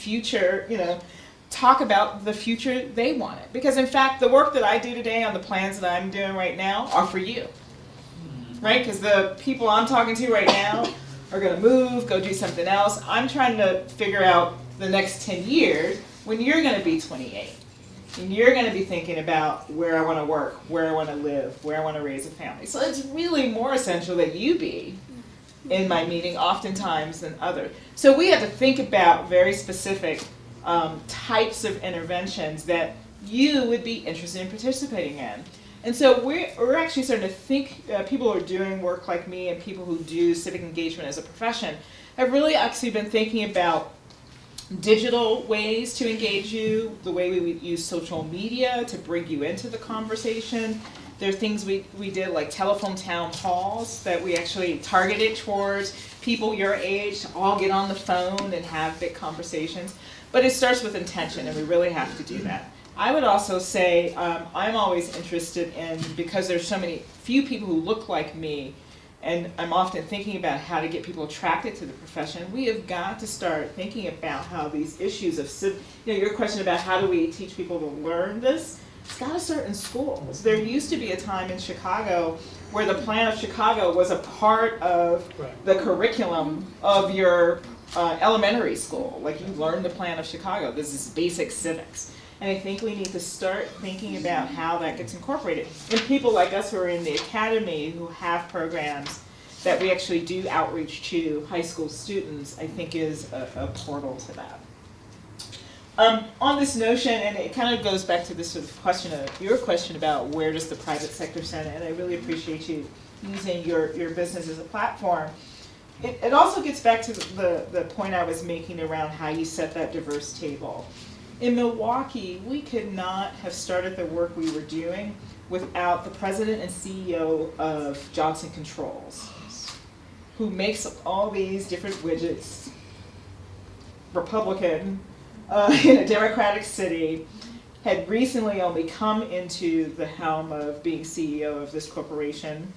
talk about the future they wanted. Because in fact, the work that I do today on the plans that I'm doing right now are for you, right? Because the people I'm talking to right now are going to move, go do something else. I'm trying to figure out the next 10 years when you're going to be 28. And you're going to be thinking about where I want to work, where I want to live, where I want to raise a family. So it's really more essential that you be in my meeting oftentimes than others. So we have to think about very specific types of interventions that you would be interested in participating in. And so we're actually starting to think, people who are doing work like me and people who do civic engagement as a profession have really actually been thinking about digital ways to engage you, the way we would use social media to bring you into the conversation. There are things we did like telephone town halls that we actually targeted towards people your age to all get on the phone and have big conversations. But it starts with intention, and we really have to do that. I would also say I'm always interested in, because there's so few people who look like me, and I'm often thinking about how to get people attracted to the profession, we have got to start thinking about how these issues of, your question about how do we teach people to learn this, it's got to start in schools. There used to be a time in Chicago where the plan of Chicago was a part of the curriculum of your elementary school. Like, you learn the plan of Chicago. This is basic civics. And I think we need to start thinking about how that gets incorporated. And people like us who are in the academy, who have programs that we actually do outreach to high school students, I think is a portal to that. On this notion, and it kind of goes back to this sort of question of your question about where does the private sector stand, and I really appreciate you using your business as a platform. It also gets back to the point I was making around how you set that diverse table. In Milwaukee, we could not have started the work we were doing without the president and CEO of Johnson Controls, who makes all these different widgets, Republican, in a Democratic city, had recently only come into the helm of being CEO of this corporation,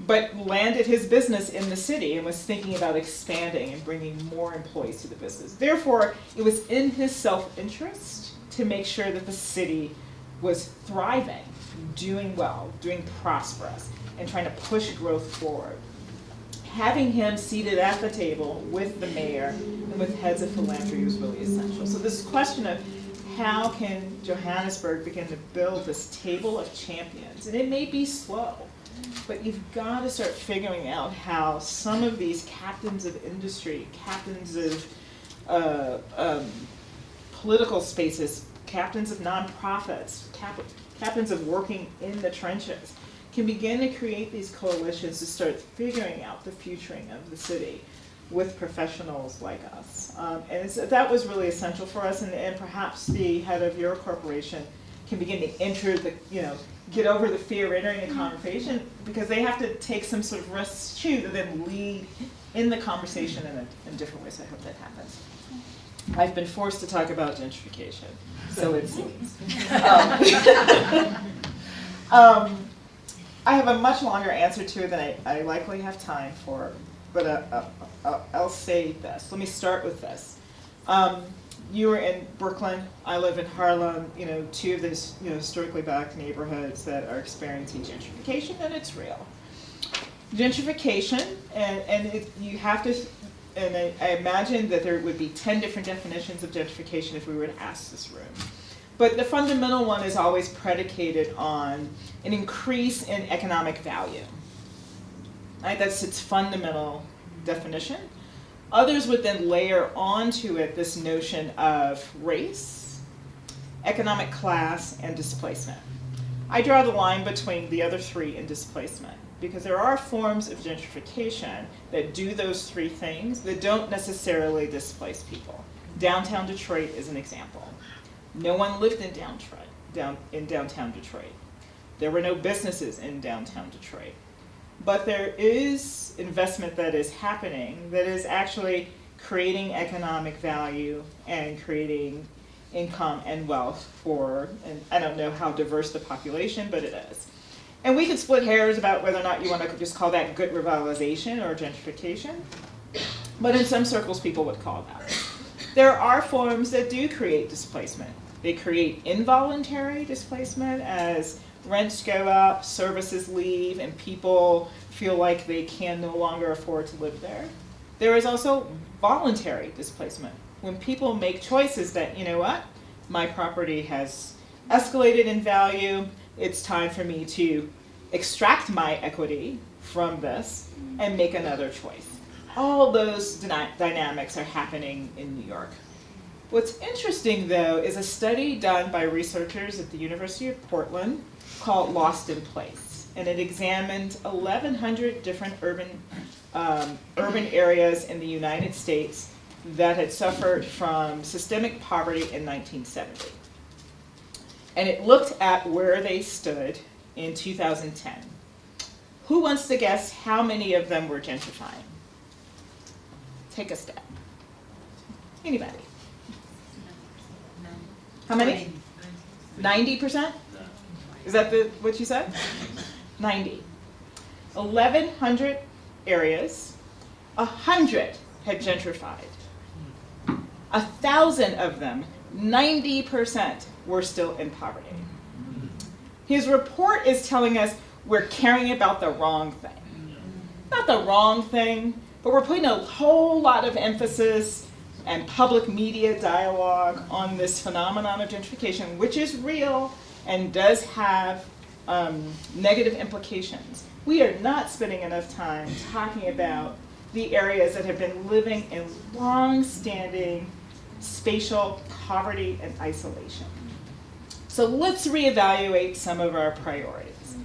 but landed his business in the city and was thinking about expanding and bringing more employees to the business. Therefore, it was in his self-interest to make sure that the city was thriving, doing well, doing prosperous, and trying to push growth forward. Having him seated at the table with the mayor and with heads of philanthropy was really essential. So this question of how can Johannesburg begin to build this table of champions, and it may be slow, but you've got to start figuring out how some of these captains of industry, captains of political spaces, captains of nonprofits, captains of working in the trenches, can begin to create these coalitions to start figuring out the futuring of the city with professionals like us. And that was really essential for us, and perhaps the head of your corporation can begin to enter the, get over the fear of entering a conversation, because they have to take some sort of risks too to then lead in the conversation in different ways. I hope that happens. I've been forced to talk about gentrification, so it seems. I have a much longer answer to it than I likely have time for, but I'll say this. Let me start with this. You were in Brooklyn. I live in Harlem. Two of these historically black neighborhoods that are experiencing gentrification, and it's real. Gentrification, and you have to. And I imagine that there would be 10 different definitions of gentrification if we were to ask this room. But the fundamental one is always predicated on an increase in economic value. Right? That's its fundamental definition. Others would then layer onto it this notion of race, economic class, and displacement. I draw the line between the other three and displacement, because there are forms of gentrification that do those three things that don't necessarily displace people. Downtown Detroit is an example. No one lived in downtown Detroit. There were no businesses in downtown Detroit. But there is investment that is happening that is actually creating economic value and creating income and wealth for, and I don't know how diverse the population, but it is. And we could split hairs about whether or not you want to just call that good revitalization or gentrification, but in some circles people would call that. There are forms that do create displacement. They create involuntary displacement as rents go up, services leave, and people feel like they can no longer afford to live there. There is also voluntary displacement, when people make choices that, my property has escalated in value, it's time for me to extract my equity from this and make another choice. All those dynamics are happening in New York. What's interesting, though, is a study done by researchers at the University of Portland called Lost in Place. And it examined 1,100 different urban areas in the United States that had suffered from systemic poverty in 1970. And it looked at where they stood in 2010. Who wants to guess how many of them were gentrifying? Take a stab. Anybody? How many? 90%? Is that what you said? 90. 1,100 areas, 100 had gentrified. 1,000 of them, 90%, were still in poverty. His report is telling us we're caring about the wrong thing. Not the wrong thing, but we're putting a whole lot of emphasis and public media dialogue on this phenomenon of gentrification, which is real and does have negative implications. We are not spending enough time talking about the areas that have been living in long-standing spatial poverty and isolation. So let's reevaluate some of our priorities.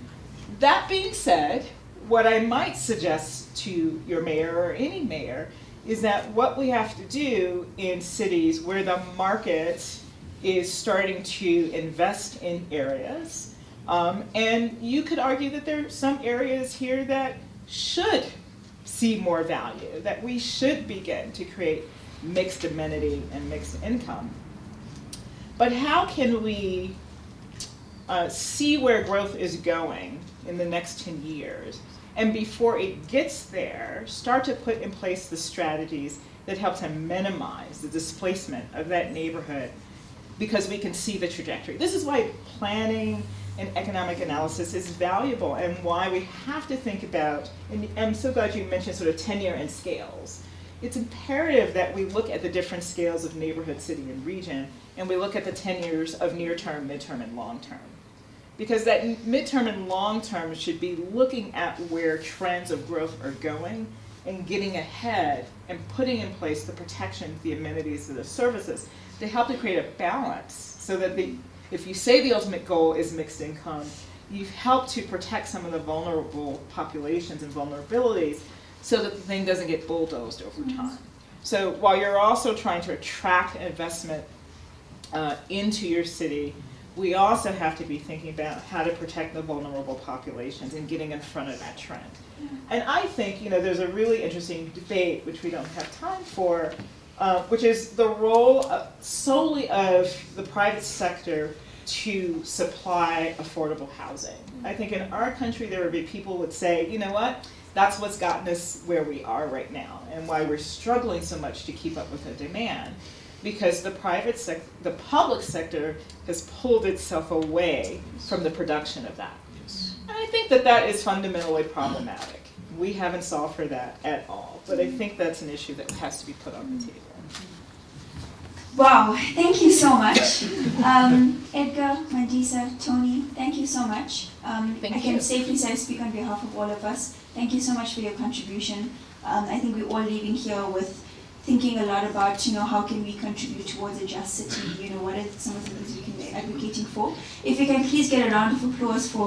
That being said, what I might suggest to your mayor or any mayor is that what we have to do in cities where the market is starting to invest in areas, and you could argue that there are some areas here that should see more value, that we should begin to create mixed amenity and mixed income. But how can we see where growth is going in the next 10 years, and before it gets there, start to put in place the strategies that help to minimize the displacement of that neighborhood, because we can see the trajectory. This is why planning and economic analysis is valuable, and why we have to think about, and I'm so glad you mentioned sort of tenure and scales. It's imperative that we look at the different scales of neighborhood, city, and region, and we look at the tenures of near-term, midterm, and long-term. Because that midterm and long-term should be looking at where trends of growth are going and getting ahead and putting in place the protections, the amenities, the services to help to create a balance, so that if you say the ultimate goal is mixed income, you've helped to protect some of the vulnerable populations and vulnerabilities so that the thing doesn't get bulldozed over time. So while you're also trying to attract investment into your city, we also have to be thinking about how to protect the vulnerable populations and getting in front of that trend. And I think, there's a really interesting debate, which we don't have time for, which is the role solely of the private sector to supply affordable housing. I think in our country there would be people who would say, you know what, that's what's gotten us where we are right now, and why we're struggling so much to keep up with the demand. Because the public sector has pulled itself away from the production of that. And I think that that is fundamentally problematic. We haven't solved for that at all, but I think that's an issue that has to be put on the table. Wow, thank you so much. Edgar, Mandisa, Toni, thank you so much. I can safely say I speak on behalf of all of us. Thank you so much for your contribution. I think we're all leaving here with thinking a lot about, how can we contribute towards a just city, what are some of the things we can be advocating for. If we can please get a round of applause for...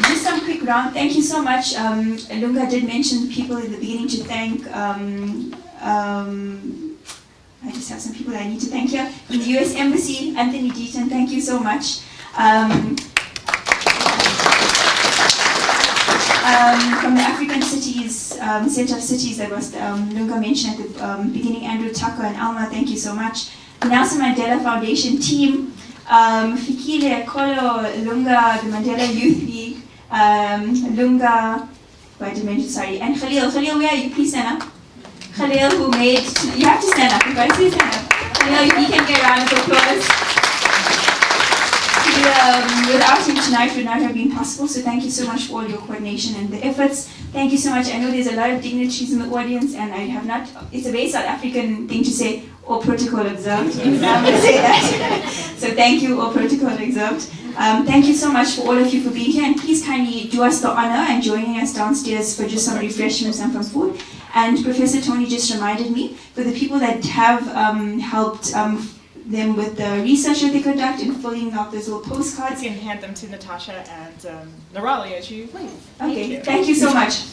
Just some quick round. Thank you so much. Lunga did mention people in the beginning to thank. I just have some people that I need to thank here. From the US Embassy, Anthony Deaton, thank you so much. From the African Cities, Center of Cities that was Lunga mentioned at the beginning, Andrew Tucker and Alma, thank you so much. The Nelson Mandela Foundation team, Fikile, Kolo, Lunga, the Mandela Youth League, Lunga, and Khalil. Khalil, where are you? Please stand up. Khalil, who made, you have to stand up, you guys, please stand up. Khalil, you can get a round of applause. Without him tonight would not have been possible, so thank you so much for all your coordination and the efforts. Thank you so much. I know there's a lot of dignitaries in the audience, and I have not, it's a very South African thing to say, all protocol observed. I'm going to say that. So thank you, all protocol observed. Thank you so much for all of you for being here, and please kindly do us the honor and joining us downstairs for just some refreshments and some food. And Professor Toni just reminded me, for the people that have helped them with the research that they conduct and filling out those little postcards. You can hand them to Natasha and Nirali as you leave. Okay, thank you so much.